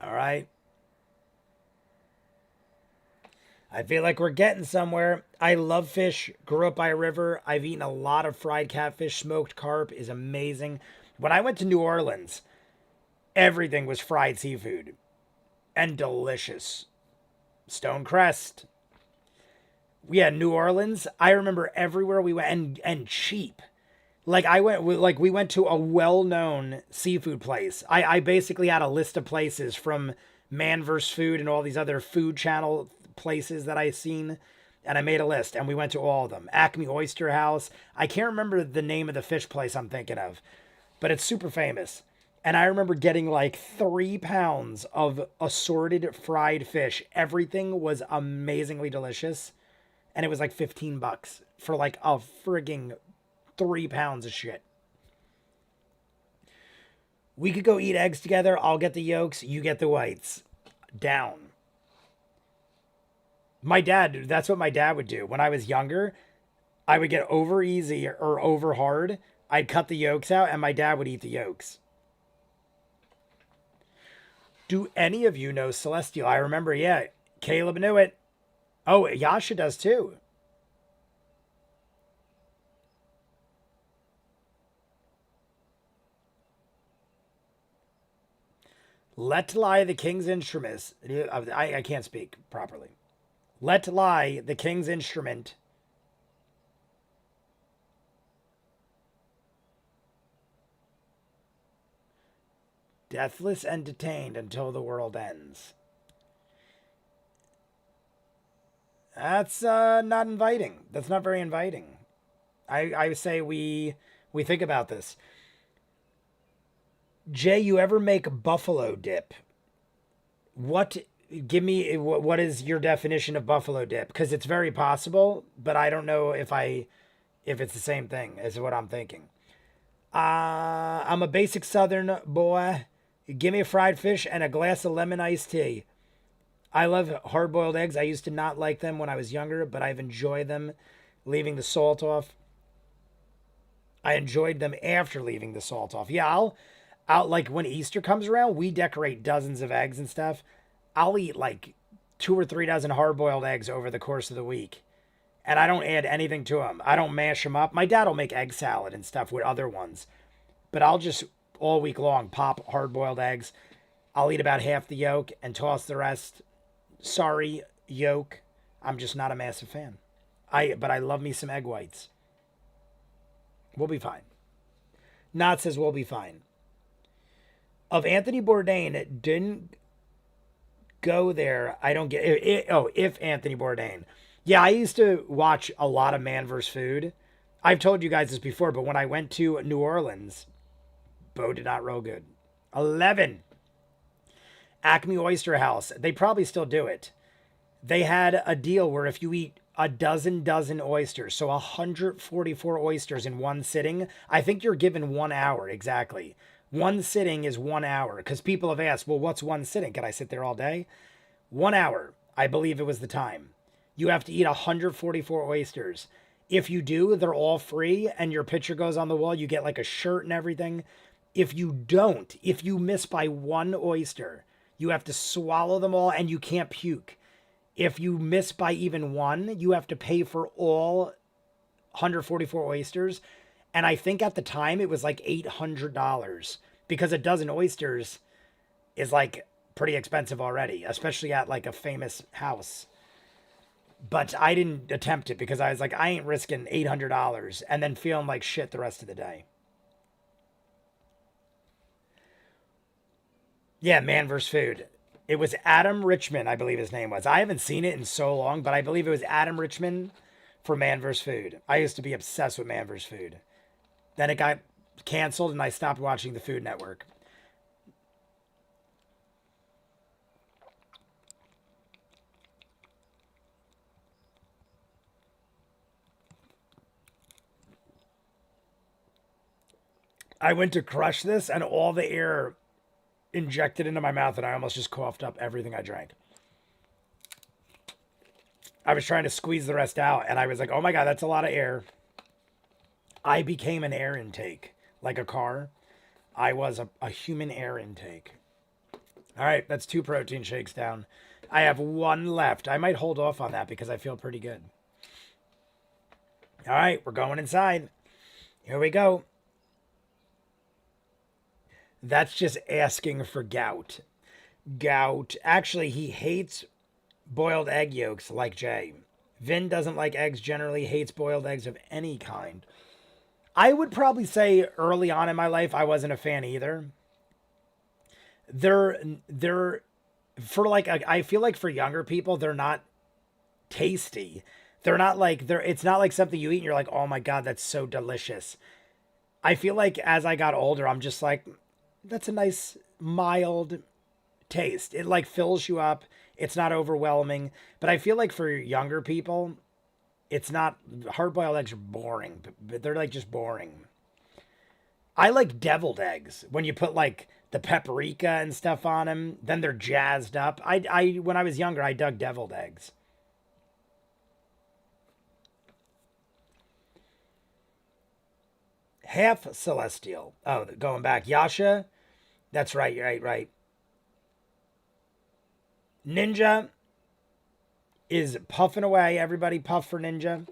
All right. I feel like we're getting somewhere. I love fish. Grew up by a river. I've eaten a lot of fried catfish. Smoked carp is amazing. When I went to New Orleans, everything was fried seafood and delicious. Stonecrest. Yeah, New Orleans. I remember everywhere we went and cheap. Like we went to a well-known seafood place. I basically had a list of places from Man vs. Food and all these other food channel places that I seen, and I made a list and we went to all of them. Acme Oyster House. I can't remember the name of the fish place I'm thinking of, but it's super famous. And I remember getting like 3 pounds of assorted fried fish. Everything was amazingly delicious. And it was like $15 for like a frigging 3 pounds of shit. We could go eat eggs together. I'll get the yolks. You get the whites. Down. My dad, that's what my dad would do. When I was younger, I would get over easy or over hard. I'd cut the yolks out and my dad would eat the yolks. Do any of you know Celestial? I remember, yeah. Caleb knew it. Oh, Yasha does too. Let lie the king's instruments. I can't speak properly. Let lie the king's instrument. Deathless and detained until the world ends. That's not inviting. That's not very inviting. I say we think about this. Jay, you ever make buffalo dip? What? Give me what is your definition of buffalo dip? Because it's very possible, but I don't know if it's the same thing as what I'm thinking. I'm a basic Southern boy. Give me a fried fish and a glass of lemon iced tea. I love hard boiled eggs. I used to not like them when I was younger, but I've enjoyed them leaving the salt off. I enjoyed them after leaving the salt off. Yeah, I'll like when Easter comes around, we decorate dozens of eggs and stuff. I'll eat like 2 or 3 dozen hard boiled eggs over the course of the week. And I don't add anything to them. I don't mash them up. My dad will make egg salad and stuff with other ones. But I'll just all week long pop hard boiled eggs. I'll eat about half the yolk and toss the rest. Sorry, yolk. I'm just not a massive fan. But I love me some egg whites. We'll be fine. Not says we'll be fine. Of Anthony Bourdain didn't go there. I don't get it. Oh, if Anthony Bourdain. Yeah, I used to watch a lot of Man vs. Food. I've told you guys this before, but when I went to New Orleans, Bo did not roll good. 11. Acme Oyster House. They probably still do it. They had a deal where if you eat a dozen oysters, so 144 oysters in one sitting, I think you're given 1 hour exactly. One sitting is 1 hour because people have asked, well, what's one sitting? Can I sit there all day? 1 hour. I believe it was the time. You have to eat 144 oysters. If you do, they're all free and your picture goes on the wall. You get like a shirt and everything. If you don't, if you miss by one oyster, you have to swallow them all and you can't puke. If you miss by even one, you have to pay for all 144 oysters. And I think at the time it was like $800 because a dozen oysters is like pretty expensive already, especially at like a famous house. But I didn't attempt it because I was like, I ain't risking $800 and then feeling like shit the rest of the day. Yeah, Man vs. Food. It was Adam Richman, I believe his name was. I haven't seen it in so long, but I believe it was Adam Richman for Man vs. Food. I used to be obsessed with Man vs. Food. Then it got canceled and I stopped watching the Food Network. I went to crush this and all the air injected into my mouth and I almost just coughed up everything I drank. I was trying to squeeze the rest out and I was like, oh my God, that's a lot of air. I became an air intake, like a car. I was a human air intake. All right, that's 2 protein shakes down. I have 1 left. I might hold off on that because I feel pretty good. All right, we're going inside. Here we go. That's just asking for gout. Gout. Actually, he hates boiled egg yolks like Jay. Vin doesn't like eggs generally, hates boiled eggs of any kind. I would probably say early on in my life, I wasn't a fan either. They're for like, I feel like for younger people, they're not tasty. They're not like, it's not like something you eat and you're like, oh my God, that's so delicious. I feel like as I got older, I'm just like, that's a nice mild taste. It like fills you up. It's not overwhelming. But I feel like for younger people, it's not, hard boiled eggs are boring, but they're like just boring. I like deviled eggs when you put like the paprika and stuff on them, then they're jazzed up. I when I was younger, I dug deviled eggs. Half celestial. Oh, going back. Yasha. That's right, right. Ninja is puffing away. Everybody puff for Ninja.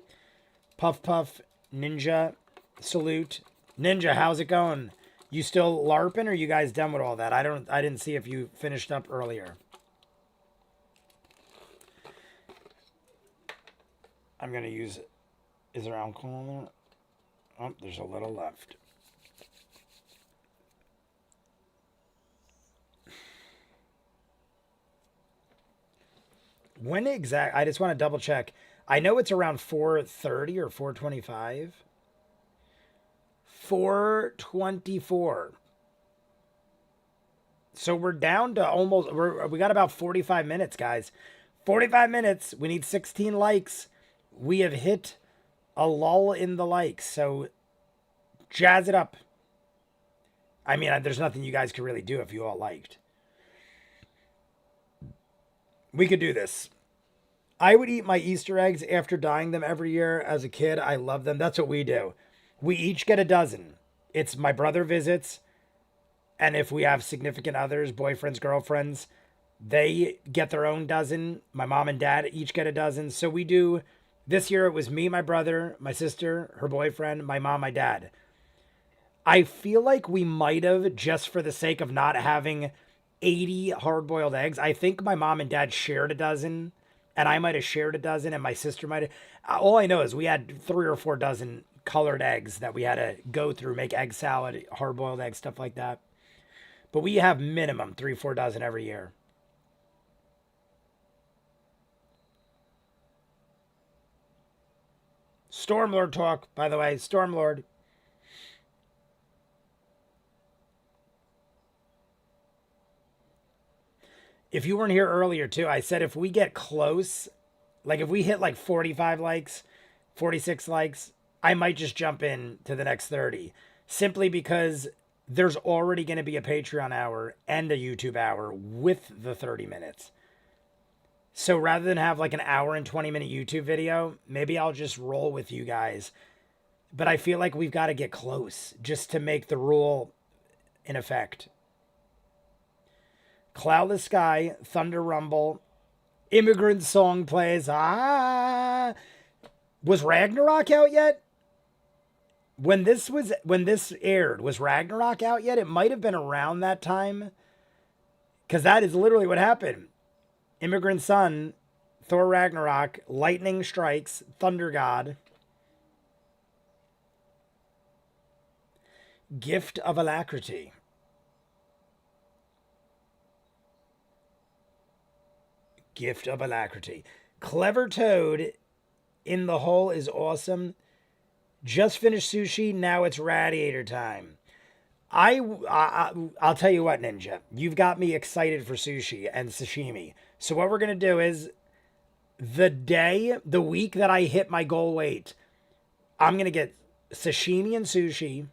Puff, puff, Ninja. Salute. Ninja, how's it going? You still LARPing or are you guys done with all that? I didn't see if you finished up earlier. I'm going to use, is there alcohol in there? Oh, there's a little left. When exact? I just want to double check. I know it's around 4:30 or 4:25. 4:24. So we're down to almost. We got about 45 minutes, guys. 45 minutes. We need 16 likes. We have hit a lull in the likes. So jazz it up. I mean, there's nothing you guys could really do if you all liked. We could do this. I would eat my Easter eggs after dyeing them every year as a kid. I love them. That's what we do. We each get a dozen. It's my brother visits. And if we have significant others, boyfriends, girlfriends, they get their own dozen. My mom and dad each get a dozen. So we do, this year it was me, my brother, my sister, her boyfriend, my mom, my dad. I feel like we might have, just for the sake of not having 80 hard-boiled eggs. I think my mom and dad shared a dozen, and I might have shared a dozen, and my sister might have. All I know is we had 3 or 4 dozen colored eggs that we had to go through, make egg salad, hard-boiled eggs, stuff like that. But we have minimum 3, 4 dozen every year. Stormlord talk, by the way. Stormlord. If you weren't here earlier too, I said if we get close, like if we hit like 45 likes, 46 likes, I might just jump in to the next 30. Simply because there's already going to be a Patreon hour and a YouTube hour with the 30 minutes. So rather than have like an hour and 20-minute YouTube video, maybe I'll just roll with you guys. But I feel like we've got to get close just to make the rule in effect. Cloudless sky, thunder rumble, immigrant song plays. Ah, was Ragnarok out yet? When this aired, was Ragnarok out yet? It might have been around that time, because that is literally what happened. Immigrant Son, Thor Ragnarok, lightning strikes, thunder god. Gift of Alacrity. Gift of Alacrity. Clever Toad in the hole is awesome. Just finished sushi. Now it's radiator time. I'll tell you what, Ninja. You've got me excited for sushi and sashimi. So what we're going to do is the week that I hit my goal weight, I'm going to get sashimi and sushi.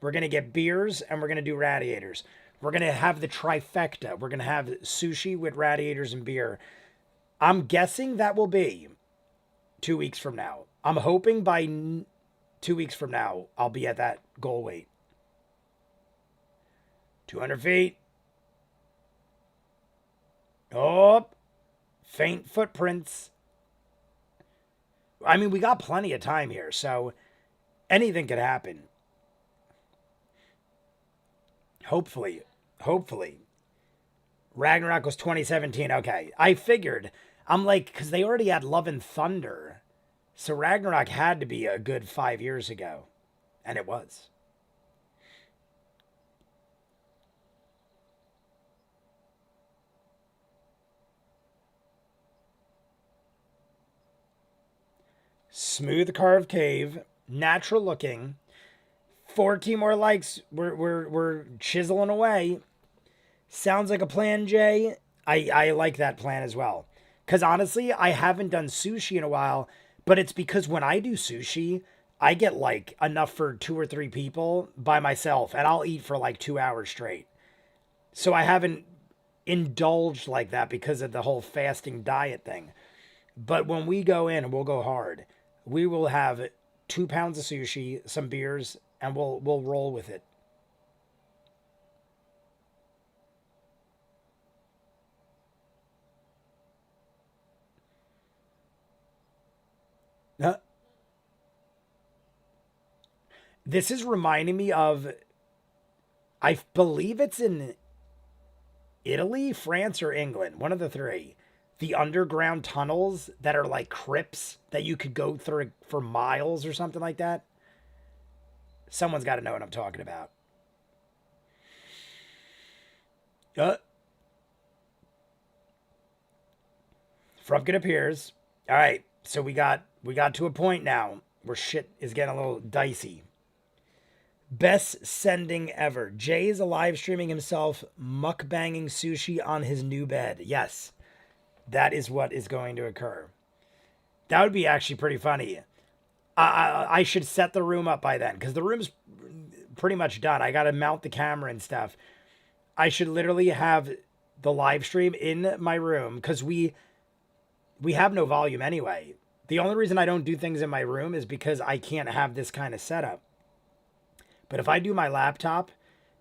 We're going to get beers and we're going to do radiators. We're going to have the trifecta. We're going to have sushi with radiators and beer. I'm guessing that will be 2 weeks from now. I'm hoping by 2 weeks from now, I'll be at that goal weight. 200 feet. Oh, faint footprints. I mean, we got plenty of time here, so anything could happen. Hopefully. Ragnarok was 2017. Okay, I figured. I'm like, because they already had Love and Thunder. So Ragnarok had to be a good 5 years ago. And it was. Smooth carved cave. Natural looking. 14 more likes. We're chiseling away. Sounds like a plan, Jay. I like that plan as well. Because honestly, I haven't done sushi in a while. But it's because when I do sushi, I get like enough for 2 or 3 people by myself. And I'll eat for like 2 hours straight. So I haven't indulged like that because of the whole fasting diet thing. But when we go in, we'll go hard. We will have 2 pounds of sushi, some beers, and we'll roll with it. This is reminding me of, I believe it's in Italy, France, or England, one of the three. The underground tunnels that are like crypts that you could go through for miles or something like that. Someone's got to know what I'm talking about. Frumpkin appears. All right, so we got to a point now where shit is getting a little dicey. Best sending ever. Jay is live streaming himself mukbanging sushi on his new bed. Yes, that is what is going to occur. That would be actually pretty funny. I should set the room up by then because the room's pretty much done. I got to mount the camera and stuff. I should literally have the live stream in my room because we have no volume anyway. The only reason I don't do things in my room is because I can't have this kind of setup. But if I do my laptop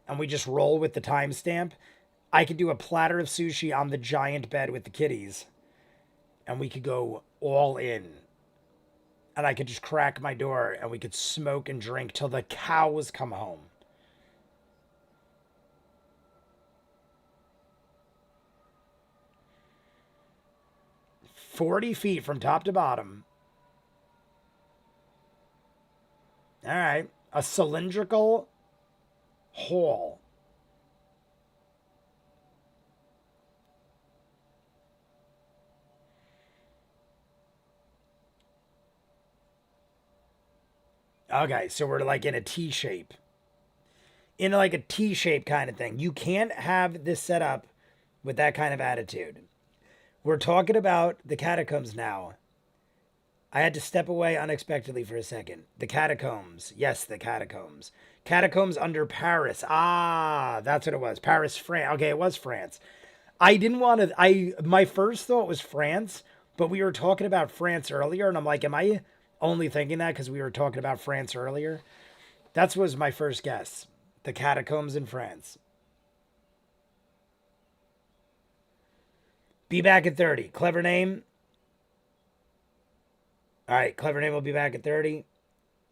and we just roll with the timestamp, I could do a platter of sushi on the giant bed with the kitties. And we could go all in. And I could just crack my door and we could smoke and drink till the cows come home. "40 feet from top to bottom." All right. A cylindrical hole. Okay, so we're like in a T shape. In like a T shape kind of thing. You can't have this set up with that kind of attitude. We're talking about the catacombs now. I had to step away unexpectedly for a second. The catacombs. Yes, the catacombs. Catacombs under Paris. Ah, that's what it was. Paris, France. Okay, it was France. I didn't want to... My first thought was France, but we were talking about France earlier, and I'm like, am I only thinking that because we were talking about France earlier? That was my first guess. The catacombs in France. Be back at 30. Clever name. All right, clever name will be back at 30.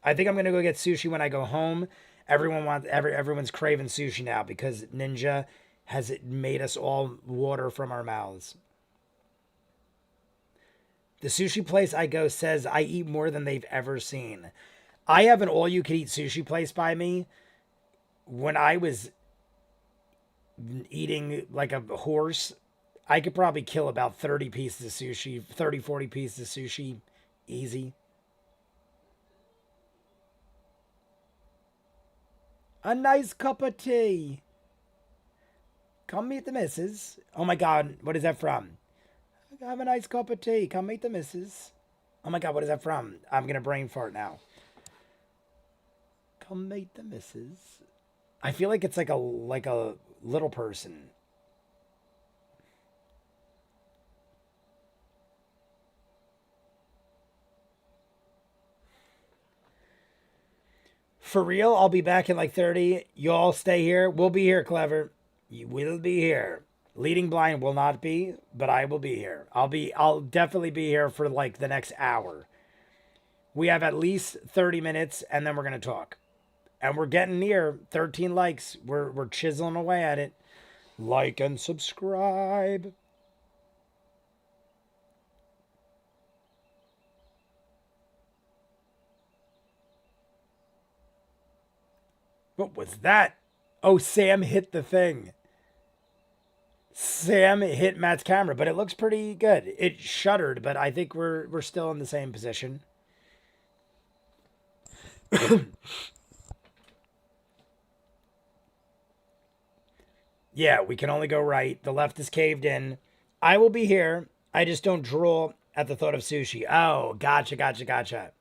I think I'm gonna go get sushi when I go home. Everyone's craving sushi now because Ninja has made us all water from our mouths. The sushi place I go says I eat more than they've ever seen. I have an all-you-can-eat sushi place by me. When I was eating like a horse, I could probably kill about 30 pieces of sushi, 30, 40 pieces of sushi, easy. A nice cup of tea. Come meet the missus. Oh my god, what is that from? Have a nice cup of tea. Come meet the missus. Oh my god, what is that from? I'm gonna brain fart now. Come meet the missus. I feel like it's like a little person. For real, I'll be back in like 30. You all stay here. We'll be here, Clever. You will be here. Leading blind will not be, but I will be here. I'll definitely be here for like the next hour. We have at least 30 minutes and then we're going to talk. And we're getting near 13 likes. We're chiseling away at it. Like and subscribe. What was that? Oh, Sam hit the thing. Sam hit Matt's camera, but it looks pretty good. It shuddered, but I think we're still in the same position. Yeah, we can only go right. The left is caved in. I will be here. I just don't drool at the thought of sushi. Oh, gotcha. Gotcha.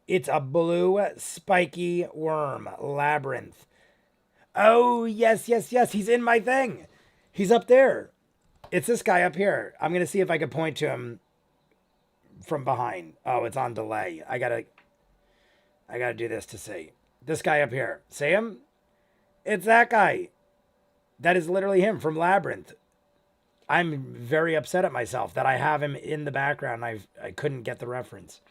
It's a blue spiky worm. Labyrinth. Oh, yes. He's in my thing. He's up there. It's this guy up here. I'm going to see if I can point to him from behind. Oh, it's on delay. I gotta do this to see. This guy up here. See him? It's that guy. That is literally him from Labyrinth. I'm very upset at myself that I have him in the background. I couldn't get the reference.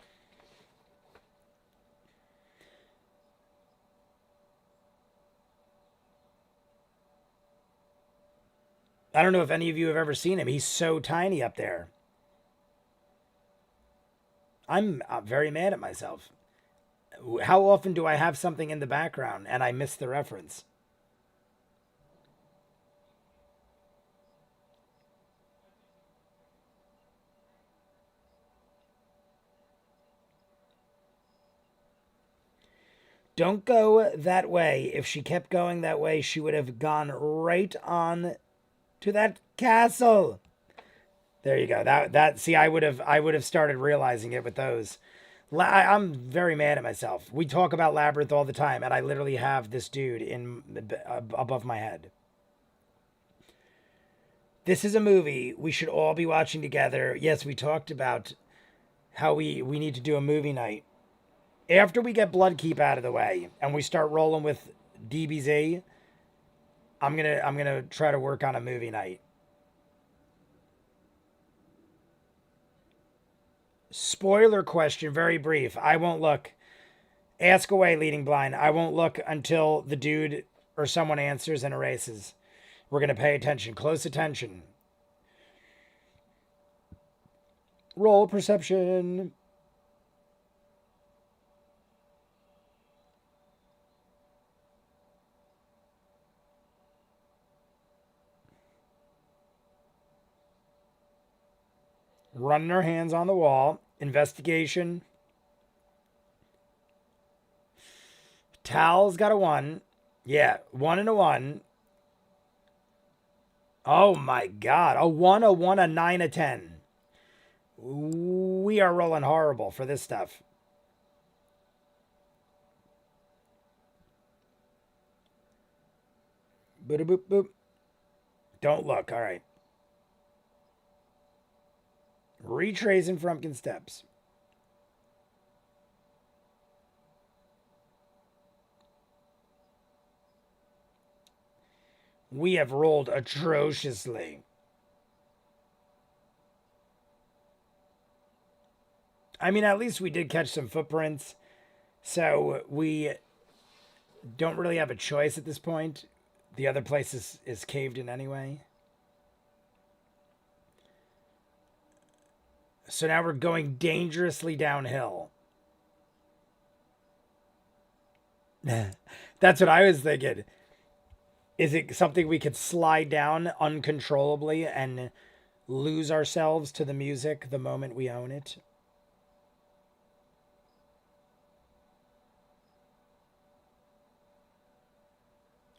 I don't know if any of you have ever seen him. He's so tiny up there. I'm very mad at myself. How often do I have something in the background and I miss the reference? Don't go that way. If she kept going that way, she would have gone right on to that castle. There you go. That see, I would have started realizing it with those. I'm very mad at myself. We talk about Labyrinth all the time, and I literally have this dude in above my head. This is a movie we should all be watching together. Yes, we talked about how we need to do a movie night. After we get Bloodkeep out of the way and we start rolling with DBZ, I'm gonna try to work on a movie night. Spoiler question, very brief. I won't look. Ask away, leading blind. I won't look until the dude or someone answers and erases. We're gonna pay attention, close attention. Roll perception. Running our hands on the wall. Investigation. Tal's got a 1. Yeah, 1 and a 1. Oh my god. A 1, a 9, a 10. We are rolling horrible for this stuff. Boop, boop, boop. Don't look. All right. Retracing Frumpkin steps. We have rolled atrociously. I mean, at least we did catch some footprints. So we don't really have a choice at this point. The other place is caved in anyway. So now we're going dangerously downhill. That's what I was thinking. Is it something we could slide down uncontrollably and lose ourselves to the music the moment we own it?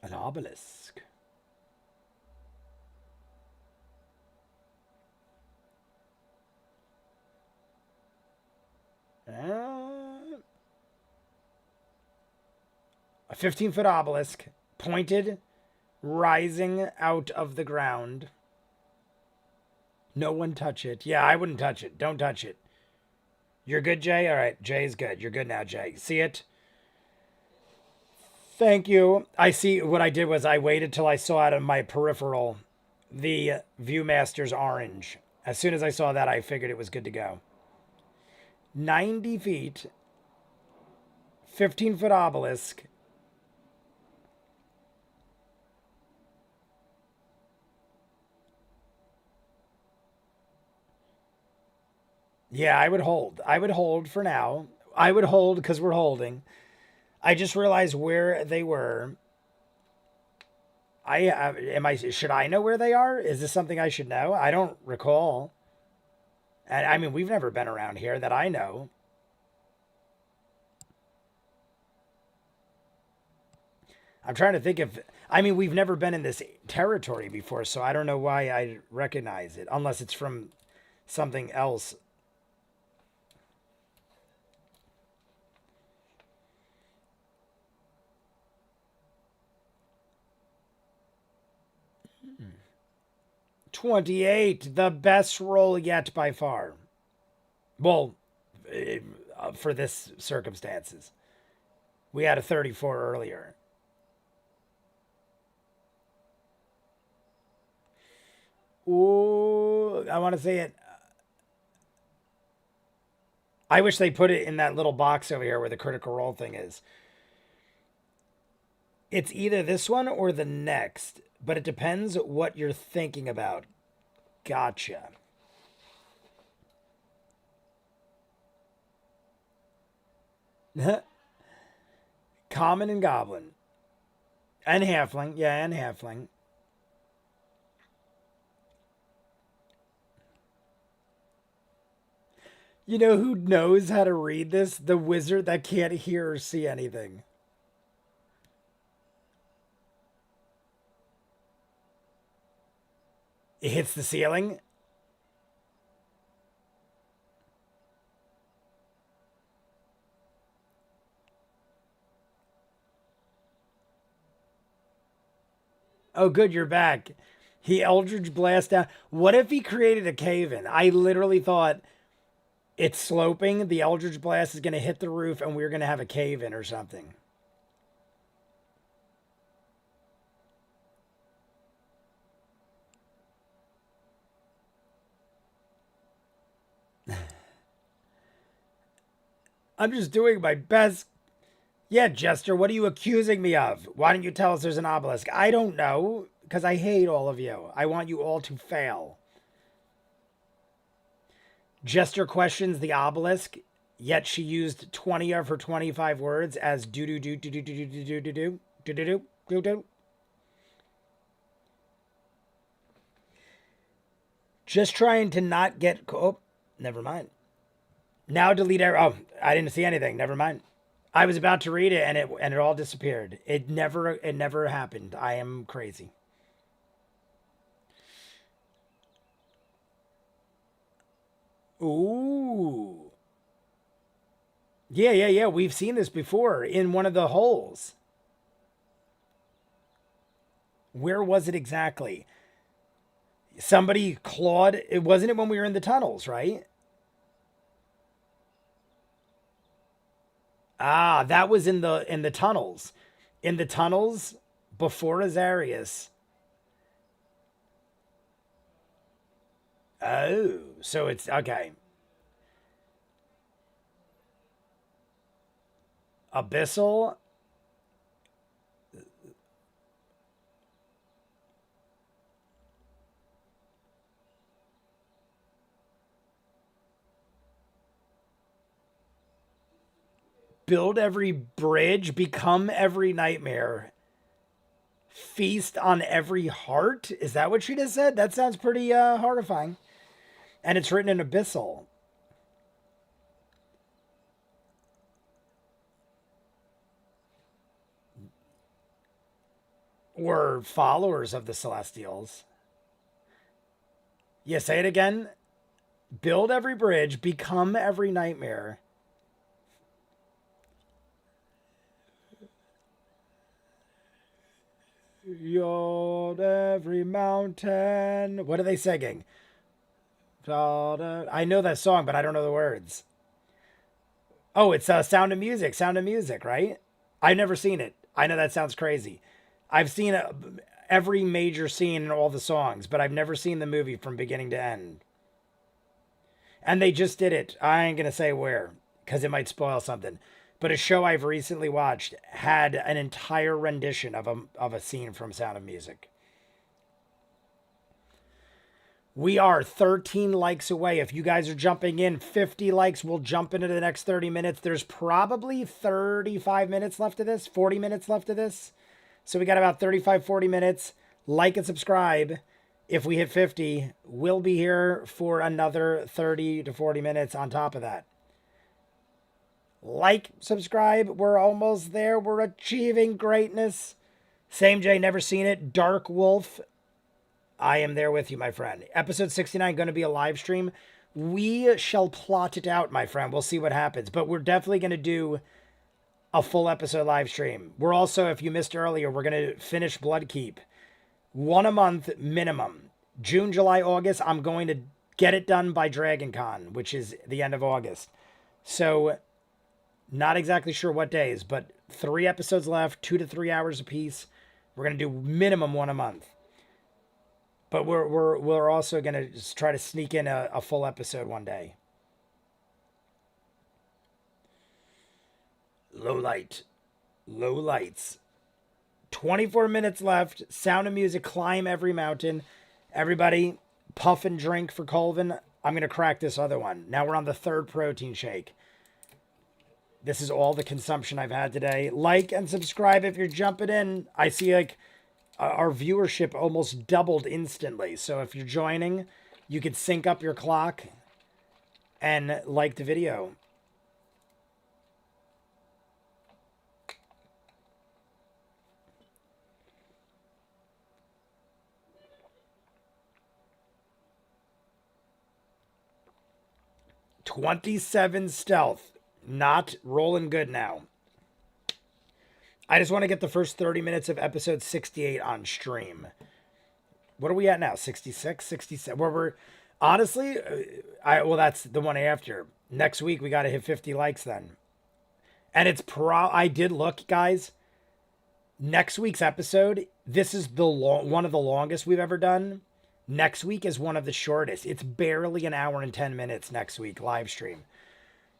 An obelisk. A 15-foot obelisk, pointed, rising out of the ground. No one touch it. Yeah, I wouldn't touch it. Don't touch it. You're good, Jay? All right, Jay's good. You're good now, Jay. See it? Thank you. I see. What I did was I waited till I saw out of my peripheral the ViewMasters orange. As soon as I saw that, I figured it was good to go. 90 feet, 15-foot obelisk. Yeah, I would hold. I would hold for now. I would hold because we're holding. I just realized where they were. Should I know where they are? Is this something I should know? I don't recall. And I mean, we've never been around here that I know. I'm trying to think if I mean, we've never been in this territory before, so I don't know why I recognize it unless it's from something else. Hmm. 28, the best roll yet by far. Well, for this circumstances. We had a 34 earlier. Ooh, I want to say it. I wish they put it in that little box over here where the critical role thing is. It's either this one or the next, but it depends what you're thinking about. Gotcha. Common and goblin. And halfling. Yeah, and halfling. You know who knows how to read this? The wizard that can't hear or see anything. It hits the ceiling. Oh, good, you're back. He Eldritch Blast down. What if he created a cave in? I literally thought it's sloping. The Eldritch Blast is going to hit the roof and we're going to have a cave in or something. I'm just doing my best. Yeah, Jester, what are you accusing me of? Why don't you tell us there's an obelisk? I don't know, because I hate all of you. I want you all to fail. Jester questions the obelisk, yet she used 20 of her 25 words as do do do do do do do do do do do do do do. Just trying to not get. Oh, never mind. Now delete. Oh, I didn't see anything. Never mind. I was about to read it and it all disappeared. It never happened. I am crazy. Ooh. Yeah, yeah, yeah. We've seen this before in one of the holes. Where was it exactly? Somebody clawed. It wasn't it when we were in the tunnels, right? Ah, that was in the tunnels. In the tunnels before Azarius. Oh, so it's okay. Abyssal. Build every bridge, become every nightmare, feast on every heart. Is that what she just said? That sounds pretty horrifying. And it's written in Abyssal. Or followers of the Celestials. Yeah, say it again. Build every bridge, become every nightmare. Yod every mountain. What are they singing? I know that song, but I don't know the words. Oh, it's Sound of Music. Sound of Music, right? I've never seen it. I know that sounds crazy. I've seen every major scene in all the songs, but I've never seen the movie from beginning to end. And they just did it. I ain't gonna say where, because it might spoil something. But a show I've recently watched had an entire rendition of a scene from Sound of Music. We are 13 likes away. If you guys are jumping in, 50 likes, we'll jump into the next 30 minutes. There's probably 35 minutes left of this, 40 minutes left of this. So we got about 35, 40 minutes. Like and subscribe. If we hit 50, we'll be here for another 30 to 40 minutes on top of that. Like, subscribe. We're almost there. We're achieving greatness. Same J, never seen it. Dark Wolf. I am there with you, my friend. Episode 69 going to be a live stream. We shall plot it out, my friend. We'll see what happens. But we're definitely going to do a full episode live stream. We're also, if you missed earlier, we're going to finish Bloodkeep. One a month minimum. June, July, August, I'm going to get it done by Dragon Con, which is the end of August. So, not exactly sure what days, but 3 episodes left, 2 to 3 hours apiece. We're going to do minimum one a month. But we're also going to just try to sneak in a full episode one day. Low light. Low lights. 24 minutes left. Sound of Music, climb every mountain. Everybody, puff and drink for Colvin. I'm going to crack this other one. Now we're on the 3rd protein shake. This is all the consumption I've had today. Like and subscribe if you're jumping in. I see like our viewership almost doubled instantly. So if you're joining, you could sync up your clock and like the video. $27 stealth. Not rolling good now. I just want to get the first 30 minutes of episode 68 on stream. What are we at now? 66, 67. Where we're honestly, well, that's the one after. Next week we got to hit 50 likes then. And it's I did look, guys. Next week's episode, this is one of the longest we've ever done. Next week is one of the shortest. It's barely an hour and 10 minutes next week live stream.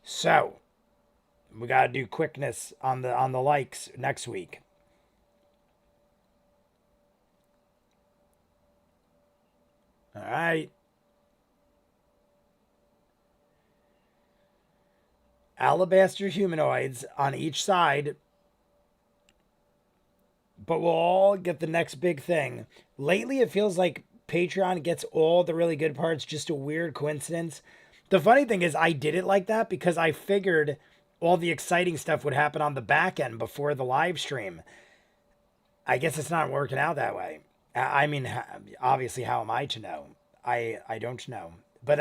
So, we got to do quickness on the likes next week. All right. Alabaster humanoids on each side. But we'll all get the next big thing. Lately, it feels like Patreon gets all the really good parts, just a weird coincidence. The funny thing is, I did it like that because I figured all the exciting stuff would happen on the back end before the live stream. I guess it's not working out that way. I mean, obviously, how am I to know? I don't know. But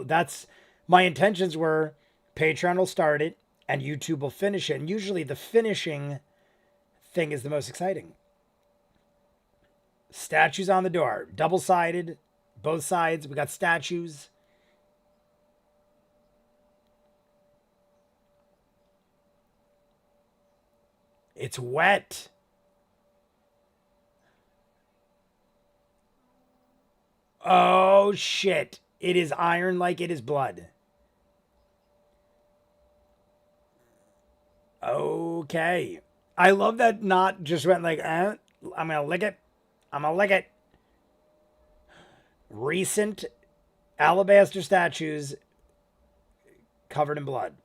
that's my intentions were Patreon will start it and YouTube will finish it. And usually the finishing thing is the most exciting. Statues on the door. Double-sided. Both sides. We got statues. It's wet. Oh, shit. It is iron like it is blood. Okay. I love that not just went like, I'm going to lick it. I'm going to lick it. Recent alabaster statues covered in blood.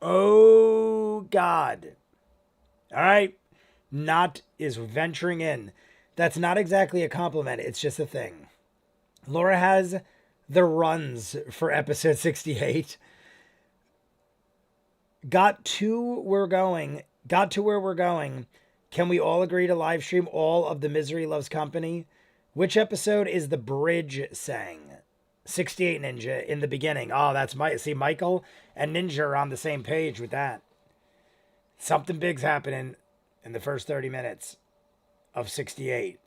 Oh, God. All right. Not is venturing in. That's not exactly a compliment. It's just a thing. Laura has the runs for episode 68. Got to where we're going. Can we all agree to live stream all of the Misery Loves Company? Which episode is the bridge sang? 68 Ninja in the beginning. Oh, that's see, Michael and Ninja are on the same page with that. Something big's happening in the first 30 minutes of 68.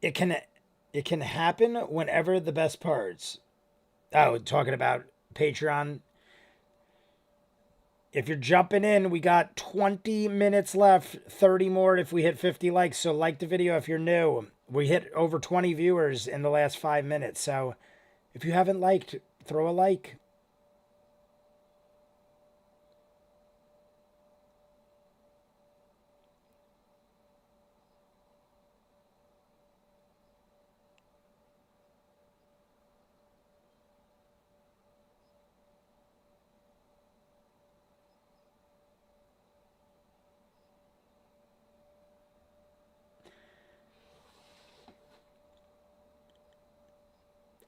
It can happen whenever the best parts. Oh, talking about Patreon. If you're jumping in, we got 20 minutes left, 30 more if we hit 50 likes. So like the video if you're new. We hit over 20 viewers in the last 5 minutes. So if you haven't liked, throw a like.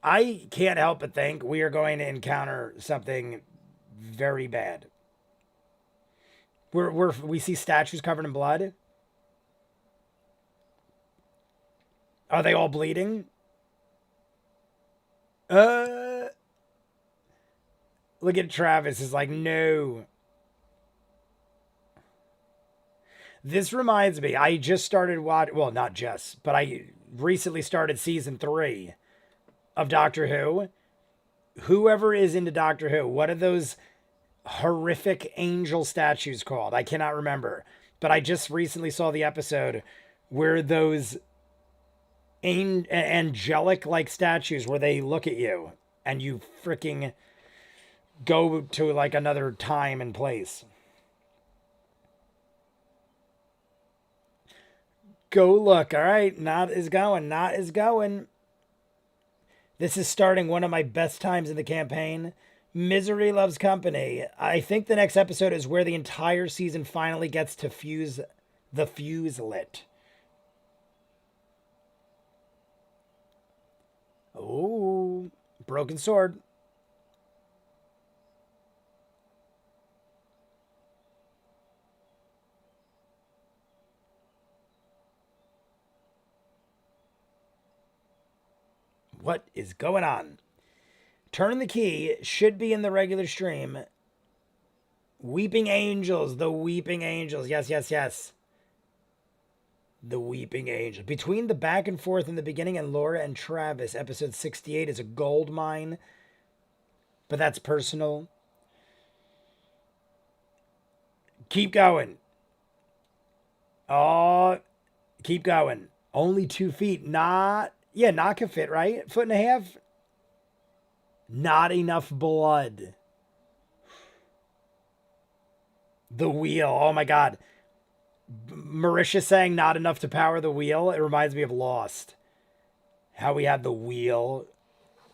I can't help but think we are going to encounter something very bad. We see statues covered in blood. Are they all bleeding? Look at Travis. Is like, no. This reminds me. I just started watching. Well, not just, but I recently started season 3 of Doctor Who. Whoever is into Doctor Who, what are those horrific angel statues called? I cannot remember. But I just recently saw the episode where those angelic like statues where they look at you and you freaking go to like another time and place. Go look. All right. Not is going. This is starting one of my best times in the campaign. Misery Loves Company. I think the next episode is where the entire season finally gets to fuse the fuse lit. Oh, broken sword. What is going on? Turn the key should be in the regular stream. Weeping Angels, the Weeping Angels. Yes, yes, yes. The Weeping Angel. Between the back and forth in the beginning and Laura and Travis, episode 68 is a gold mine. But that's personal. Keep going. Oh, keep going. Only 2 feet. Not can fit, right? 1.5 feet. Not enough blood. The wheel. Oh my God. Marisha saying not enough to power the wheel. It reminds me of Lost. How we had the wheel.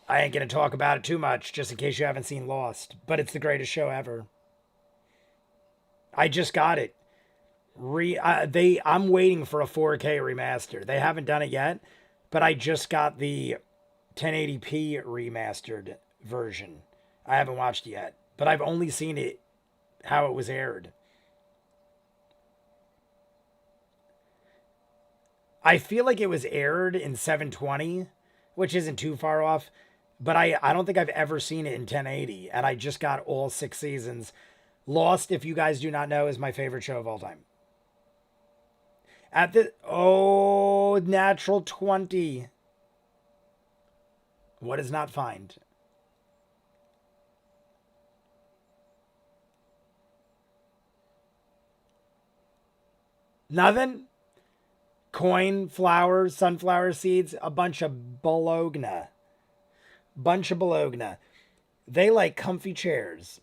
I ain't going to talk about it too much just in case you haven't seen Lost. But it's the greatest show ever. I just got it. I'm waiting for a 4K remaster. They haven't done it yet. But I just got the 1080p remastered version. I haven't watched it yet. But I've only seen it how it was aired. I feel like it was aired in 720, which isn't too far off. But I don't think I've ever seen it in 1080. And I just got all 6 seasons. Lost, if you guys do not know, is my favorite show of all time. Natural 20. What is not find? Nothing? Coin, flour, sunflower seeds, a bunch of bologna. Bunch of bologna. They like comfy chairs.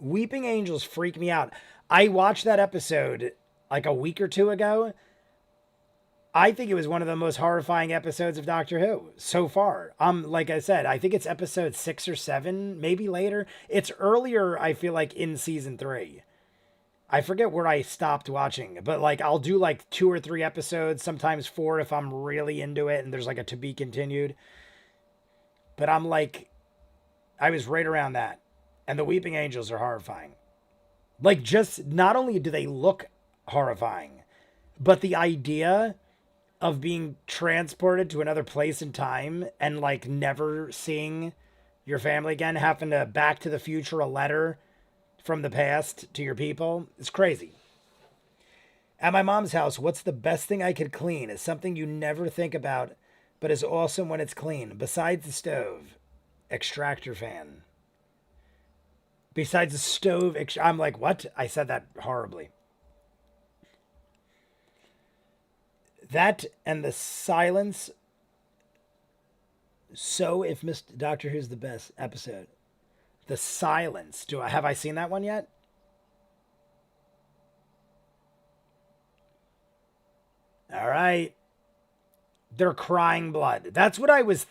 Weeping Angels freak me out. I watched that episode like a week or two ago. I think it was one of the most horrifying episodes of Doctor Who so far. Like I said, I think it's episode 6 or 7, maybe later. It's earlier, I feel like, in season 3. I forget where I stopped watching, but like I'll do like 2 or 3 episodes, sometimes 4 if I'm really into it and there's like a to be continued. But I'm like, I was right around that. And the Weeping Angels are horrifying. Like, just not only do they look horrifying, but the idea of being transported to another place in time and like never seeing your family again, having to Back to the Future a letter from the past to your people is crazy. At my mom's house, what's the best thing I could clean? Is something you never think about, but is awesome when it's clean. Besides the stove, extractor fan. Besides the stove, I'm like, what? I said that horribly. That and the silence. So if Mr. Doctor Who's the best episode. The silence. Have I seen that one yet? All right. They're crying blood. That's what I was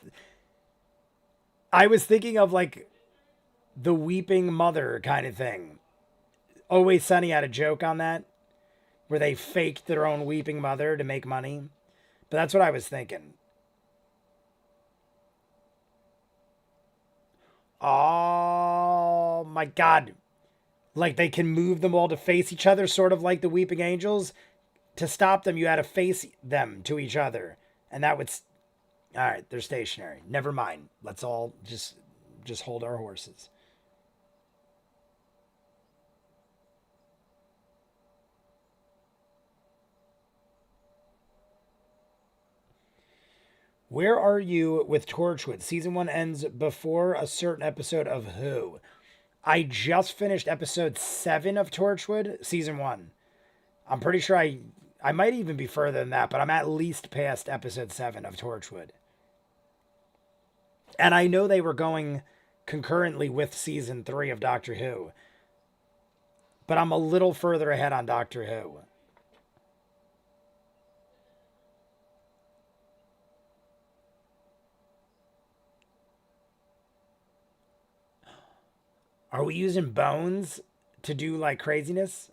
thinking of, like the weeping mother kind of thing. Always Sunny had a joke on that where they faked their own weeping mother to make money. But that's what I was thinking. Oh my God. Like they can move them all to face each other, sort of like the Weeping Angels. To stop them, you had to face them to each other. And that would. All right, they're stationary. Never mind. Let's all just hold our horses. Where are you with Torchwood? Season 1 ends before a certain episode of Who? I just finished episode 7 of Torchwood, season 1. I'm pretty sure I might even be further than that, but I'm at least past episode 7 of Torchwood. And I know they were going concurrently with season 3 of Doctor Who. But I'm a little further ahead on Doctor Who. Are we using bones to do like craziness?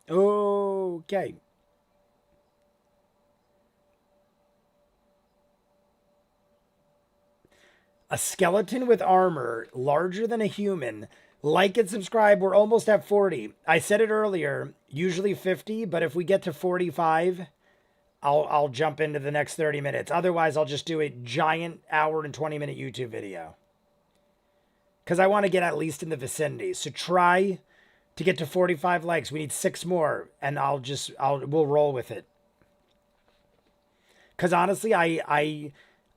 Okay. A skeleton with armor larger than a human. Like and subscribe. We're almost at 40. I said it earlier, usually 50, but if we get to 45, I'll jump into the next 30 minutes. Otherwise, I'll just do a giant hour and 20-minute YouTube video. Cuz I want to get at least in the vicinity. So try to get to 45 likes. We need 6 more and we'll roll with it. Cuz honestly,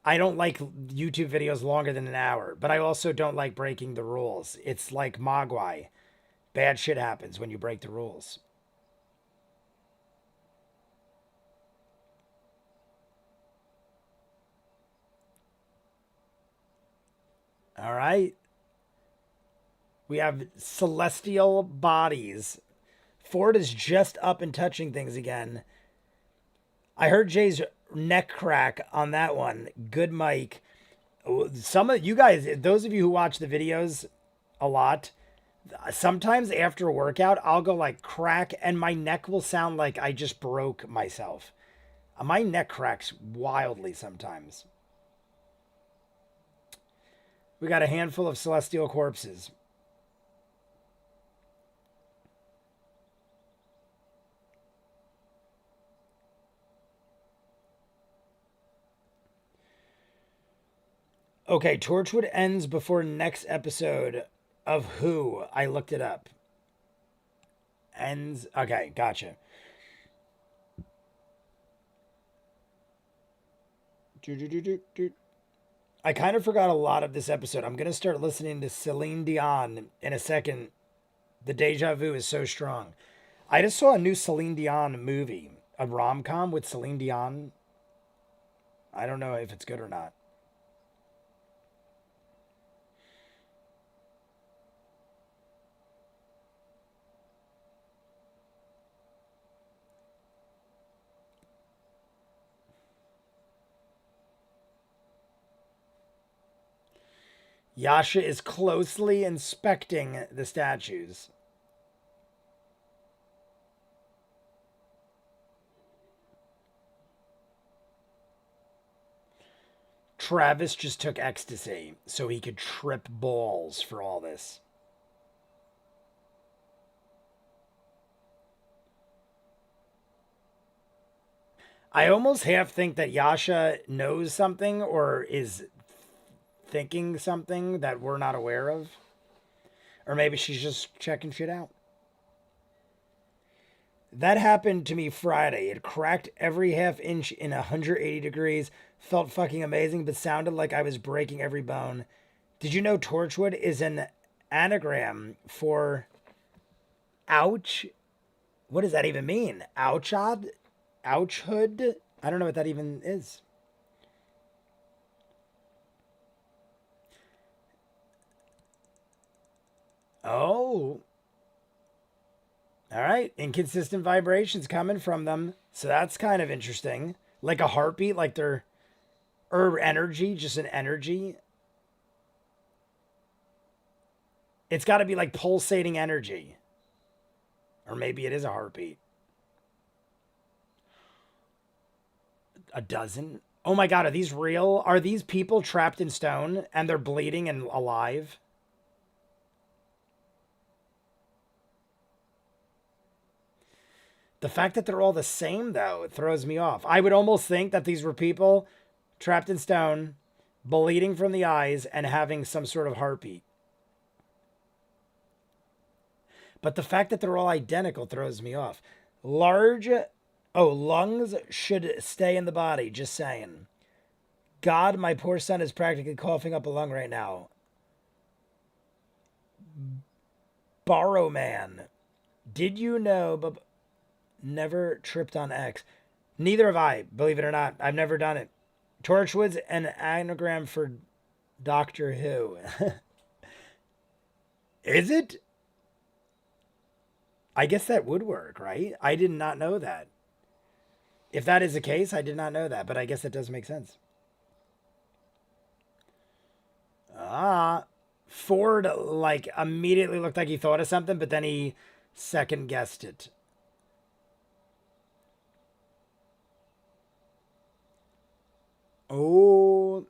I don't like YouTube videos longer than an hour, but I also don't like breaking the rules. It's like Mogwai. Bad shit happens when you break the rules. All right. We have celestial bodies. Ford is just up and touching things again. I heard Jay's neck crack on that one. Good mic. Some of you guys, those of you who watch the videos a lot, sometimes after a workout, I'll go like crack and my neck will sound like I just broke myself. My neck cracks wildly sometimes. We got a handful of celestial corpses. Okay, Torchwood ends before next episode of Who. I looked it up. ends. Okay, gotcha. I kind of forgot a lot of this episode. I'm going to start listening to Celine Dion in a second. The deja vu is so strong. I just saw a new Celine Dion movie, a rom com with Celine Dion. I don't know if it's good or not. Yasha is closely inspecting the statues. Travis just took ecstasy so he could trip balls for all this. I almost half think that Yasha knows something or is thinking something that we're not aware of. Or maybe she's just checking shit out. That happened to me Friday. It cracked every half inch in 180 degrees. Felt fucking amazing, but sounded like I was breaking every bone. Did you know Torchwood is an anagram for ouch? What does that even mean? Ouchod? Ouchhood? I don't know what that even is. Oh. All right. Inconsistent vibrations coming from them. So that's kind of interesting. Like a heartbeat, like they're or energy, just an energy. It's got to be like pulsating energy. Or maybe it is a heartbeat. A dozen? Oh my god, are these real? Are these people trapped in stone and they're bleeding and alive? The fact that they're all the same, though, it throws me off. I would almost think that these were people trapped in stone, bleeding from the eyes, and having some sort of heartbeat. But the fact that they're all identical throws me off. Large. Oh, lungs should stay in the body, just saying. God, my poor son is practically coughing up a lung right now. Borrow man. Did you know, but never tripped on X? Neither have I, believe it or not. I've never done it. Torchwood's an anagram for Doctor Who. Is it? I guess that would work, right? I did not know that. If that is the case, I did not know that, but I guess it does make sense. Ah, Ford like immediately looked like he thought of something, but then he second guessed it. Oh,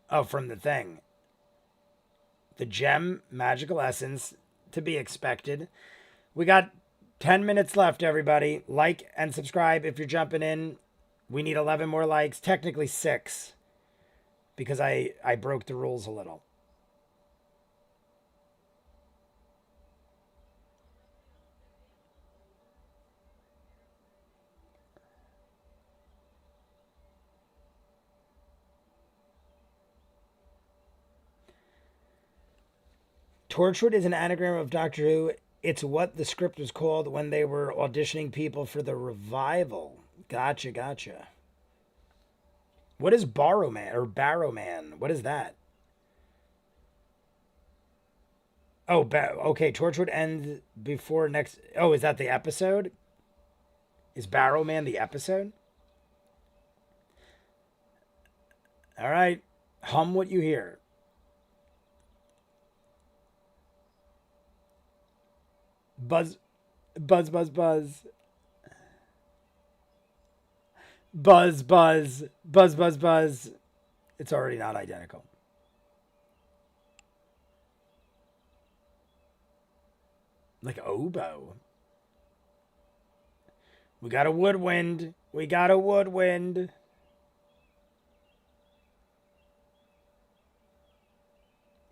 oh, from the thing. The gem, magical essence, to be expected. We got 10 minutes left, everybody. Like and subscribe if you're jumping in. We need 11 more likes, technically 6, because I broke the rules a little. Torchwood is an anagram of Doctor Who. It's what the script was called when they were auditioning people for the revival. Gotcha, gotcha. What is Barrowman or Barrowman? What is that? Oh, okay. Torchwood ends before next. Oh, is that the episode? Is Barrowman the episode? All right. Hum what you hear. Buzz, buzz, buzz, buzz. Buzz, buzz, buzz, buzz, buzz. It's already not identical. Like oboe. We got a woodwind. We got a woodwind.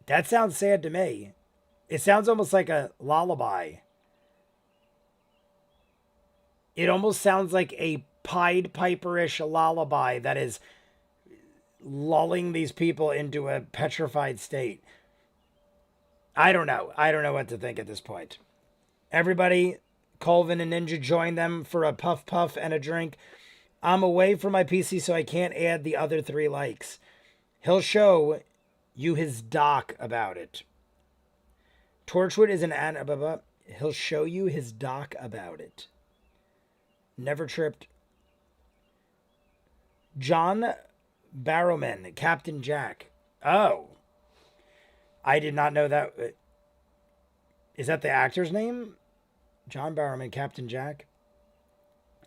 That sounds sad to me. It sounds almost like a lullaby. It almost sounds like a Pied Piper-ish lullaby that is lulling these people into a petrified state. I don't know. I don't know what to think at this point. Everybody, Colvin and Ninja, join them for a puff puff and a drink. I'm away from my PC, so I can't add the other 3 likes. He'll show you his doc about it. Torchwood is an he'll show you his doc about it. Never tripped. John Barrowman, Captain Jack. Oh. I did not know that. Is that the actor's name? John Barrowman, Captain Jack?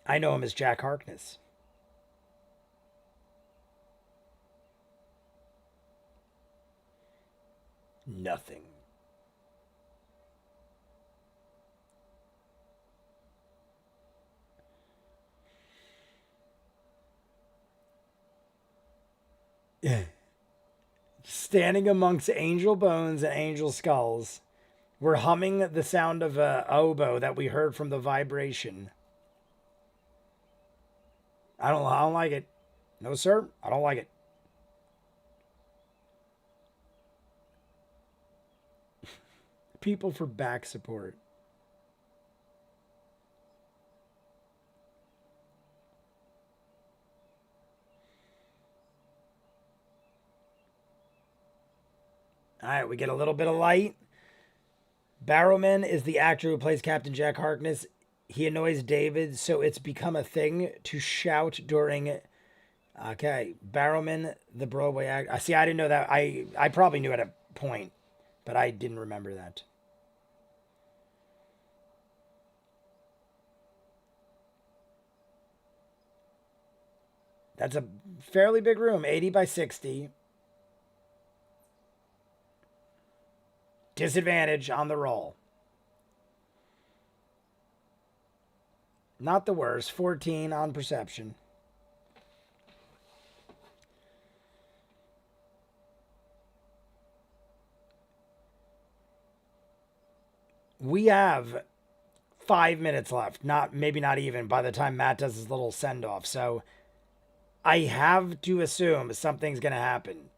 I know him as Jack Harkness. Nothing. Standing amongst angel bones and angel skulls, we're humming the sound of a oboe that we heard from the vibration. I don't like it. No, sir, I don't like it. People for back support. All right, we get a little bit of light. Barrowman is the actor who plays Captain Jack Harkness. He annoys David, so it's become a thing to shout during. Okay, Barrowman, the Broadway actor. See, I didn't know that. I probably knew at a point, but I didn't remember that. That's a fairly big room, 80 by 60. Disadvantage on the roll. Not the worst. 14 on perception. We have 5 minutes left. Maybe not even by the time Matt does his little send off. So I have to assume something's going to happen.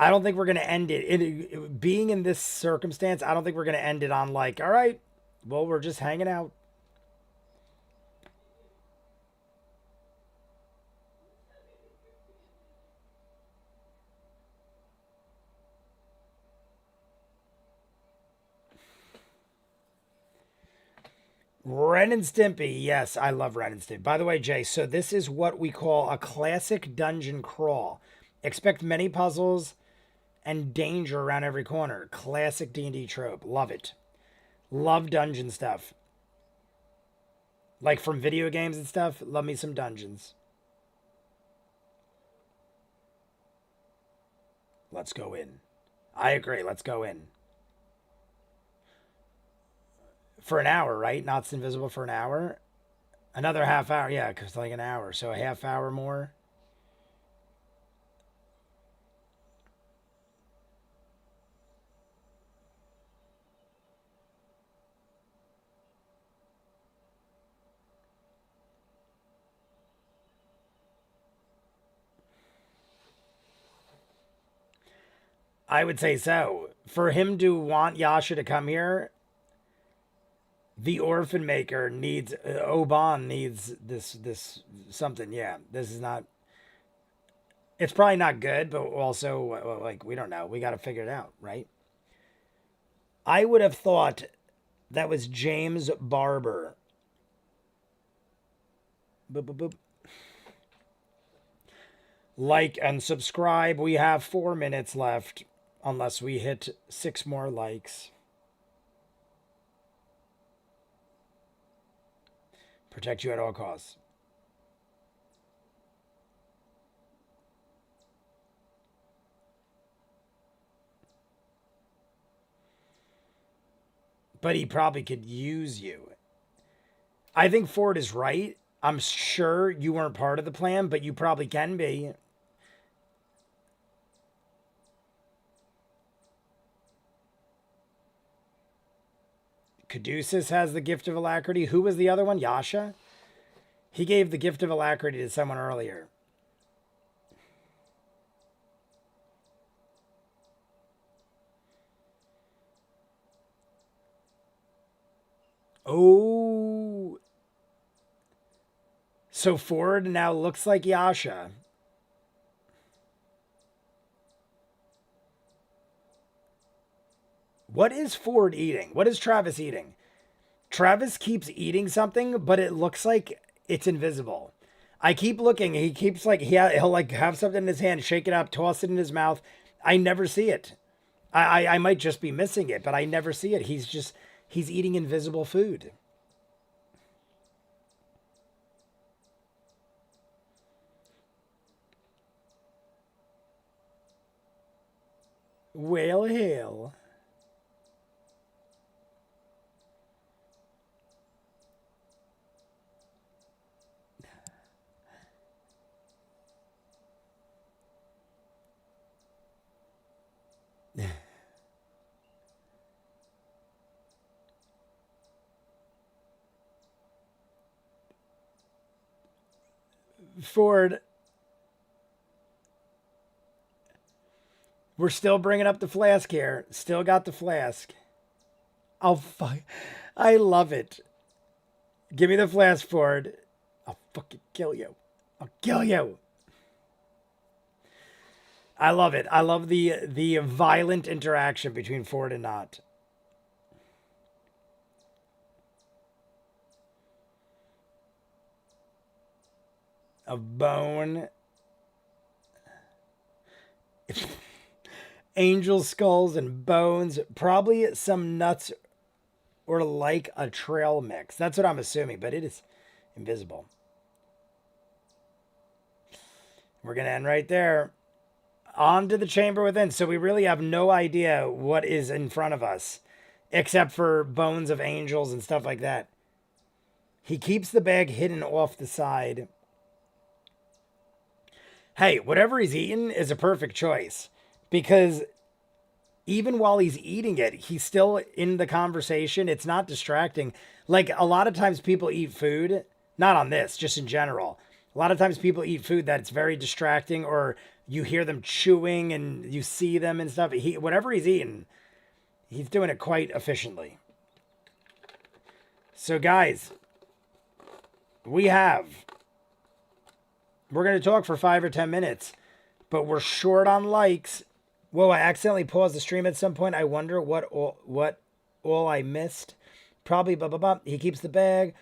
I don't think we're going to end it. Being in this circumstance, I don't think we're going to end it on like, all right, well, we're just hanging out. Ren and Stimpy. Yes, I love Ren and Stimpy. By the way, Jay, so this is what we call a classic dungeon crawl. Expect many puzzles and danger around every corner. Classic D&D trope. Love it. Love dungeon stuff. Like from video games and stuff. Love me some dungeons. Let's go in. I agree. Let's go in. For an hour, right? Knots invisible for an hour. Another half hour. Yeah, because like an hour. So a half hour more. I would say so. For him to want Yasha to come here, the orphan maker needs Oban needs this something. Yeah, this is not. It's probably not good, but also like we don't know. We got to figure it out, right? I would have thought that was James Barber. Boop, boop, boop. Like and subscribe. We have 4 minutes left, unless we hit 6 more likes. Protect you at all costs. But he probably could use you. I think Ford is right. I'm sure you weren't part of the plan, but you probably can be. Caduceus has the gift of alacrity. Who was the other one? Yasha? He gave the gift of alacrity to someone earlier. Oh. So Ford now looks like Yasha. What is Ford eating? What is Travis eating? Travis keeps eating something, but it looks like it's invisible. I keep looking. He keeps like he'll like have something in his hand, shake it up, toss it in his mouth. I never see it. I might just be missing it, but I never see it. He's eating invisible food. Well, hell. Ford, we're still bringing up the flask here. Still got the flask. Oh, fuck. I love it. Give me the flask, Ford. I'll fucking kill you. I'll kill you. I love it. I love the violent interaction between Ford and Knot. A bone. Angel skulls and bones. Probably some nuts or like a trail mix. That's what I'm assuming, but it is invisible. We're going to end right there. On to the chamber within. So we really have no idea what is in front of us, except for bones of angels and stuff like that. He keeps the bag hidden off the side. Hey, whatever he's eating is a perfect choice, because even while he's eating it, he's still in the conversation. It's not distracting. Like a lot of times people eat food, not on this, just in general. A lot of times people eat food that's very distracting, or you hear them chewing and you see them and stuff. Whatever he's eating, he's doing it quite efficiently. So guys, we're going to talk for 5 or 10 minutes, but we're short on likes. Whoa, I accidentally paused the stream at some point. I wonder what all I missed. Probably blah, blah, blah. He keeps the bag.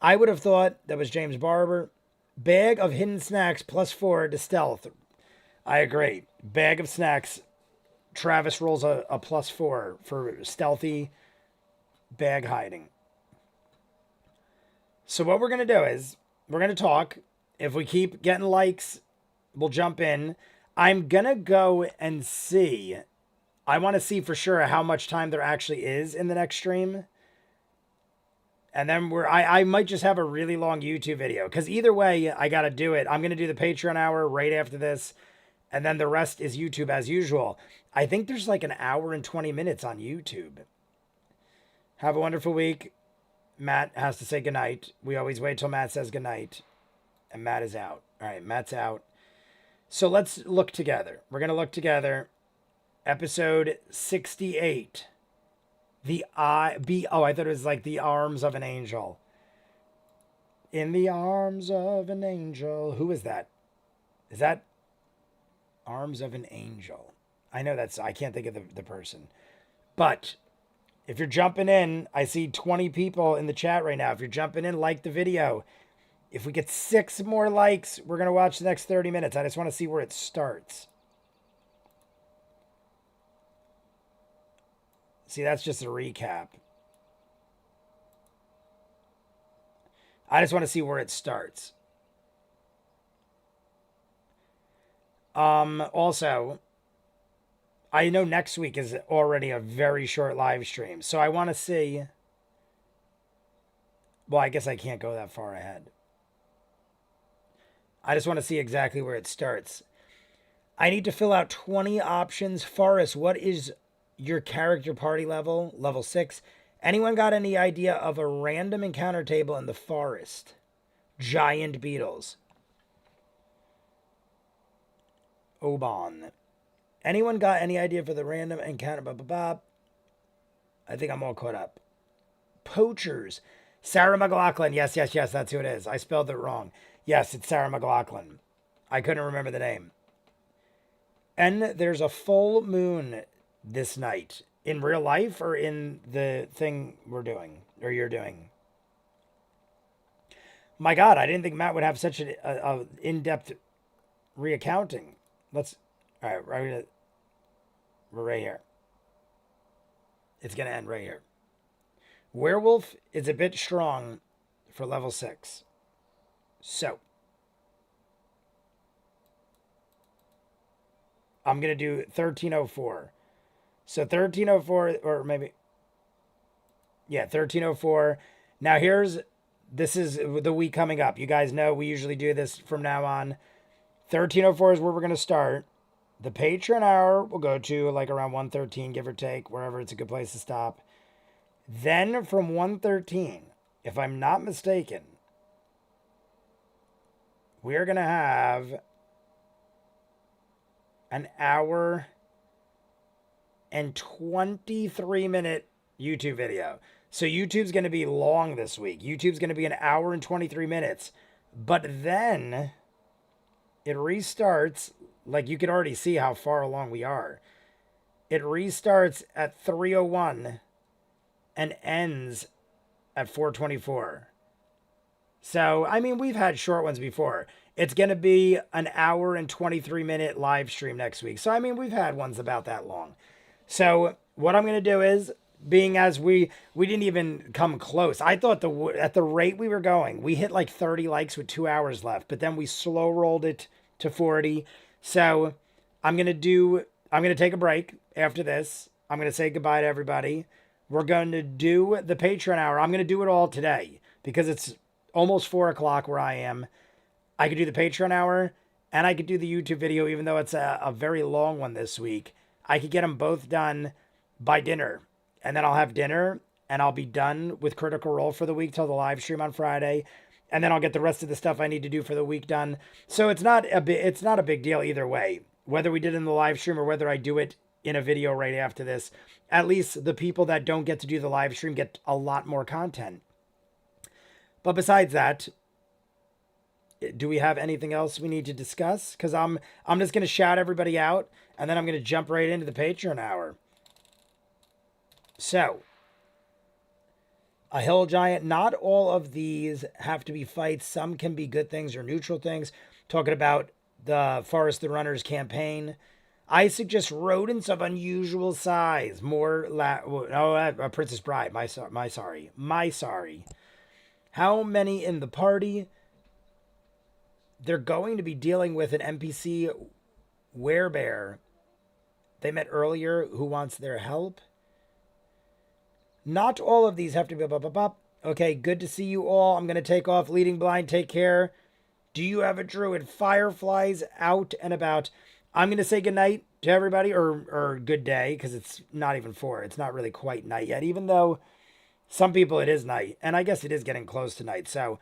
I would have thought that was James Barber. Bag of hidden snacks +4 to stealth. I agree. Bag of snacks. Travis rolls a +4 for stealthy bag hiding. So what we're going to do is we're going to talk. If we keep getting likes, we'll jump in. I'm going to go and see. I want to see for sure how much time there actually is in the next stream. And then I might just have a really long YouTube video, because either way, I got to do it. I'm going to do the Patreon hour right after this, and then the rest is YouTube as usual. I think there's like an hour and 20 minutes on YouTube. Have a wonderful week. Matt has to say goodnight. We always wait till Matt says goodnight, and Matt is out. All right, Matt's out. So let's look together. We're going to look together. Episode 68. I thought it was like the arms of an angel. In the arms of an angel. Who is that? Is that Arms of an Angel? I know I can't think of the person. But if you're jumping in, I see 20 people in the chat right now. If you're jumping in, like the video. If we get 6 more likes, we're going to watch the next 30 minutes. I just want to see where it starts. See, that's just a recap. I just want to see where it starts. Also, I know next week is already a very short live stream, so I want to see. Well, I guess I can't go that far ahead. I just want to see exactly where it starts. I need to fill out 20 options. Forrest, what is your character party level? Level 6. Anyone got any idea of a random encounter table in the forest? Giant beetles. Oban. Anyone got any idea for the random encounter? I think I'm all caught up. Poachers. Sarah McLachlan. Yes, that's who it is. I spelled it wrong. Yes, it's Sarah McLachlan. I couldn't remember the name. And there's a full moon this night. In real life or in the thing we're doing, or you're doing? My God, I didn't think Matt would have such a in-depth reaccounting. All right, we're right here. It's going to end right here. Werewolf is a bit strong for level 6. So, I'm going to do 1304. So 1304, or maybe, yeah, 1304. Now this is the week coming up. You guys know we usually do this from now on. 1304 is where we're going to start. The Patreon hour will go to like around 113, give or take, wherever it's a good place to stop. Then from 113, if I'm not mistaken, we're going to have an hour and 23-minute YouTube video. So YouTube's going to be long this week. YouTube's going to be an hour and 23 minutes. But then it restarts, like you can already see how far along we are. It restarts at 3:01 and ends at 4:24. So, I mean, we've had short ones before. It's going to be an hour and 23-minute live stream next week. So, I mean, we've had ones about that long. So what I'm going to do is, being as we didn't even come close. I thought at the rate we were going, we hit like 30 likes with 2 hours left, but then we slow rolled it to 40. So I'm going to take a break after this. I'm going to say goodbye to everybody. We're going to do the Patreon hour. I'm going to do it all today because it's almost 4 o'clock where I am. I could do the Patreon hour and I could do the YouTube video, even though it's a very long one this week. I could get them both done by dinner, and then I'll have dinner and I'll be done with Critical Role for the week till the live stream on Friday. And then I'll get the rest of the stuff I need to do for the week done. So it's not a big deal either way, whether we did it in the live stream or whether I do it in a video right after this. At least the people that don't get to do the live stream get a lot more content. But besides that, do we have anything else we need to discuss? Because I'm just going to shout everybody out, and then I'm going to jump right into the Patreon hour. So, a hill giant. Not all of these have to be fights. Some can be good things or neutral things. Talking about the Forest the Runners campaign. I suggest rodents of unusual size. Princess Bride. My sorry. How many in the party? They're going to be dealing with an NPC werebear they met earlier who wants their help. Not all of these have to be Okay, good to see you all. I'm going to take off. Leading Blind, take care. Do you have a druid? Fireflies out and about. I'm going to say goodnight to everybody, or good day, because it's not even 4. It's not really quite night yet, even though some people it is night. And I guess it is getting close to night. So,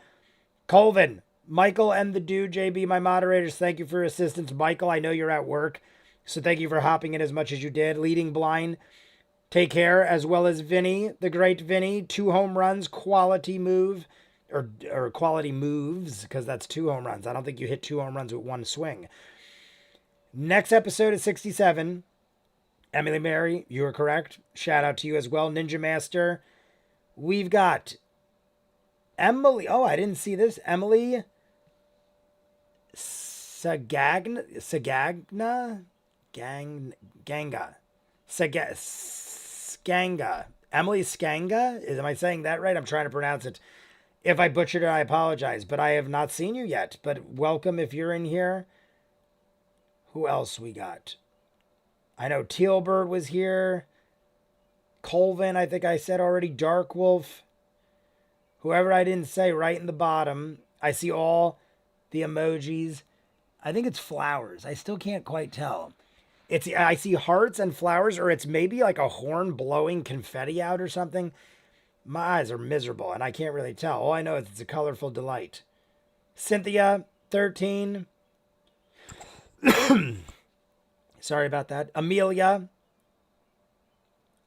Colvin, Michael, and the dude, JB, my moderators, thank you for your assistance. Michael, I know you're at work, so thank you for hopping in as much as you did. Leading Blind, take care, as well as Vinny, the great Vinny. 2 home runs, quality move, or quality moves, because that's 2 home runs. I don't think you hit 2 home runs with 1 swing. Next episode is 67. Emily Mary, you are correct. Shout out to you as well. Ninja Master. We've got Emily. Oh, I didn't see this. Emily Ganga. Skanga. Emily Skanga? Am I saying that right? I'm trying to pronounce it. If I butchered it, I apologize. But I have not seen you yet. But welcome if you're in here. Who else we got? I know Tealbird was here. Colvin, I think I said already. Dark Wolf. Whoever I didn't say right in the bottom. I see all the emojis. I think it's flowers. I still can't quite tell. I see hearts and flowers, or it's maybe like a horn blowing confetti out or something. My eyes are miserable, and I can't really tell. All I know is it's a colorful delight. Cynthia, 13. Sorry about that. Amelia.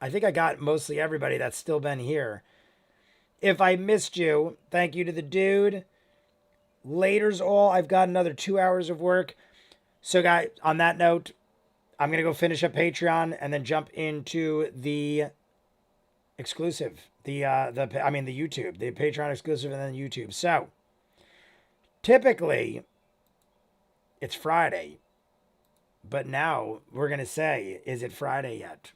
I think I got mostly everybody that's still been here. If I missed you, thank you to the dude. Later's all. I've got another 2 hours of work. So, guys, on that note, I'm going to go finish up Patreon and then jump into the exclusive. The YouTube. The Patreon exclusive and then YouTube. So, typically, it's Friday. But now we're going to say, is it Friday yet?